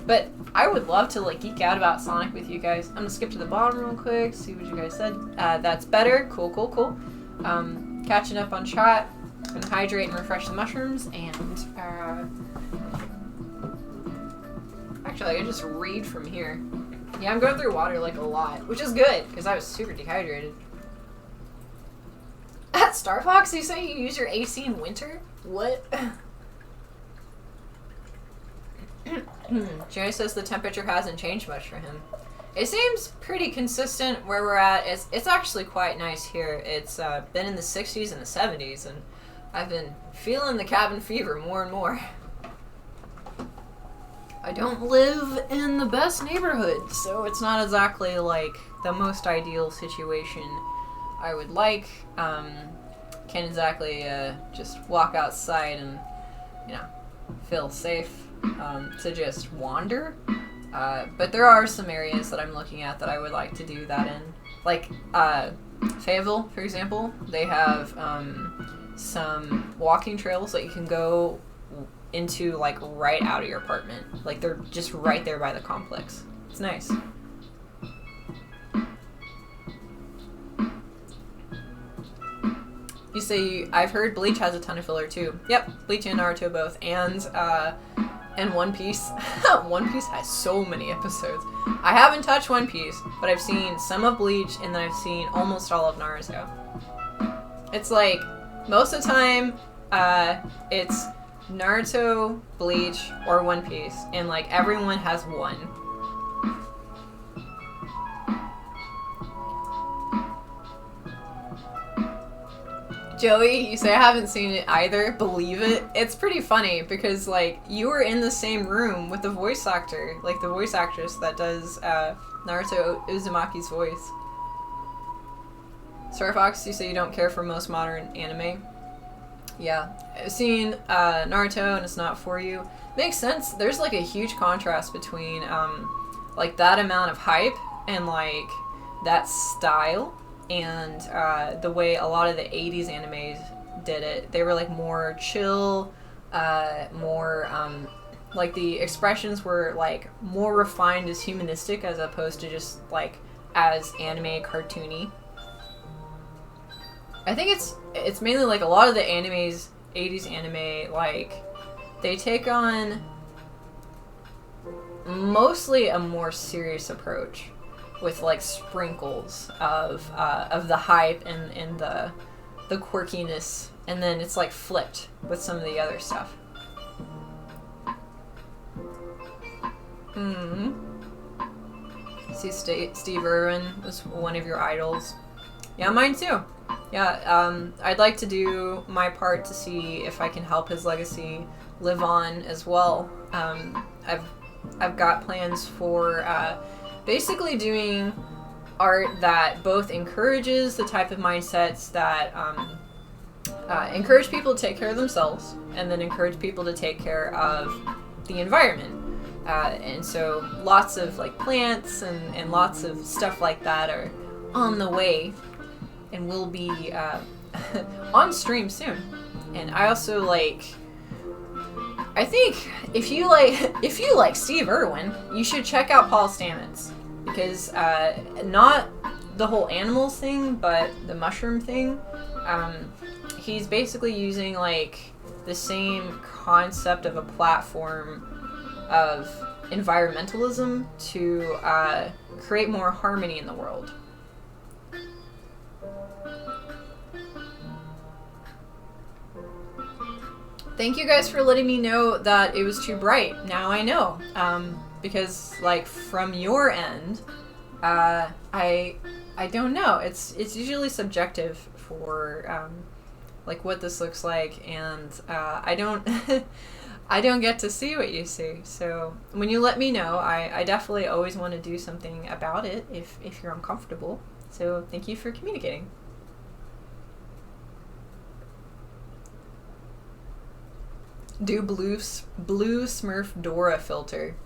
But I would love to, like, geek out about Sonic with you guys. I'm gonna skip to the bottom real quick, see what you guys said. That's better. Cool. Catching up on chat. Gonna hydrate and refresh the mushrooms, and actually I can just read from here. Yeah, I'm going through water, like, a lot, which is good, because I was super dehydrated. At Star Fox, you say you use your AC in winter? What? Jerry says the temperature hasn't changed much for him. It seems pretty consistent where we're at. It's actually quite nice here. It's been in the 60s and the 70s, and I've been feeling the cabin fever more and more. I don't live in the best neighborhood, so it's not exactly, like, the most ideal situation I would like. Can't exactly just walk outside and, you know, feel safe to just wander. But there are some areas that I'm looking at that I would like to do that in. Like, Fayetteville, for example, they have some walking trails that you can go into, like, right out of your apartment. Like, they're just right there by the complex. It's nice. You say, I've heard Bleach has a ton of filler too. Yep, Bleach and Naruto both. And One Piece. One Piece has so many episodes. I haven't touched One Piece, but I've seen some of Bleach, and then I've seen almost all of Naruto. It's like, most of the time, it's Naruto, Bleach, or One Piece, and, like, everyone has one. Joey, you say I haven't seen it either. Believe it. It's pretty funny because, like, you were in the same room with the voice actor, like the voice actress that does Naruto Uzumaki's voice. Star Fox, you say you don't care for most modern anime. Yeah, I've seen Naruto and it's not for you. Makes sense. There's like a huge contrast between like that amount of hype and like that style and the way a lot of the 80s animes did it. They were like more chill, more like the expressions were like more refined as humanistic as opposed to just like as anime cartoony. I think it's mainly like a lot of the animes, 80s anime, like they take on mostly a more serious approach with like sprinkles of the hype and the quirkiness, and then it's like flipped with some of the other stuff. See, Steve Irwin was one of your idols. Yeah, mine too. Yeah, I'd like to do my part to see if I can help his legacy live on as well. I've got plans for basically doing art that both encourages the type of mindsets that encourage people to take care of themselves and then encourage people to take care of the environment. And so lots of like plants and lots of stuff like that are on the way and will be on stream soon. And I also like, I think if you like Steve Irwin, you should check out Paul Stamets, because not the whole animals thing, but the mushroom thing. He's basically using like the same concept of a platform of environmentalism to create more harmony in the world. Thank you guys for letting me know that it was too bright. Now I know. Because like from your end, I don't know. It's usually subjective for like what this looks like, and I don't I don't get to see what you see. So when you let me know, I definitely always want to do something about it if you're uncomfortable. So thank you for communicating. Do blue Smurf Dora filter.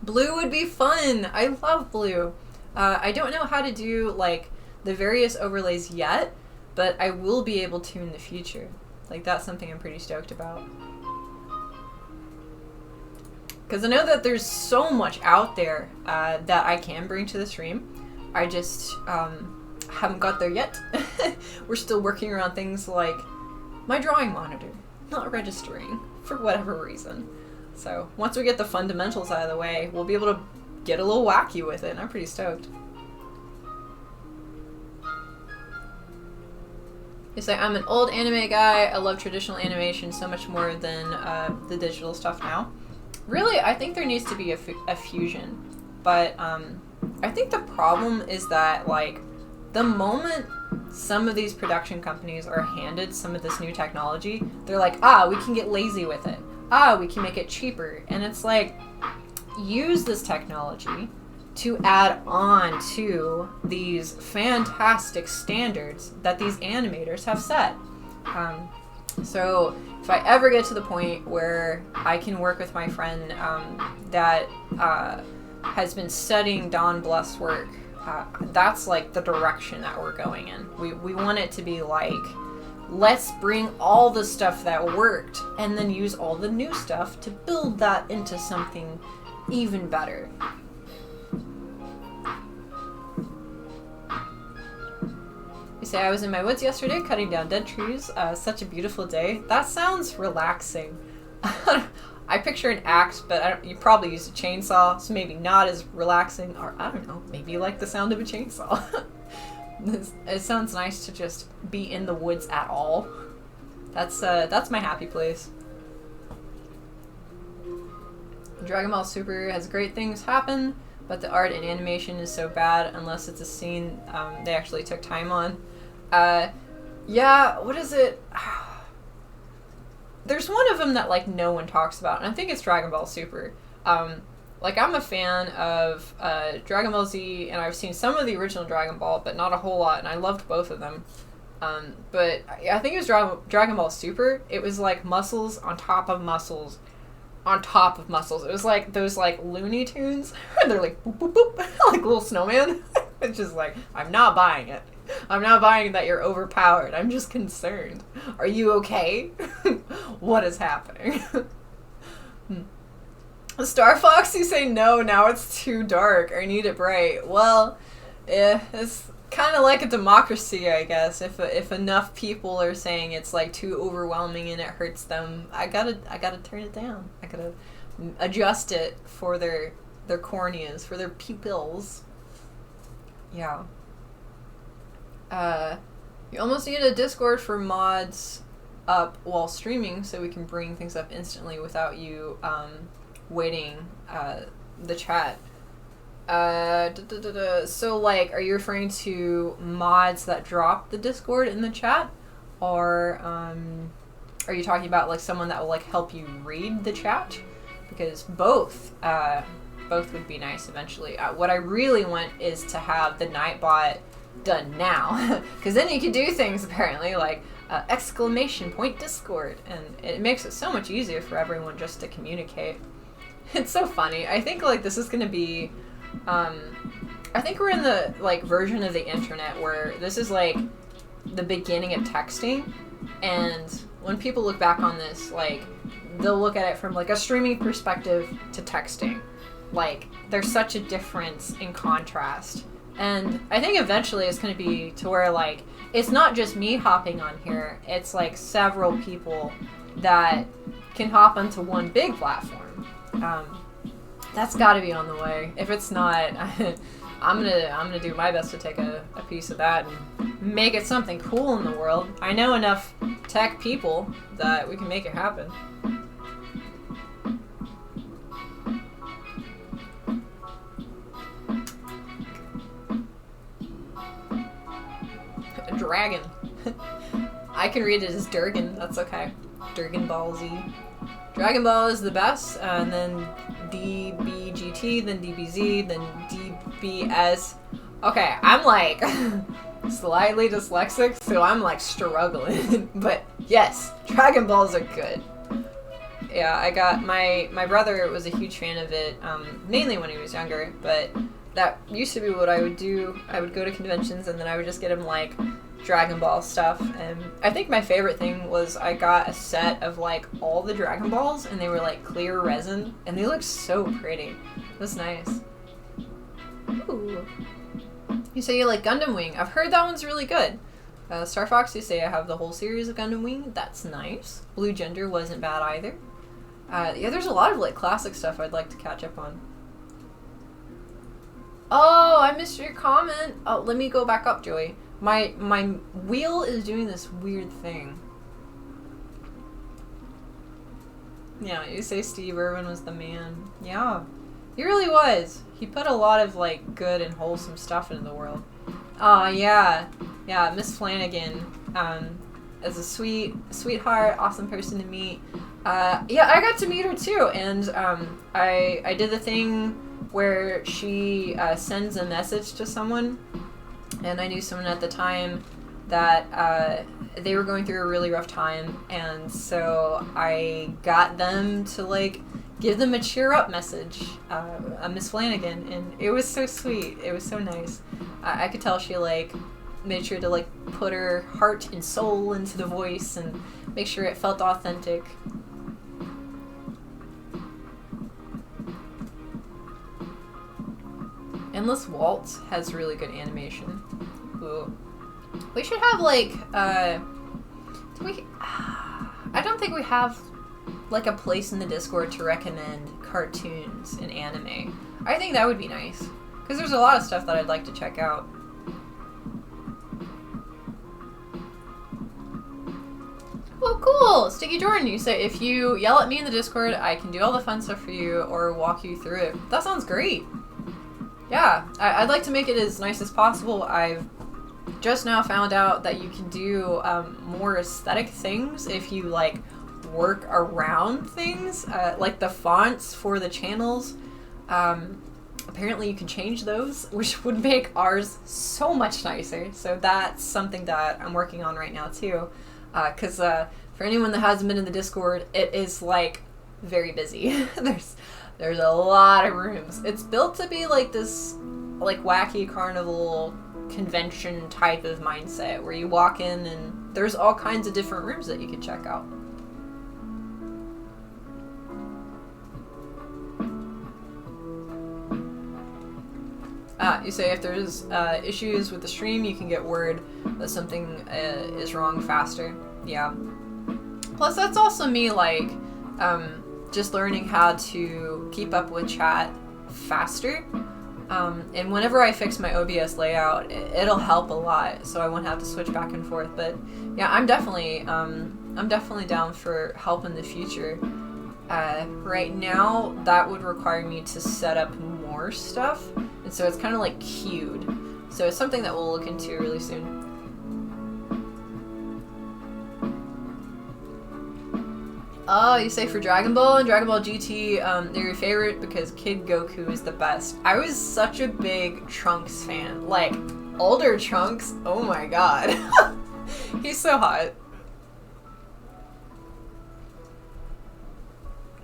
Blue would be fun. I love blue. I don't know how to do like the various overlays yet, but I will be able to in the future. Like that's something I'm pretty stoked about. Because I know that there's so much out there that I can bring to the stream. I just haven't got there yet. We're still working around things like my drawing monitor not registering for whatever reason. So once we get the fundamentals out of the way, we'll be able to get a little wacky with it, and I'm pretty stoked. You say, I'm an old anime guy. I love traditional animation so much more than the digital stuff now. Really, I think there needs to be a fusion. But I think the problem is that, like, the moment some of these production companies are handed some of this new technology, they're like, we can get lazy with it. We can make it cheaper. And it's like, use this technology to add on to these fantastic standards that these animators have set. So if I ever get to the point where I can work with my friend that has been studying Don Bluth's work, that's like the direction that we're going in. We want it to be like, let's bring all the stuff that worked and then use all the new stuff to build that into something even better. You say, I was in my woods yesterday cutting down dead trees. Such a beautiful day. That sounds relaxing. I picture an axe, but you probably used a chainsaw, so maybe not as relaxing, or I don't know, maybe you like the sound of a chainsaw. It sounds nice to just be in the woods at all. That's my happy place. Dragon Ball Super has great things happen, but the art and animation is so bad unless it's a scene they actually took time on. Yeah, what is it? There's one of them that like no one talks about, and I think it's Dragon Ball Super. Like I'm a fan of Dragon Ball Z, and I've seen some of the original Dragon Ball, but not a whole lot, and I loved both of them. But I think it was Dragon Ball Super. It was like muscles on top of muscles on top of muscles. It was like those like Looney Tunes, and they're like boop boop boop, like little snowman. It's just like, I'm not buying it. I'm not buying that you're overpowered. I'm just concerned. Are you okay? What is happening? Star Fox, you say no, now it's too dark. I need it bright. Well, it's kind of like a democracy, I guess. If enough people are saying it's like too overwhelming and it hurts them, I gotta turn it down. I gotta adjust it for their corneas, for their pupils. Yeah. You almost need a Discord for mods up while streaming so we can bring things up instantly without you waiting the chat. So like, are you referring to mods that drop the Discord in the chat, or are you talking about like someone that will like help you read the chat? Because both would be nice eventually. What I really want is to have the Nightbot done now, because then you can do things apparently like exclamation point Discord, and it makes it so much easier for everyone just to communicate. It's so funny. I think like this is gonna be I think we're in the like version of the internet where this is like the beginning of texting, and when people look back on this, like they'll look at it from like a streaming perspective to texting. Like there's such a difference in contrast. And I think eventually it's going to be to where, like, it's not just me hopping on here. It's, like, several people that can hop onto one big platform. That's got to be on the way. If it's not, I'm gonna do my best to take a piece of that and make it something cool in the world. I know enough tech people that we can make it happen. Dragon. I can read it as Durgan, that's okay. Durgan Ball Z. Dragon Ball is the best, and then DBGT, then DBZ, then DBS. Okay, I'm like slightly dyslexic, so I'm like struggling. But yes, Dragon Balls are good. Yeah, I got my brother was a huge fan of it, mainly when he was younger, but that used to be what I would do. I would go to conventions and then I would just get him like Dragon Ball stuff, and I think my favorite thing was I got a set of like all the Dragon Balls, and they were like clear resin, and they looked so pretty. It was nice. Ooh. You say you like Gundam Wing. I've heard that one's really good. Star Fox, you say I have the whole series of Gundam Wing. That's nice. Blue Gender wasn't bad either. Yeah, there's a lot of like classic stuff I'd like to catch up on. Oh, I missed your comment. Oh, let me go back up, Joey. My wheel is doing this weird thing. Yeah, you say Steve Irwin was the man. Yeah, he really was. He put a lot of like good and wholesome stuff into the world. Yeah, Miss Flanagan, is a sweetheart, awesome person to meet. Yeah, I got to meet her too, and I did the thing where she sends a message to someone, and I knew someone at the time that they were going through a really rough time, and so I got them to like give them a cheer up message, Miss Flanagan, and it was so sweet. It was so nice. I could tell she like made sure to like put her heart and soul into the voice and make sure it felt authentic. Endless Waltz has really good animation. Ooh. We should have like I don't think we have like a place in the Discord to recommend cartoons and anime. I think that would be nice, because there's a lot of stuff that I'd like to check out. Well, cool! Sticky Jordan, you say if you yell at me in the Discord, I can do all the fun stuff for you or walk you through it. That sounds great! Yeah, I'd like to make it as nice as possible. I've just now found out that you can do more aesthetic things if you like work around things, like the fonts for the channels. Apparently you can change those, which would make ours so much nicer. So that's something that I'm working on right now too. Because for anyone that hasn't been in the Discord, it is like very busy. There's a lot of rooms. It's built to be like this like wacky carnival convention type of mindset where you walk in and there's all kinds of different rooms that you can check out. You say if there's issues with the stream, you can get word that something is wrong faster. Yeah. Plus, that's also me, like, just learning how to keep up with chat faster. And whenever I fix my OBS layout, it'll help a lot, so I won't have to switch back and forth. But yeah, I'm definitely down for help in the future. Right now, that would require me to set up more stuff, and so it's kind of like queued. So it's something that we'll look into really soon. Oh, you say for Dragon Ball and Dragon Ball GT, they're your favorite because Kid Goku is the best. I was such a big Trunks fan. Like, older Trunks, oh my god. He's so hot.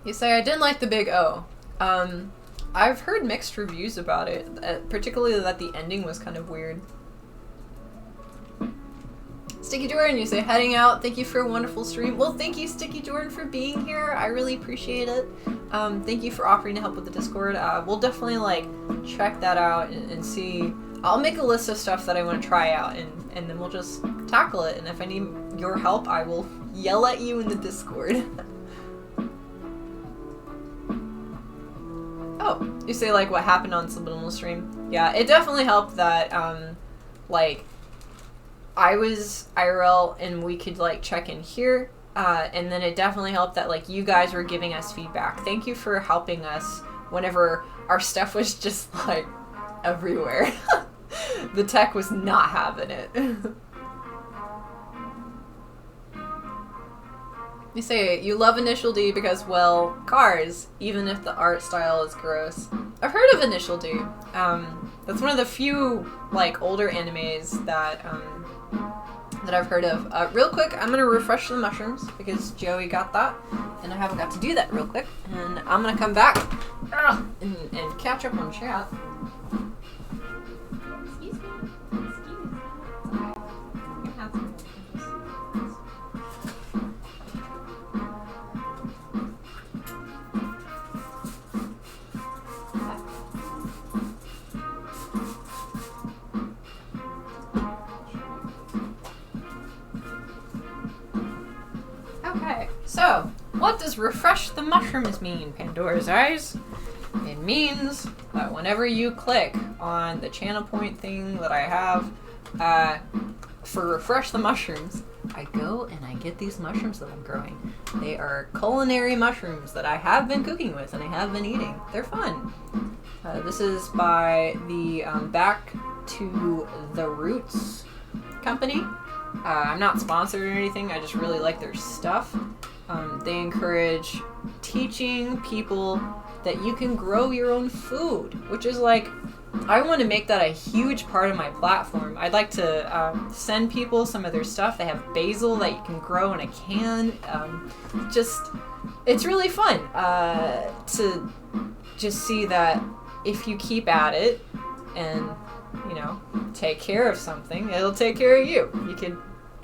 You say, I didn't like the Big O. I've heard mixed reviews about it, particularly that the ending was kind of weird. Sticky Jordan, you say, heading out, thank you for a wonderful stream. Well, thank you, Sticky Jordan, for being here. I really appreciate it. Thank you for offering to help with the Discord. We'll definitely, like, check that out and see. I'll make a list of stuff that I want to try out, and then we'll just tackle it. And if I need your help, I will yell at you in the Discord. Oh, you say, like, what happened on Subliminal stream? Yeah, it definitely helped that, like, I was IRL and we could like check in here, and then it definitely helped that like you guys were giving us feedback. Thank you for helping us whenever our stuff was just like everywhere. The tech was not having it. You say you love Initial D because, well, cars, even if the art style is gross. I've heard of Initial D. That's one of the few like older animes that I've heard of. Real quick, I'm gonna refresh the mushrooms because Joey got that, and I haven't got to do that real quick. And I'm gonna come back and catch up on chat. Excuse me. Okay, so what does refresh the mushrooms mean, Pandora's Eyes? It means that whenever you click on the channel point thing that I have for refresh the mushrooms, I go and I get these mushrooms that I'm growing. They are culinary mushrooms that I have been cooking with and I have been eating. They're fun. This is by the Back to the Roots company. I'm not sponsored or anything, I just really like their stuff. They encourage teaching people that you can grow your own food, which is like, I want to make that a huge part of my platform. I'd like to send people some of their stuff. They have basil that you can grow in a can. It's really fun to just see that if you keep at it and, you know, take care of something, it'll take care of you. You can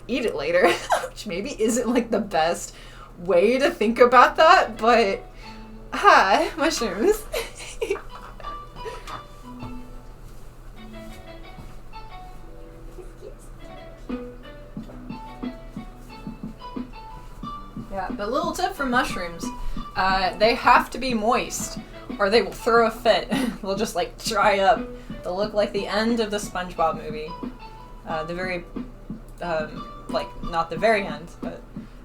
eat it later, which maybe isn't like the best way to think about that, but mushrooms. Yeah, but little tip for mushrooms, they have to be moist or they will throw a fit. They'll just like dry up. They'll look like the end of the SpongeBob movie. The very, like, not the very end, but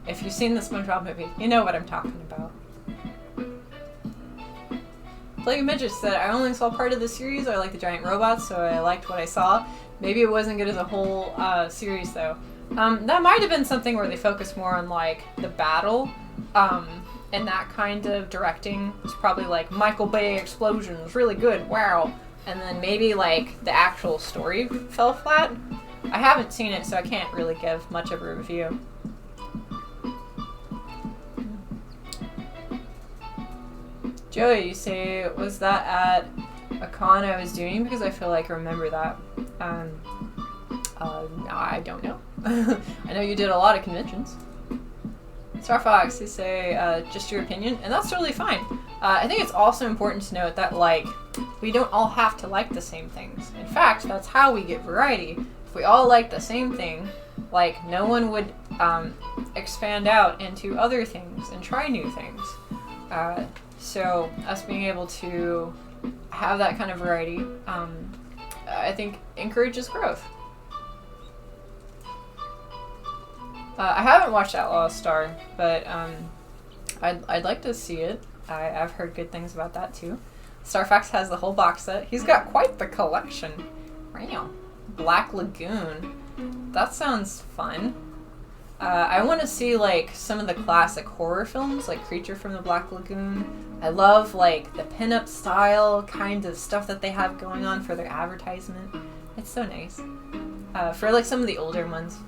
if you've seen the SpongeBob movie, you know what I'm talking about. Plague of Midgets said, I only saw part of the series. I like the giant robots, so I liked what I saw. Maybe it wasn't good as a whole series, though. That might have been something where they focused more on, like, the battle, and that kind of directing was probably like, Michael Bay explosions, really good, wow. And then maybe, like, the actual story fell flat. I haven't seen it, so I can't really give much of a review. Joey, you say, was that at a con I was doing? Because I feel like I remember that. I don't know. I know you did a lot of conventions. Star Fox, you say, just your opinion, and that's totally fine. I think it's also important to note that, like, we don't all have to like the same things. In fact, that's how we get variety. If we all like the same thing, like, no one would expand out into other things and try new things. So us being able to have that kind of variety, I think encourages growth. I haven't watched Outlaw Star, but I'd like to see it. I've heard good things about that too. Starfax has the whole box set. He's got quite the collection. Wow. Black Lagoon. That sounds fun. I want to see, like, some of the classic horror films, like Creature from the Black Lagoon. I love, like, the pinup style kind of stuff that they have going on for their advertisement. It's so nice. For, like, some of the older ones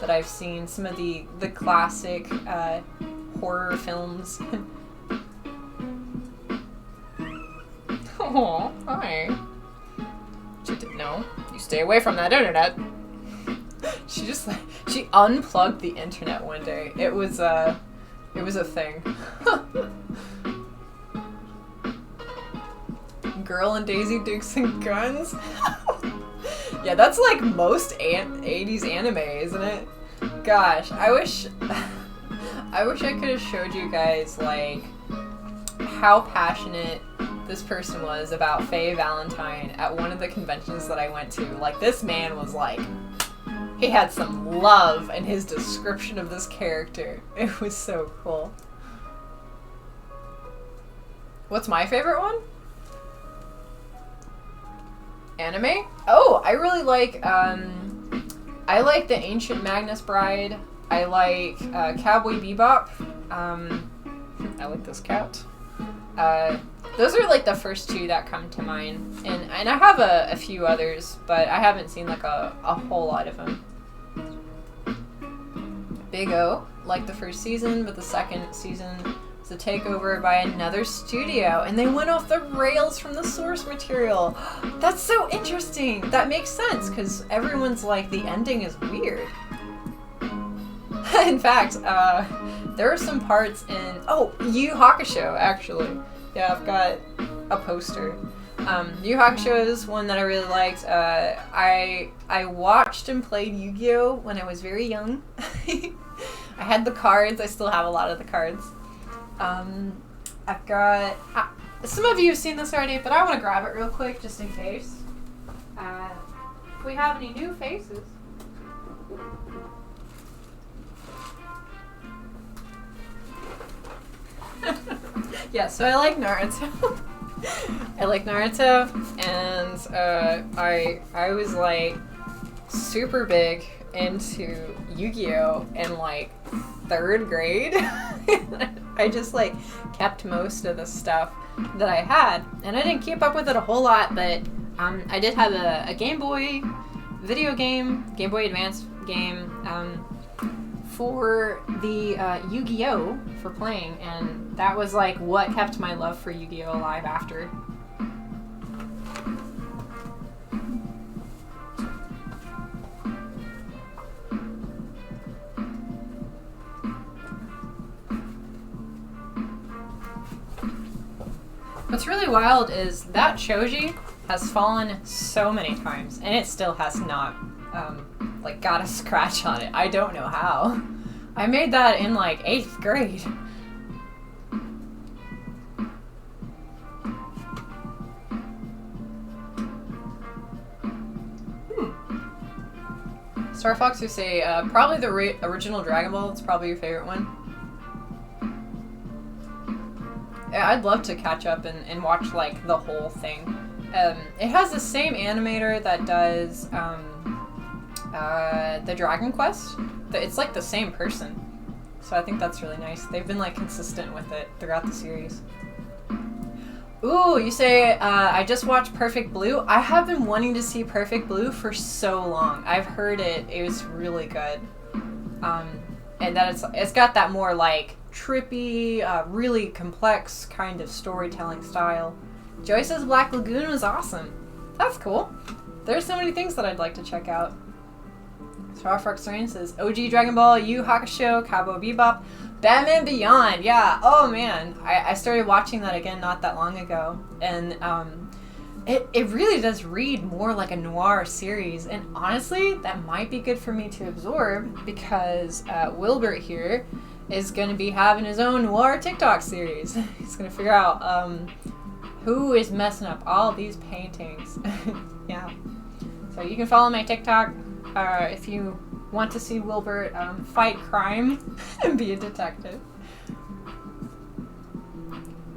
that I've seen, some of the classic horror films. Oh, hi. She didn't know. You stay away from that internet. She just, like, she unplugged the internet one day. It was a thing. Girl and Daisy Dukes and Guns. Yeah, that's like most 80s anime, isn't it? Gosh, I wish I could have showed you guys, like, how passionate this person was about Faye Valentine at one of the conventions that I went to. Like, this man was like, he had some love in his description of this character. It was so cool. What's my favorite one? Anime? Oh, I really like, I like The Ancient Magnus Bride. I like, Cowboy Bebop. I like this cat. Those are, like, the first two that come to mind. And I have a few others, but I haven't seen, like, a whole lot of them. Big O, like the first season, but the second season was a takeover by another studio, and they went off the rails from the source material. That's so interesting. That makes sense, because everyone's like, the ending is weird. In fact, there are some parts in... Oh, Yu Hakusho, actually. Yeah, I've got a poster. Yu Hakusho is one that I really liked. I watched and played Yu-Gi-Oh! When I was very young. I had the cards. I still have a lot of the cards. I've got... some of you have seen this already, but I want to grab it real quick just in case. If we have any new faces. Yeah, so I like Naruto. I like Naruto, and I was like super big into Yu-Gi-Oh! In like 3rd grade. I just like kept most of the stuff that I had, and I didn't keep up with it a whole lot, but I did have a Game Boy video game, Game Boy Advance game, for the Yu-Gi-Oh! For playing, and that was like what kept my love for Yu-Gi-Oh! Alive after. What's really wild is that Choji has fallen so many times, and it still has not, like, got a scratch on it. I don't know how. I made that in, like, 8th grade. Star Fox, you say, probably the original Dragon Ball. It's probably your favorite one. I'd love to catch up and watch like the whole thing. It has the same animator that does the Dragon Quest. It's like the same person. So I think that's really nice. They've been like consistent with it throughout the series. Ooh, you say, I just watched Perfect Blue. I have been wanting to see Perfect Blue for so long. I've heard it was really good. And that it's got that more like trippy, really complex kind of storytelling style. Joy says Black Lagoon was awesome. That's cool. There's so many things that I'd like to check out. Starfox Rain says OG Dragon Ball, Yu Hakusho, Cowboy Bebop, Batman Beyond. Yeah. Oh man, I started watching that again not that long ago, and it really does read more like a noir series. And honestly, that might be good for me to absorb because Wilbert here is going to be having his own noir TikTok series. He's going to figure out who is messing up all these paintings. Yeah. So you can follow my TikTok. If you want to see Wilbert fight crime and be a detective.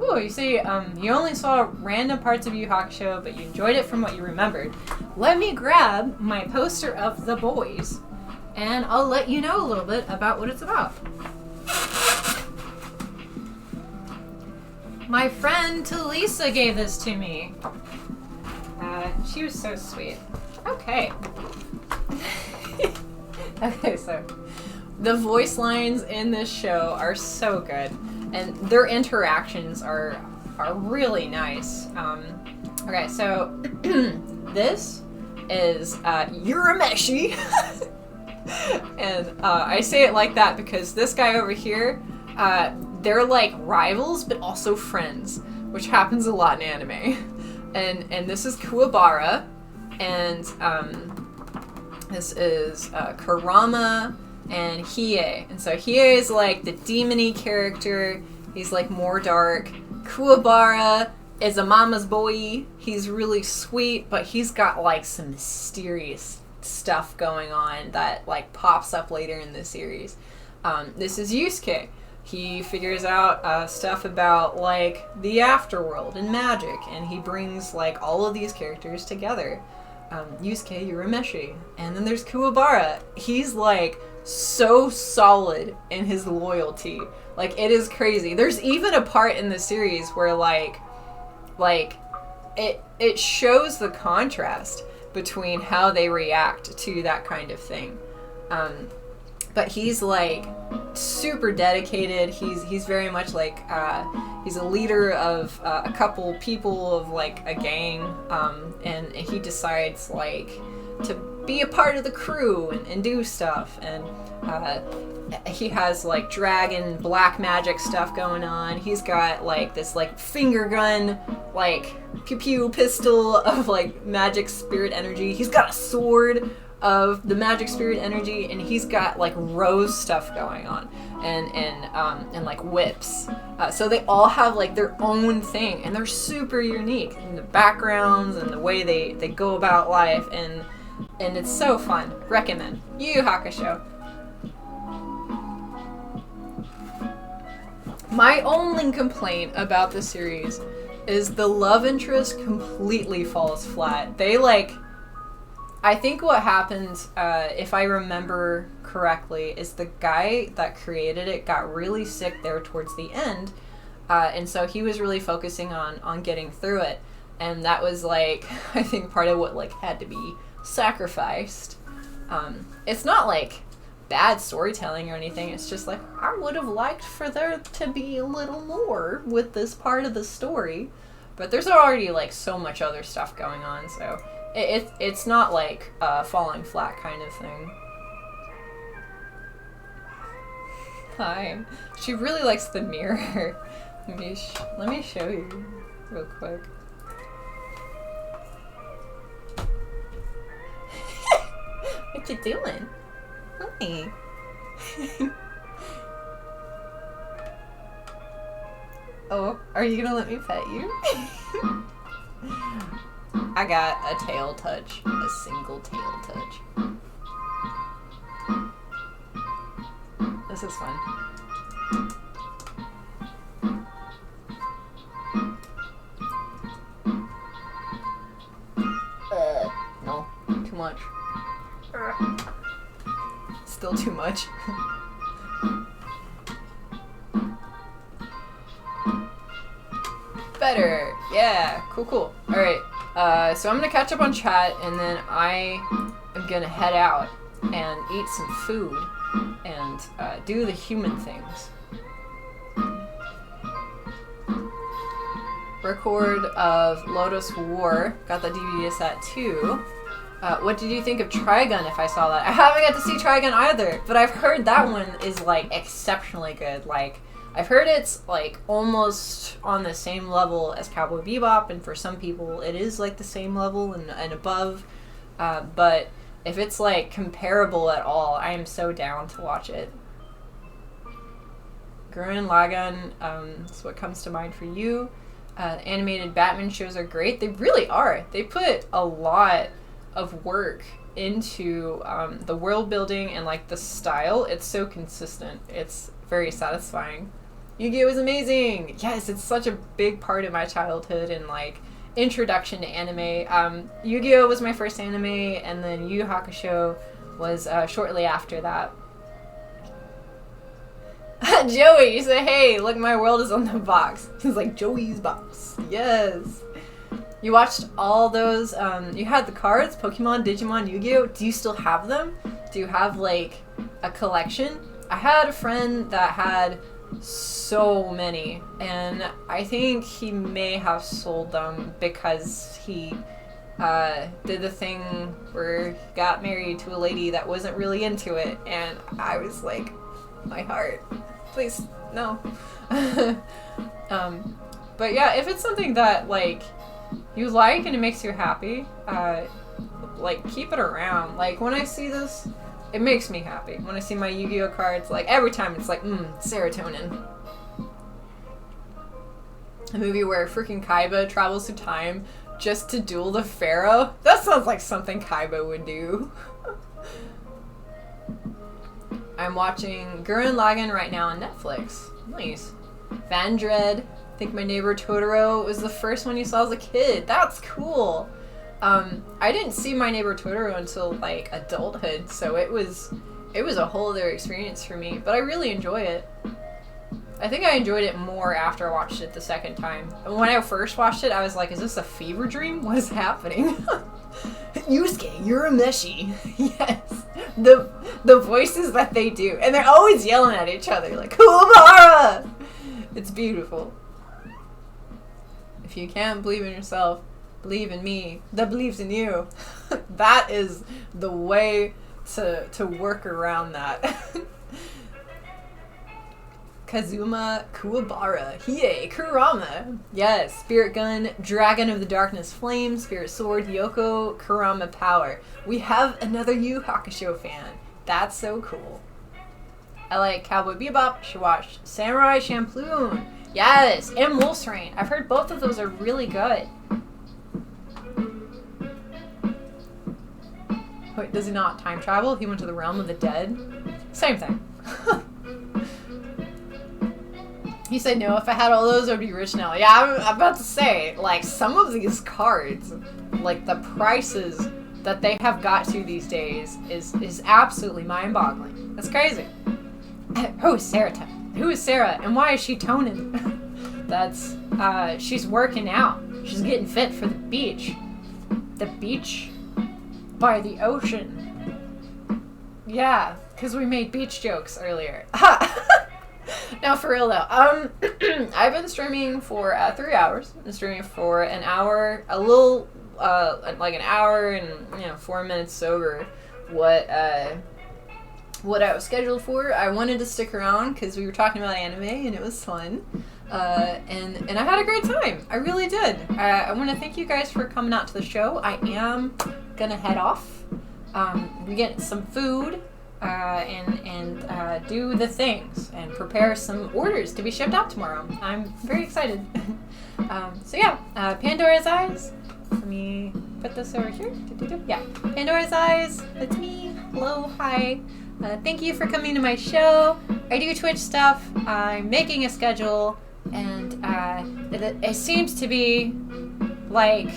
Ooh, you see, you only saw random parts of Yu Hakusho, but you enjoyed it from what you remembered. Let me grab my poster of The Boys, and I'll let you know a little bit about what it's about. My friend Talisa gave this to me. She was so sweet. Okay. Okay, so the voice lines in this show are so good, and their interactions are really nice. Okay, so this is Urameshi, and I say it like that because this guy over here, they're like rivals but also friends, which happens a lot in anime. And this is Kuwabara, and this is Kurama and Hiei. And so Hiei is like the demon-y character. He's like more dark. Kuwabara is a mama's boy. He's really sweet, but he's got like some mysterious stuff going on that like pops up later in the series. This is Yusuke. He figures out stuff about like the afterworld and magic, and he brings like all of these characters together. Yusuke Urameshi. And then there's Kuwabara. He's like so solid in his loyalty. Like, it is crazy. There's even a part in the series where like it shows the contrast between how they react to that kind of thing. But he's like super dedicated. He's very much like he's a leader of a couple people of like a gang, and he decides like to be a part of the crew and do stuff. And he has like dragon black magic stuff going on. He's got like this like finger gun, like pew pew pistol of like magic spirit energy. He's got a sword of the magic spirit energy, and he's got like rose stuff going on, and like whips. So they all have like their own thing, and they're super unique in the backgrounds and the way they go about life, and it's so fun. Recommend Yu Yu Hakusho. My only complaint about the series is the love interest completely falls flat. They like, I think what happened, if I remember correctly, is the guy that created it got really sick there towards the end, and so he was really focusing on getting through it, and that was like, I think part of what like had to be sacrificed. It's not like bad storytelling or anything, it's just like, I would have liked for there to be a little more with this part of the story, but there's already like so much other stuff going on, so it's not like falling flat kind of thing. Hi. She really likes the mirror. Let me show you real quick. What you doing? Hi. Oh, are you gonna let me pet you? I got a tail touch, a single tail touch. This is fun. too much. Still too much. Better. Yeah, cool. Alright, so I'm gonna catch up on chat, and then I am gonna head out and eat some food and do the human things. Record of Lotus War. Got the DVD set too. What did you think of Trigun if I saw that? I haven't got to see Trigun either, but I've heard that one is like exceptionally good. Like, I've heard it's like almost on the same level as Cowboy Bebop, and for some people it is like the same level and above. But if it's like comparable at all, I am so down to watch it. Gurren Lagann is what comes to mind for you. Animated Batman shows are great. They really are. They put a lot of work into the world building and like the style. It's so consistent. It's very satisfying. Yu-Gi-Oh! Is amazing. Yes, it's such a big part of my childhood and like introduction to anime. Yu-Gi-Oh! Was my first anime, and then Yu Yu Hakusho was shortly after that. Joey, you say, hey, look, my world is on the box. He's like, Joey's box. Yes. You watched all those, you had the cards, Pokemon, Digimon, Yu-Gi-Oh! Do you still have them? Do you have, like, a collection? I had a friend that had so many, and I think he may have sold them because he did the thing where he got married to a lady that wasn't really into it, and I was like, my heart, please, no. But yeah, if it's something that, like, you like and it makes you happy, like, keep it around. Like, when I see this, it makes me happy. When I see my Yu-Gi-Oh! Cards, like, every time it's like, serotonin. A movie where freaking Kaiba travels through time just to duel the Pharaoh? That sounds like something Kaiba would do. I'm watching Gurren Lagann right now on Netflix. Nice. Vandred. I think My Neighbor Totoro was the first one you saw as a kid. That's cool. I didn't see My Neighbor Totoro until like adulthood, so it was a whole other experience for me. But I really enjoy it. I think I enjoyed it more after I watched it the second time. When I first watched it, I was like, is this a fever dream? What is happening? Yusuke, you're a Meshi. Yes. The voices that they do. And they're always yelling at each other like, Kuwabara! It's beautiful. If you can't believe in yourself, believe in me that believes in you. That is the way to work around that. Kazuma Kuwabara, Hiei Kurama. Yes, Spirit Gun, Dragon of the Darkness Flame, Spirit Sword, Yoko, Kurama Power. We have another Yu Yu Hakusho fan. That's so cool. I like Cowboy Bebop. Should watch Samurai Champloo. Yes, and Wolf's Rain. I've heard both of those are really good. Wait, does he not time travel? He went to the realm of the dead? Same thing. He said no, if I had all those, I would be rich now. Yeah, I'm about to say, like, some of these cards, like, the prices that they have got to these days is absolutely mind-boggling. That's crazy. Who is Sarah? Who is Sarah, and why is she toning? That's, she's working out. She's getting fit for the beach. The beach by the ocean. Yeah, because we made beach jokes earlier. Now, for real though, I've been streaming for 3 hours. I've been streaming for an hour, a little, like an hour and 4 minutes over what I was scheduled for. I wanted to stick around because we were talking about anime and it was fun, and I had a great time. I really did. I want to thank you guys for coming out to the show. I am gonna head off. We get some food. And do the things and prepare some orders to be shipped out tomorrow. I'm very excited. So yeah, Pandora's Eyes. Let me put this over here. Yeah, Pandora's Eyes. That's me. Hello, hi. Thank you for coming to my show. I do Twitch stuff. I'm making a schedule, and it seems to be like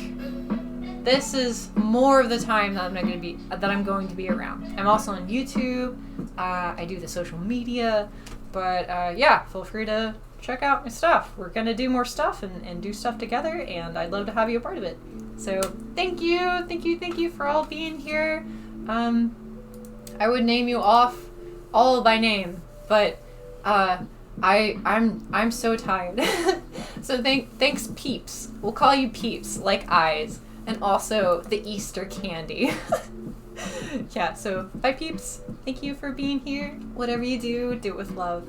this is more of the time that I'm going to be around. I'm also on YouTube. I do the social media, but yeah, feel free to check out my stuff. We're gonna do more stuff and do stuff together, and I'd love to have you a part of it. So thank you for all being here. I would name you off all by name, but I'm so tired. So thanks Peeps. We'll call you Peeps, like eyes, and also the Easter candy. Yeah, so bye Peeps. Thank you for being here. Whatever you do, do it with love.